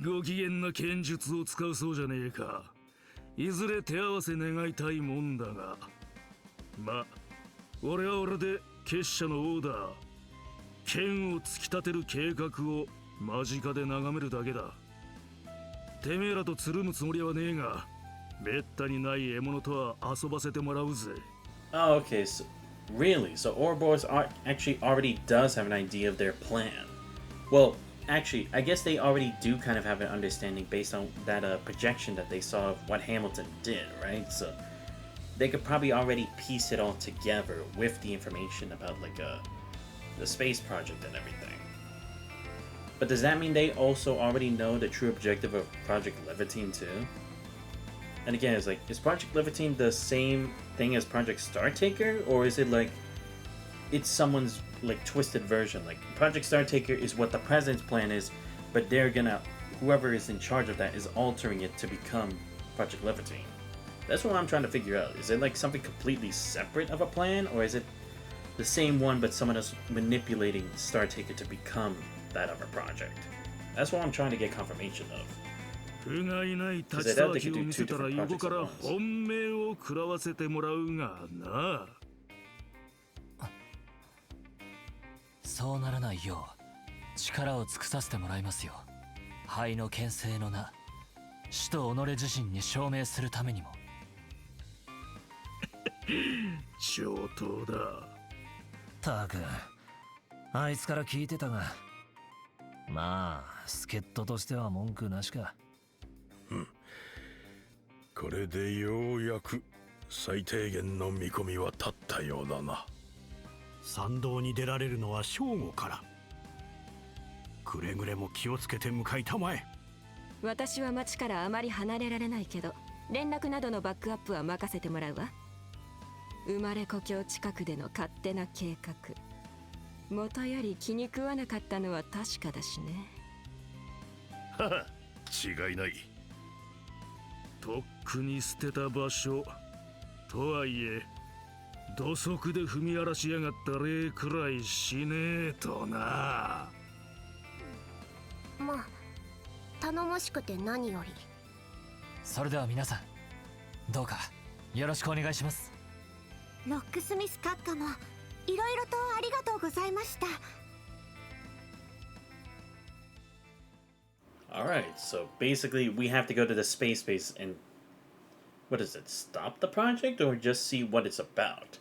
Speaker 6: ご機嫌な剣術を使うそうじゃねえか。いずれ手合わせ願いたいもんだが、ま、俺は俺で結社のオーダー、剣を突き立てる計画を間近で眺めるだけだ。てめえらとつるむつもりはねえが、めったにない獲物とは遊ばせてもらうぜ。
Speaker 1: Oh, okay, so really? So Ouroboros actually already does have an idea of their plan. Well, actually, I guess they already do kind of have an understanding based on that projection that they saw of what Hamilton did, right? So they could probably already piece it all together with the information about like the space project and everything. But does that mean they also already know the true objective of Project Levitine too? And again, it's like, is Project Levitine the same thing as Project Startaker, or is it like it's someone's like twisted version? Like Project Startaker is what the president's plan is, but they're gonna, whoever is in charge of that is altering it to become Project Levitine. That's what I'm trying to figure out. Is it like something completely separate of a plan, or is it the same one but someone else manipulating Startaker to become that other project? That's what I'm trying to get confirmation of.
Speaker 6: 不甲斐ない立ち騒ぎを見せたら横から本命を食らわせてもらうがな。
Speaker 8: そうならないよう力を尽くさせてもらいますよ。灰の牽制の名、死と己自身に証明するためにも。
Speaker 6: 上等だ。
Speaker 5: たく、あいつから聞いてたが、まあ助っ人としては文句なしか。
Speaker 9: これでようやく最低限の見込みは立ったようだな。
Speaker 6: 参道に出られるのは正午から。くれぐれも気をつけて向かいたまえ。
Speaker 2: 私は町からあまり離れられないけど、連絡などのバックアップは任せてもらうわ。生まれ故郷近くでの勝手な計画、元より気に食わなかったのは確かだしね。
Speaker 11: はは、違いない。
Speaker 6: とっくに捨てた場所とはいえ、土足で踏み荒らしやがった例くらいしねえとな。
Speaker 10: まあ頼もしくて何より。
Speaker 8: それでは皆さん、どうかよろしくお願いします。
Speaker 7: ロックスミス閣下もいろいろとありがとうございました。
Speaker 1: Alright, so basically we have to go to the space base and, what is it, stop the project or just see what it's about?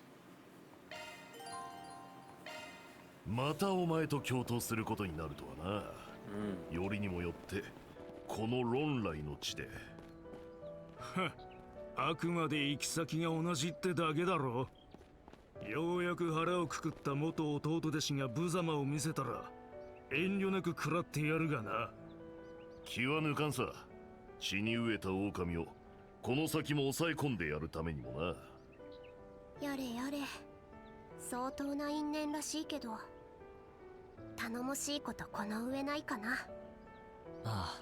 Speaker 11: またお前と共闘することになるとはな。よりにもよってこの論来の地で。
Speaker 6: あくまで行き先が同じってだけだろ。ようやく腹をくくった元弟弟子が無様を見せたら遠慮なく食らってやるがな。
Speaker 11: 気は抜かんさ。血に飢えた狼をこの先も抑え込んでやるためにもな。
Speaker 10: やれやれ、相当な因縁らしいけど、頼もしいことこの上ないかな。
Speaker 8: ああ、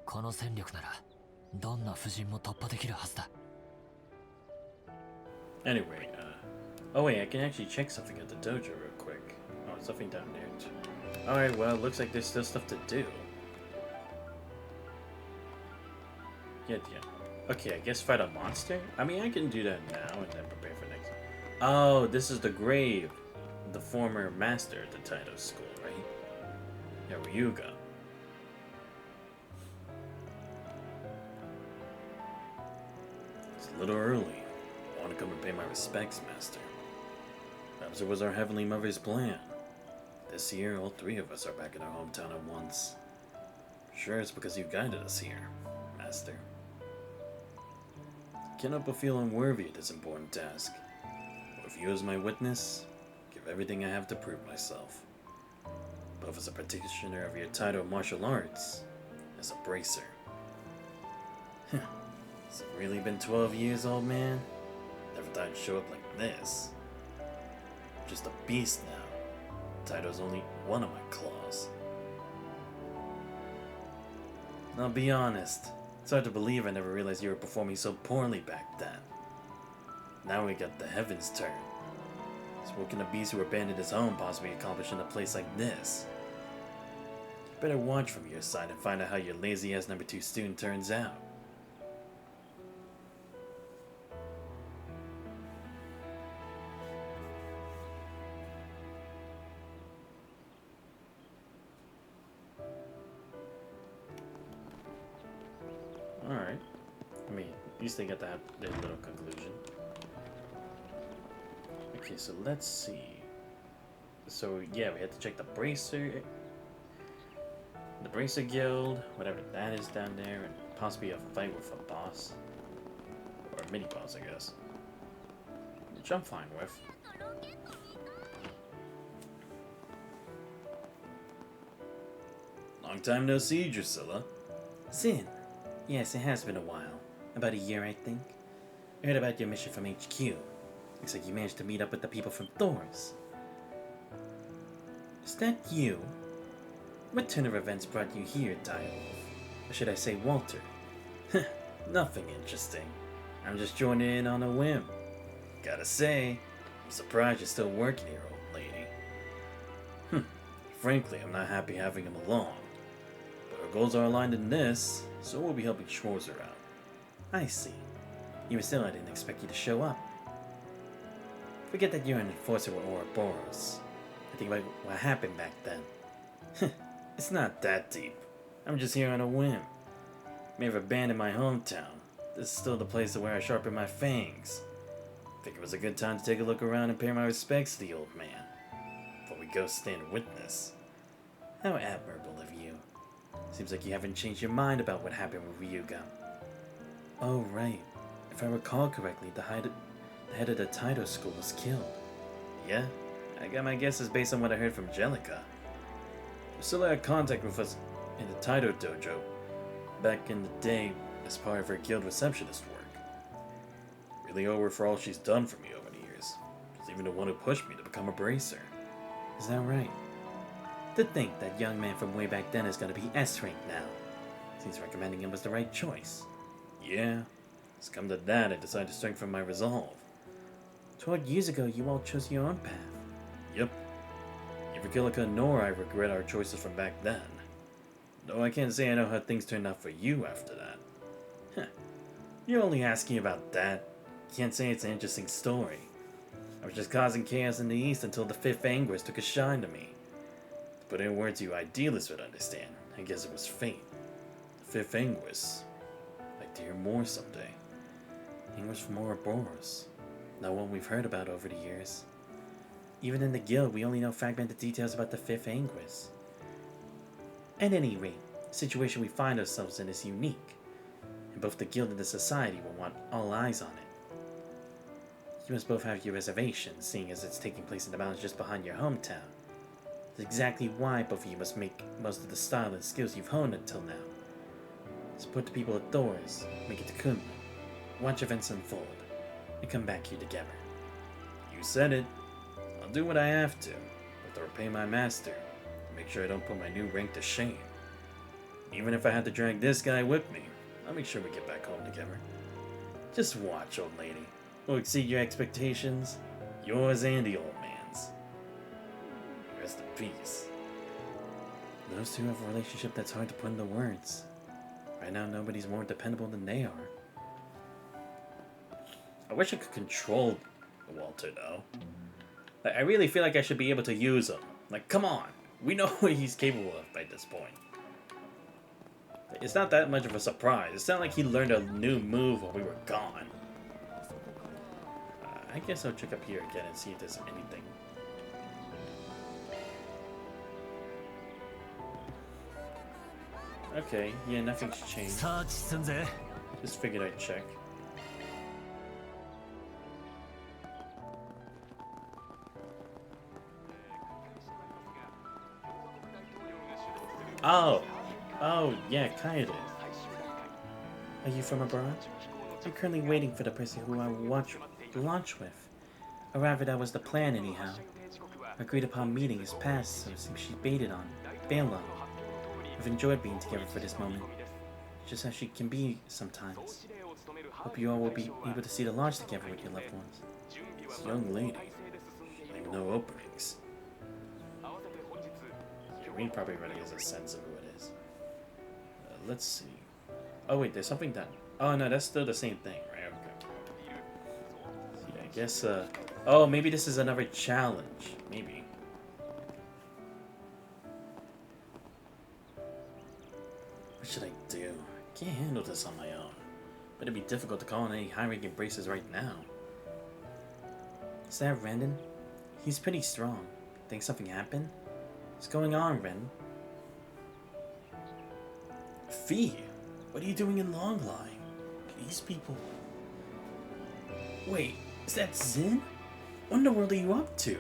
Speaker 8: この戦力ならどんな布陣も突破できるはずだ。
Speaker 1: Anyway, oh wait, I can actually check something at the dojo real quick. Oh, something down there too. Alright, well, looks like there's still stuff to do. Yeah. Okay, I guess fight a monster? I mean, I can do that now and then prepare for next. Oh, this is the grave. The former master at the Taito school, right? Yeah, Ryuga. It's a little early. I want to come and pay my respects, master. Perhaps it was our Heavenly Mother's plan. This year, all three of us are back in our hometown at once. Sure, it's because you guided us here, master. I cannot but feel unworthy of this important task. With you as my witness, give everything I have to prove myself. Both as a practitioner of your title of martial arts, as a bracer. Has it really been 12 years, old man? Never thought I'd show up like this. Just a beast now. Taito's only one of my claws.
Speaker 3: I'll be honest. It's hard to believe I never realized you were performing so poorly back then. Now we got the heavens turn. So what can a beast who abandoned his home possibly accomplish in a place like this? You better watch from your side and find out how your lazy-ass number 2 student turns out. Alright. I mean, at least they got their little conclusion. Okay, so let's see. So, yeah, we had to check the Bracer Guild, whatever that is down there, and possibly a fight with a boss. Or a mini-boss, I guess. Which I'm fine with. Long time no see, Drusilla.
Speaker 1: Sin. Yes, it has been a while. About a year, I think. I heard about your mission from HQ. Looks like you managed to meet up with the people from Thor's. Is that you? What turn of events brought you here, Dial? Or should I say Walter?
Speaker 3: Nothing interesting. I'm just joining in on a whim. Gotta say, I'm surprised you're still working here, old lady. Frankly, I'm not happy having him along. But our goals are aligned in this, so we'll be helping Schwarzer out.
Speaker 1: I see. Even still, I didn't expect you to show up. Forget that you're an enforcer with Ouroboros. I think about what happened back then.
Speaker 3: It's not that deep. I'm just here on a whim. May have abandoned my hometown. This is still the place to where I sharpen my fangs. Think it was a good time to take a look around and pay my respects to the old man. Before we go stand witness.
Speaker 1: How admirable of you. Seems like you haven't changed your mind about what happened with Ryuga. Oh, right. If I recall correctly, the head of the Taito school was killed.
Speaker 3: Yeah? I got my guesses based on what I heard from Jellica. Priscilla had contact with us in the Taito dojo back in the day as part of her guild receptionist work. Really owe her for all she's done for me over the years. She's even the one who pushed me to become a bracer.
Speaker 1: Is that right? To think that young man from way back then is going to be S-rank now. Seems recommending him was the right choice.
Speaker 3: Yeah, it's come to that I decided to strengthen my resolve.
Speaker 1: 12 years ago, you all chose your own path.
Speaker 3: Yep. Neither Kilika nor I regret our choices from back then. Though I can't say I know how things turned out for you after that.
Speaker 1: Huh. You're only asking about that. Can't say it's an interesting story. I was just causing chaos in the East until the Fifth Anguis took a shine to me.
Speaker 3: To put it in words you idealists would understand, I guess it was fate. The Fifth Anguis. I'd like to hear more someday.
Speaker 1: Anguis from Ouroboros. Not one we've heard about over the years. Even in the guild, we only know fragmented details about the Fifth Anguis. At any rate, the situation we find ourselves in is unique, and both the guild and the society will want all eyes on it. You must both have your reservations, seeing as it's taking place in the mountains just behind your hometown. It's exactly why both of you must make most of the style and skills you've honed until now. Support the people at Thor's, make it to Kunlun, watch events unfold, and come back here together.
Speaker 3: You said it. I'll do what I have to, but to repay my master, and make sure I don't put my new rank to shame. Even if I had to drag this guy with me, I'll make sure we get back home together. Just watch, old lady. We'll exceed your expectations, yours and the old man's. Rest in peace.
Speaker 1: Those two have a relationship that's hard to put into words. Right now, nobody's more dependable than they are.
Speaker 3: I wish I could control Walter, though. Like, I really feel like I should be able to use him. Like, come on. We know what he's capable of by this point. It's not that much of a surprise. It's not like he learned a new move while we were gone. I guess I'll check up here again and see if there's anything. Okay, yeah, nothing's changed. Just figured I'd check. Oh, yeah, kinda.
Speaker 1: Are you from abroad? I'm currently waiting for the person who I will launch with. Or rather, that was the plan anyhow. Our agreed upon meeting is past, so it seems she bailed on. I've enjoyed being together for this moment. just how she can be sometimes. Hope you all will be able to see the lodge together with your loved ones.
Speaker 3: This young lady, having no openings.
Speaker 1: Irene probably already has a sense of who it is. Let's see. Oh wait, there's something done. Oh no, that's still the same thing, right? Okay. Yeah, I guess, oh, maybe this is another challenge. Maybe. What should I do? I can't handle this on my own. But it'd be difficult to call in any high-ranking braces right now. Is that Rendon? He's pretty strong. Think something happened? What's going on, Ren? Fee, what are you doing in Longline? These people... Wait, is that Zin? What in the world are you up to?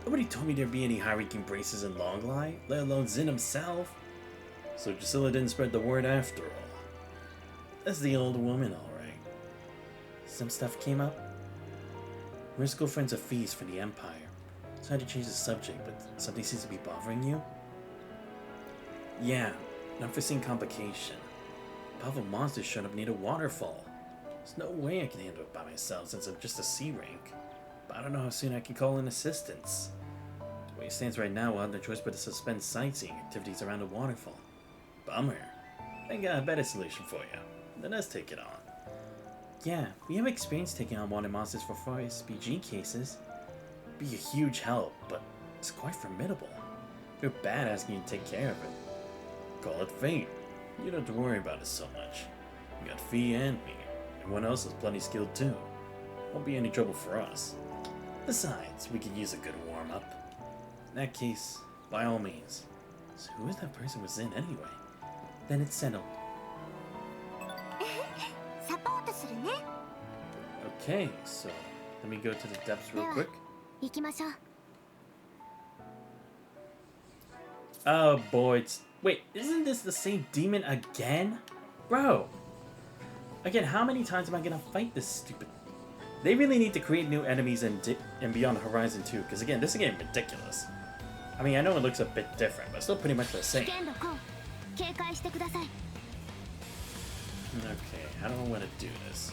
Speaker 1: Nobody told me there'd be any high-ranking braces in Longline, let alone Zin himself. So Drusilla didn't spread the word after all. That's the old woman, alright. Some stuff came up? We're school friends of Fee's for the Empire. Tried to change the subject, but something seems to be bothering you? Yeah, an unforeseen complication. A powerful monster showed up near the waterfall. There's no way I can handle it by myself since I'm just a C rank. But I don't know how soon I can call in assistance. The way it stands right now, we'll have no choice but to suspend sightseeing activities around the waterfall. Bummer. I got a better solution for you. Then let's take it on. Yeah, we have experience taking on water monsters for forest BG cases. Be a huge help, but it's quite formidable. You're bad asking you to take care of it. Call it fate. You don't have to worry about it so much. You got Fee and me. Everyone else is plenty skilled too. Won't be any trouble for us. Besides, we could use a good warm-up. In that case, by all means. So who is that person with Zin anyway? Then it's settled. Okay, so let me go to the depths real quick. Oh boy, wait, isn't this the same demon again? Bro! Again, how many times am I gonna fight this stupid... They really need to create new enemies in Beyond Horizon 2, because again, this is getting ridiculous. I mean, I know it looks a bit different, but still pretty much the same. Okay, how do I want to do this?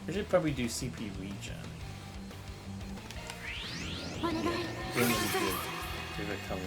Speaker 1: I should probably do CP regen. Favorite color.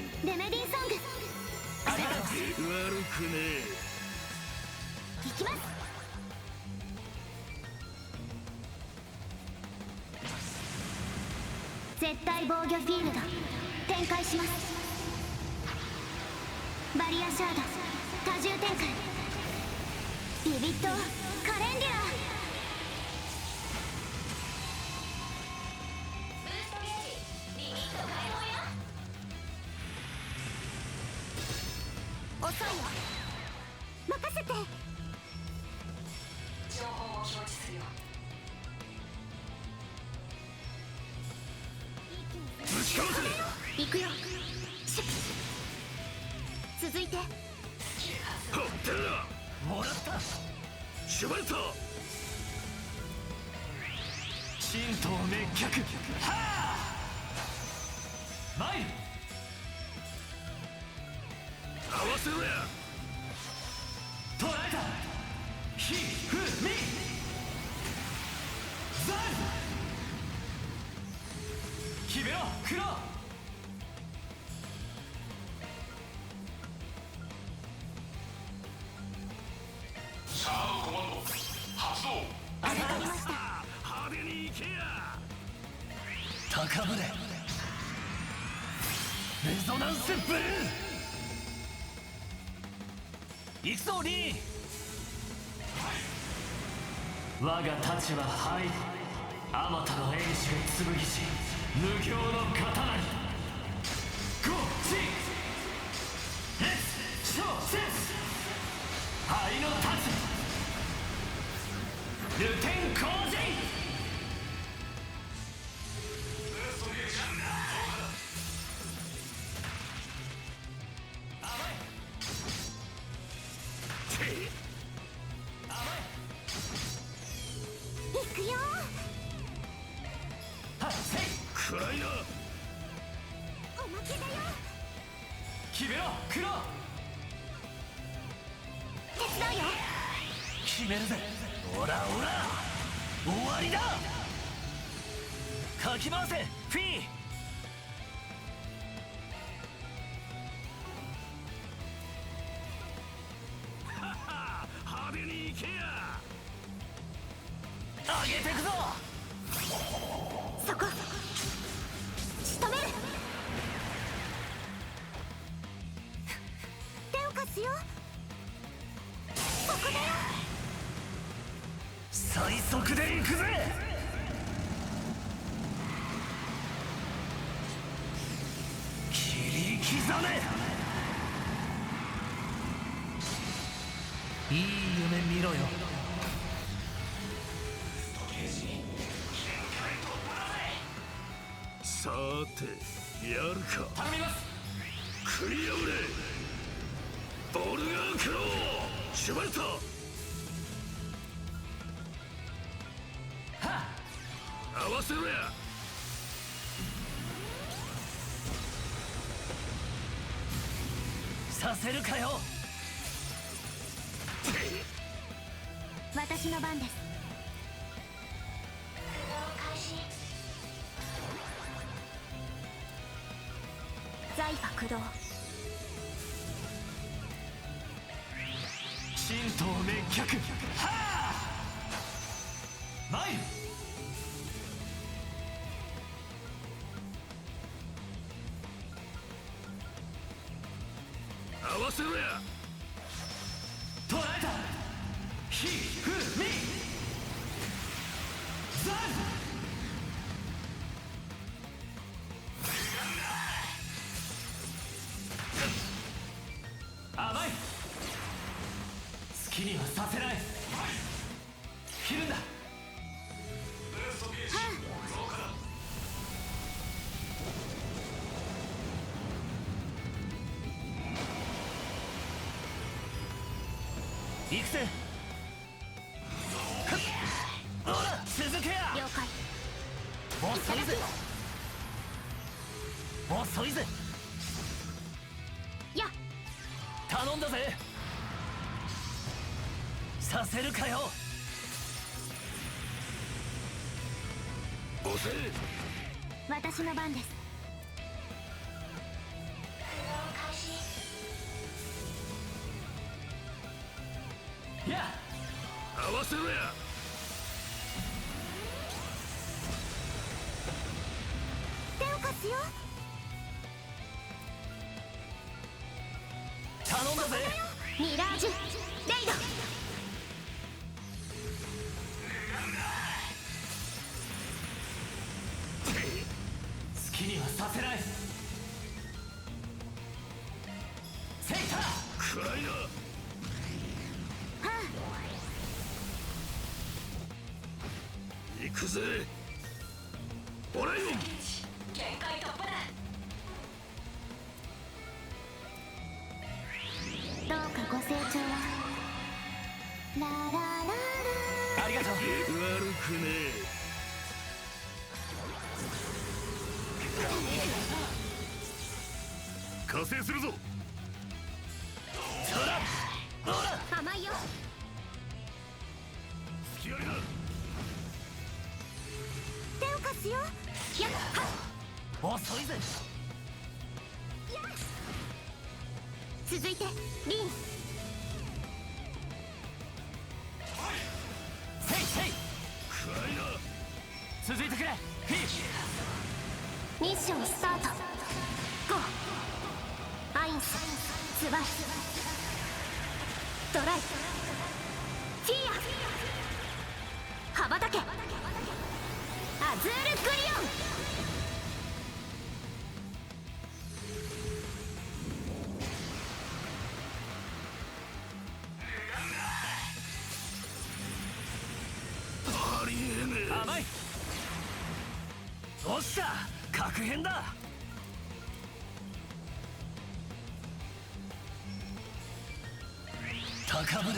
Speaker 5: 決めるぜ。オラオラ終わりだ。かき回せフィー。
Speaker 9: 派手に行けや。
Speaker 5: 上げてくぞ。
Speaker 7: そこ仕留める。手を貸すよ。ここだよ。
Speaker 5: 最速で行くぜ。切り刻め。いい夢見ろよ。
Speaker 9: さーてやるか。
Speaker 5: 頼みます。
Speaker 9: 食い破れボルガークローシュバルト。合わせろや。
Speaker 5: させるかよ。
Speaker 4: 私の番です。
Speaker 10: 財波駆動。
Speaker 5: 神道滅却。はあ参る。
Speaker 9: 合わせろや。
Speaker 5: 捕らえた。ひふみザン。甘い。好きにはさせない。切るんだ。行くぜ。ほら続けや。
Speaker 10: 了解。
Speaker 5: 遅いぜ。遅いぜ。
Speaker 10: や
Speaker 5: 頼んだぜ。させるかよ。
Speaker 9: 押せ。
Speaker 4: 私の番です。
Speaker 5: や
Speaker 9: 合わせろや。
Speaker 7: 手を貸すよ。
Speaker 5: 頼んだぜ。
Speaker 10: ミラージュレイド。
Speaker 5: 好きにはさせない。セイター。
Speaker 9: 暗いな。行くぜオライオン。
Speaker 2: 限界突破だ。
Speaker 4: どうかご清聴は。ララララ。
Speaker 5: ありがとう。
Speaker 9: 悪くね
Speaker 11: 加勢するぞ。
Speaker 5: そうだ。ほら
Speaker 10: 甘いよ。
Speaker 11: 隙ありだ。
Speaker 7: 手を貸すよ。
Speaker 10: やっはっ。
Speaker 5: 遅いぜ。
Speaker 10: 続いてリン。
Speaker 5: セイセイ。
Speaker 9: 暗いな。
Speaker 5: 続いてくれフィッ。
Speaker 10: ミッションスタート。ゴー。アインスズバイドライフィア羽ばたけアズールグリオン。
Speaker 9: ありえねえ。
Speaker 5: 甘い。おっしゃ確変だ。高船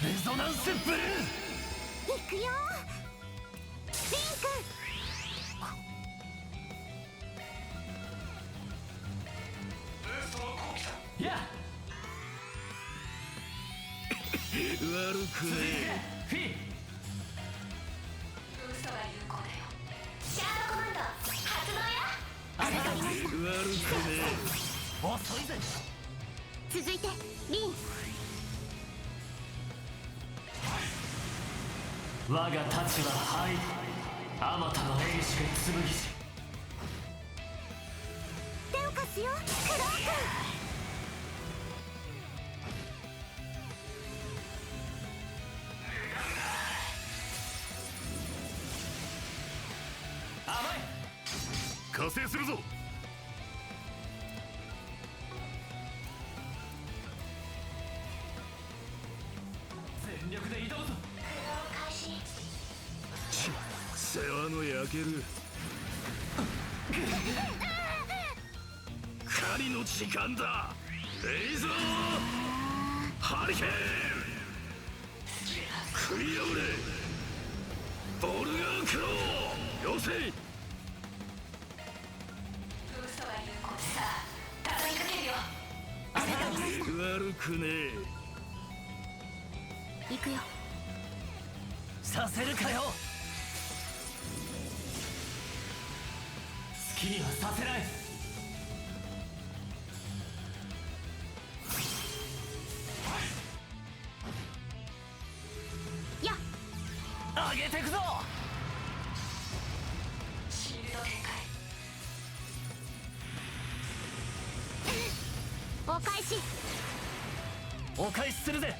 Speaker 5: レゾナンスブルー。
Speaker 7: 行くよ。リン
Speaker 5: やくね
Speaker 8: フィ
Speaker 2: 嘘が有効だよ。シャードコマンド発動よ。
Speaker 5: 悪くね
Speaker 8: 遅いぜ。
Speaker 10: 続いてリン。
Speaker 8: 我が太刀は灰。あまたの英雄しか紡ぎし。
Speaker 10: 手を貸すよクロー君。
Speaker 11: 加勢するぞ。
Speaker 8: 全力で挑むぞ。
Speaker 5: 世話の焼ける狩りの時間だ。レイザーハリケーン食い破れボルガークローよせ。
Speaker 2: 嘘が有効さあ叩きかけるよ。
Speaker 5: 悪くね
Speaker 10: 行くよ。
Speaker 8: させるかよ。好きにはさせない。
Speaker 10: や
Speaker 8: 上げてくぞ。
Speaker 2: シールド展開。
Speaker 10: お返し。
Speaker 8: お返しするぜ。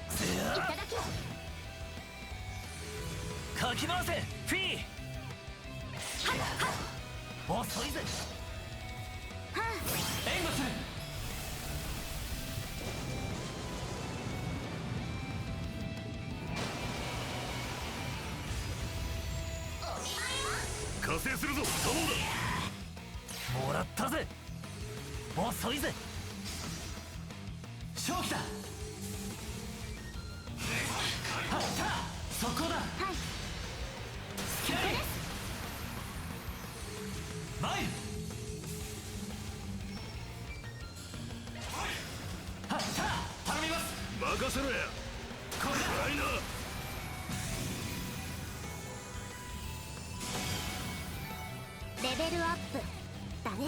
Speaker 10: いただき。
Speaker 8: かき回せフィー。遅いぜ。
Speaker 10: は
Speaker 8: 援護する。
Speaker 11: 加勢するぞ。そうだ。
Speaker 8: もらったぜ。遅いぜ。勝機だ。はった速攻だ。
Speaker 10: はい。
Speaker 8: スキャリーマイル。はった頼みます。
Speaker 5: 任せろや
Speaker 8: これだ。
Speaker 5: ライナー
Speaker 10: レベルアップだね。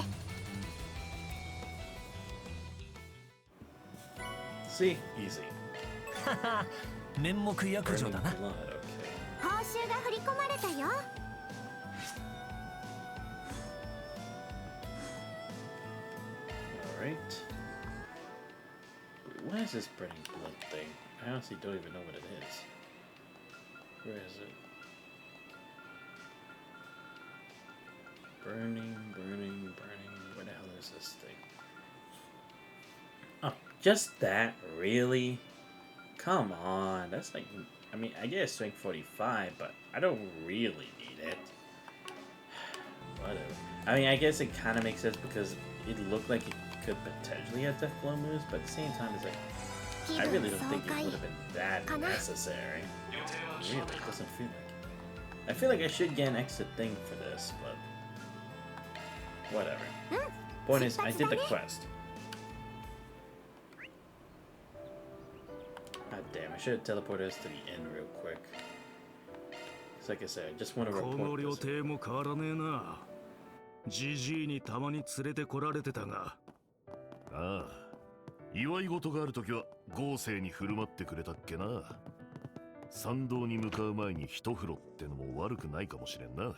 Speaker 1: See? Easy.
Speaker 8: 面目躍如
Speaker 1: Burning
Speaker 8: だな。
Speaker 1: blood, okay.
Speaker 10: 報酬が振り込まれたよ。
Speaker 1: Alright. What is this burning blood thing? I honestly don't even know what it is. Where is it? Burning, burning, burning. Where the hell is this thing? Oh, just that? Really? Come on. That's like... I mean, I get strength 45, but I don't really need it. Whatever. I mean, I guess it kind of makes sense because it looked like it could potentially have death blow moves, but at the same time, it's like... I really don't think it would have been that necessary. Really, it doesn't feel like it. I feel like I should get an extra thing for this, but... Whatever. Point is, I did the quest. God damn, I should have teleported us to the inn real quick. Because like I said, I just want to
Speaker 5: この
Speaker 1: report
Speaker 5: 料
Speaker 1: this.
Speaker 5: 亭も変わらねえな。ジジイにたまに連れてこられてたが。
Speaker 11: ああ、祝い事があるときは豪勢に振る舞ってくれたっけな。参道に向かう前に一風呂ってのも悪くないかもしれんな。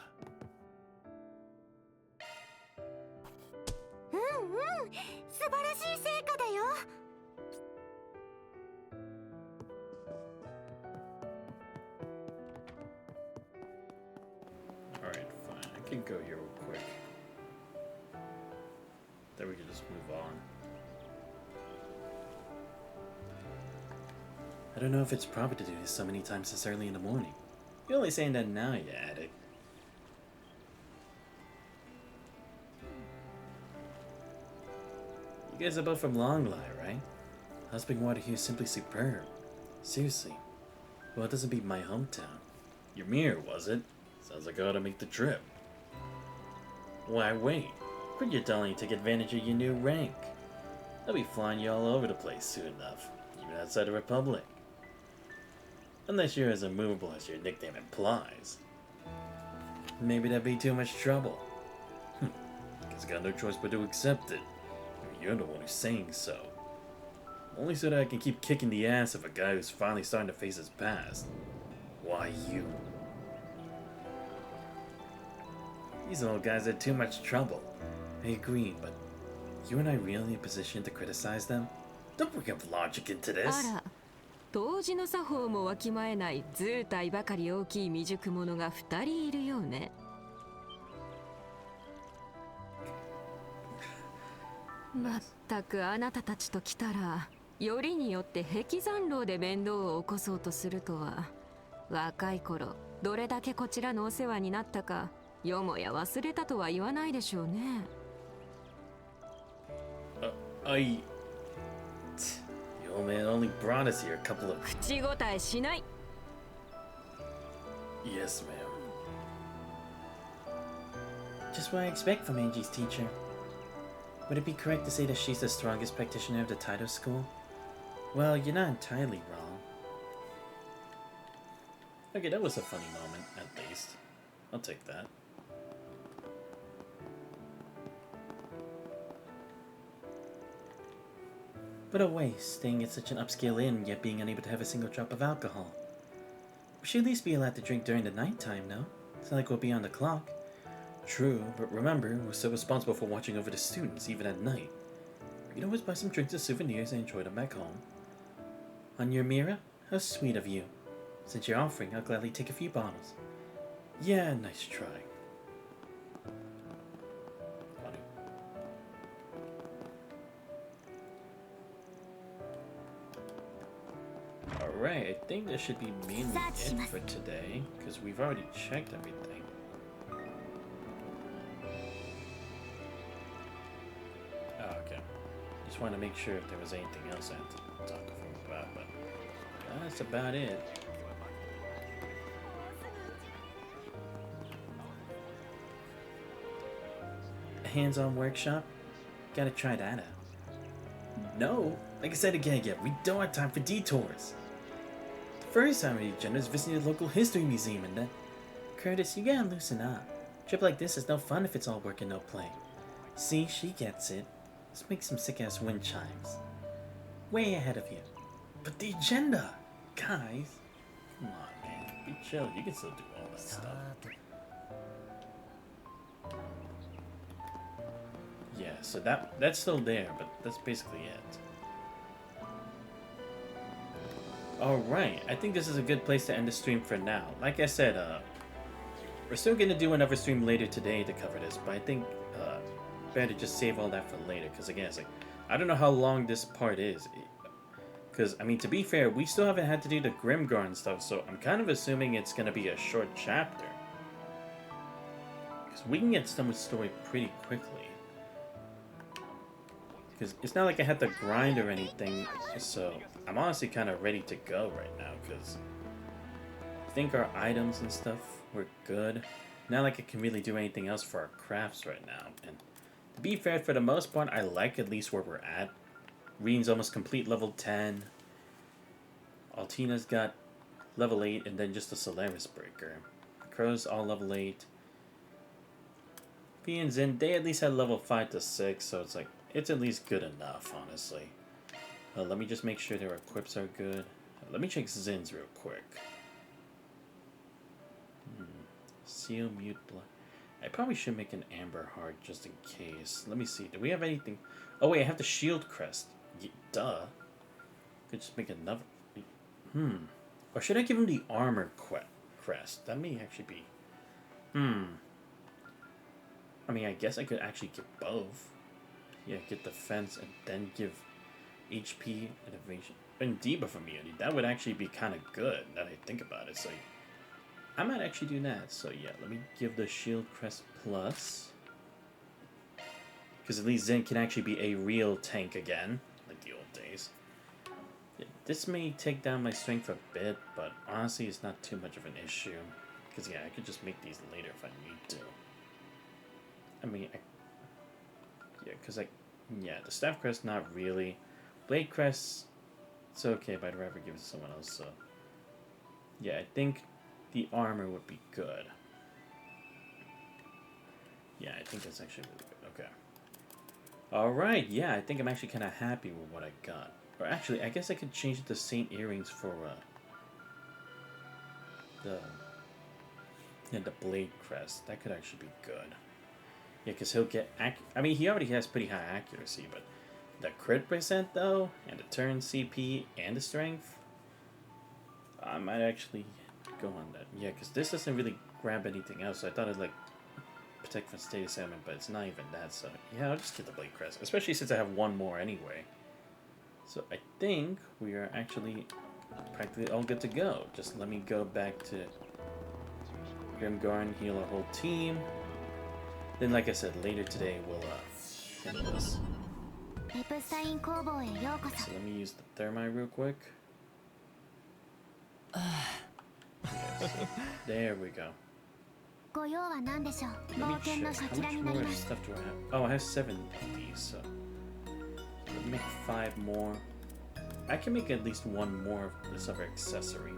Speaker 10: 素晴らしい成果だよ。
Speaker 1: Alright, fine. I can go here real quick. Then we can just move on. I don't know if it's proper to do this so many times this early in the morning. You're only saying that now, you addict. You guys are both from Longlie, right? Husband water here is simply superb. Seriously. Well, it doesn't beat my hometown. Your mirror, was it? Sounds like I ought to make the trip. Why wait? Quit your dulling and take advantage of your new rank. They'll be flying you all over the place soon enough, even even outside the Republic. Unless you're as immovable as your nickname implies. Maybe that'd be too much trouble. Guess I got no choice but to accept it. You're the one who's saying so. Only so that I can keep kicking the ass of a guy who's finally starting to face his past. Why you? These old guys are too much trouble. I agree, but you and I really in a position to criticize them? Don't bring up logic into this.
Speaker 2: あら、当時の作法もわきまえない図体ばかり大きい未熟者が2人いるようね。まったくあなたたちと来たら、よりによって壁山楼で面倒を起こそうとするとは、若い頃どれだけこちらのお世話になったか、よもや忘れたとは言わないでしょうね。
Speaker 1: Your old man only brought us here a couple of...
Speaker 2: 口答えしない。
Speaker 1: Yes, ma'am.
Speaker 12: Just what I expect from Angie's teacher. Would it be correct to say that she's the strongest practitioner of the Taito school? Well, you're not entirely wrong.
Speaker 1: Okay, that was a funny moment, at least. I'll take that.
Speaker 12: What a waste, staying at such an upscale inn yet being unable to have a single drop of alcohol. We should at least be allowed to drink during the nighttime, no? It's not like we'll be on the clock.
Speaker 1: True, but remember, we're still responsible for watching over the students, even at night. We can always buy some drinks and souvenirs and enjoy them back home.
Speaker 12: On your Mira? How sweet of you. Since you're offering, I'll gladly take a few bottles.
Speaker 1: Yeah, nice try. Alright, I think that should be mainly it for today, because we've already checked everything. Oh, okay. Just wanted to make sure if there was anything else I had to talk to him about, but that's about it.
Speaker 12: A hands-on workshop? Gotta try that out.
Speaker 1: No, like I said again, we don't have time for detours.
Speaker 12: The first time we agenda is visiting the local history museum and then... Curtis, you gotta loosen up. A trip like this is no fun if it's all work and no play. See, she gets it. Let's make some sick-ass wind chimes. Way ahead of you.
Speaker 1: But the agenda! Guys! Come on, man. Be chill. You can still do all that stuff. Yeah, so that's still there, but that's basically it. Alright, I think this is a good place to end the stream for now. Like I said, we're still gonna do another stream later today to cover this, but I think better to just save all that for later, because again, it's like, I don't know how long this part is. Because, I mean, to be fair, we still haven't had to do the Grimgar and stuff, so I'm kind of assuming it's gonna be a short chapter. Because we can get done with the story pretty quickly. Because it's not like I had to grind or anything, so I'm honestly kind of ready to go right now, because I think our items and stuff were good. Not like I can really do anything else for our crafts right now. And to be fair, for the most part, I like at least where we're at. Reen's almost complete level 10. Altina's got level 8 and then just a Solaris Breaker. Crow's all level 8. V and Zin, they at least had level 5 to 6, so it's like, it's at least good enough, honestly. Let me just make sure their equips are good. Let me check Zin's real quick. Seal, Mute, Blood. I probably should make an Amber Heart just in case. Let me see. Do we have anything? Oh wait, I have the Shield Crest. Duh. Could just make another. Or should I give him the Armor Crest? That may actually be. I mean, I guess I could actually get both. Yeah, get defense and then give HP and evasion and debuff immunity. That would actually be kind of good now that I think about it. So I might actually do that. So yeah, let me give the Shield Crest plus. Because at least Zen can actually be a real tank again, like the old days. Yeah, this may take down my strength a bit, but honestly it's not too much of an issue. Because yeah, I could just make these later if I need to. I mean, yeah, because the Staff Crest not really. Blade Crest, It's okay if I'd rather give it to someone else, so... Yeah, I think the armor would be good. Yeah, I think that's actually really good. Okay. Alright, yeah, I think I'm actually kind of happy with what I got. Or actually, I guess I could change it to Saint earrings for the blade crest. That could actually be good. Yeah, because he'll get... I mean, he already has pretty high accuracy, but the crit percent, though, and the turn CP and the strength, I might actually go on that. Yeah, because this doesn't really grab anything else. So I thought it'd, like, protect from status ailment, but it's not even that. So, yeah, I'll just get the blade crest, especially since I have one more anyway. So I think we are actually practically all good to go. Just let me go back to Grimgar and heal our whole team. Then, like I said, later today we'll handle this. So let me use the thermite real quick. Yes, there we go. Let me check. How much more stuff do I have? Oh, I have 7 of these, so let me make 5 more. I can make at least 1 more of this other accessory.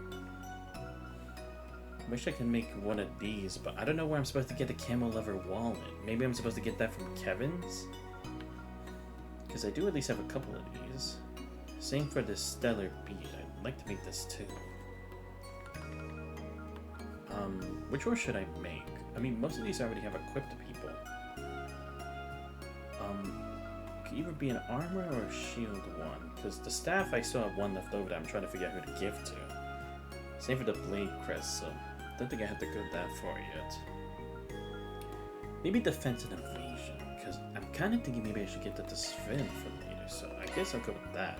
Speaker 1: Wish I can make one of these, but I don't know where I'm supposed to get the camel leather wallet. Maybe I'm supposed to get that from Kevin's? Because I do at least have a couple of these. Same for this stellar bead. I'd like to make this too. Which one should I make? I mean, most of these I already have equipped to people. Could either be an armor or a shield one. Because the staff, I still have 1 left over that I'm trying to figure out who to give to. Same for the blade crest, so I don't think I have to go that far yet. Maybe defense and evasion, because I'm kind of thinking maybe I should get the Sven for later, so I guess I'll go with that.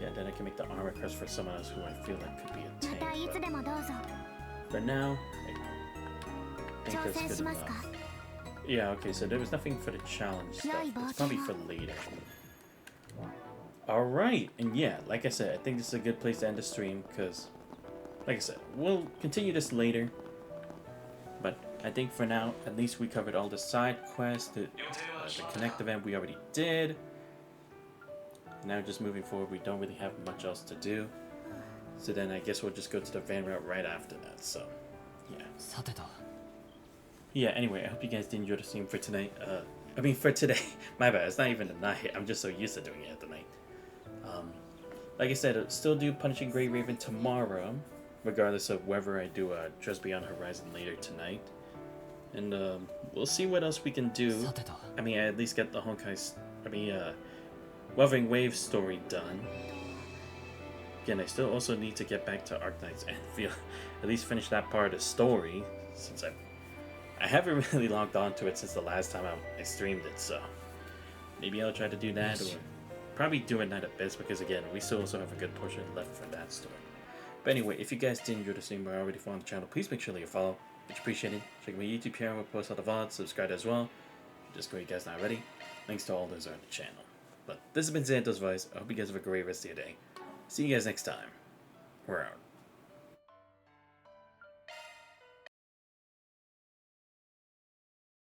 Speaker 1: Yeah, then I can make the armor crest for someone else who I feel like could be a tank, but for now, I think that's good enough. Yeah, okay, so there was nothing for the challenge stuff. It's probably for later. Alright, and yeah, like I said, I think this is a good place to end the stream, because, like I said, we'll continue this later. But I think for now, at least we covered all the side quests, the Connect event we already did. Now just moving forward, we don't really have much else to do. So then I guess we'll just go to the van route right after that, so, yeah. Yeah, anyway, I hope you guys did enjoy the stream for tonight. I mean, for today. My bad, it's not even the night. I'm just so used to doing it at the night. Like I said, I'll still do Punishing Grey Raven tomorrow, regardless of whether I do Just Beyond Horizon later tonight. And we'll see what else we can do. I mean, I at least get the Honkai... Wuthering Waves story done. Again, I still also need to get back to Arknights and at least finish that part of the story, since I haven't really logged on to it since the last time I streamed it, so maybe I'll try to do that, or probably do it Night of Bits, because again, we still also have a good portion left for that story. But anyway, if you guys did enjoy the stream or are already following the channel, please make sure to leave a follow, much appreciated. Check my YouTube channel, we'll post all the VODs, subscribe as well. Just go, you guys not already. Links to all those are on the channel. But this has been Xantos Vice. I hope you guys have a great rest of your day. See you guys next time. We're out.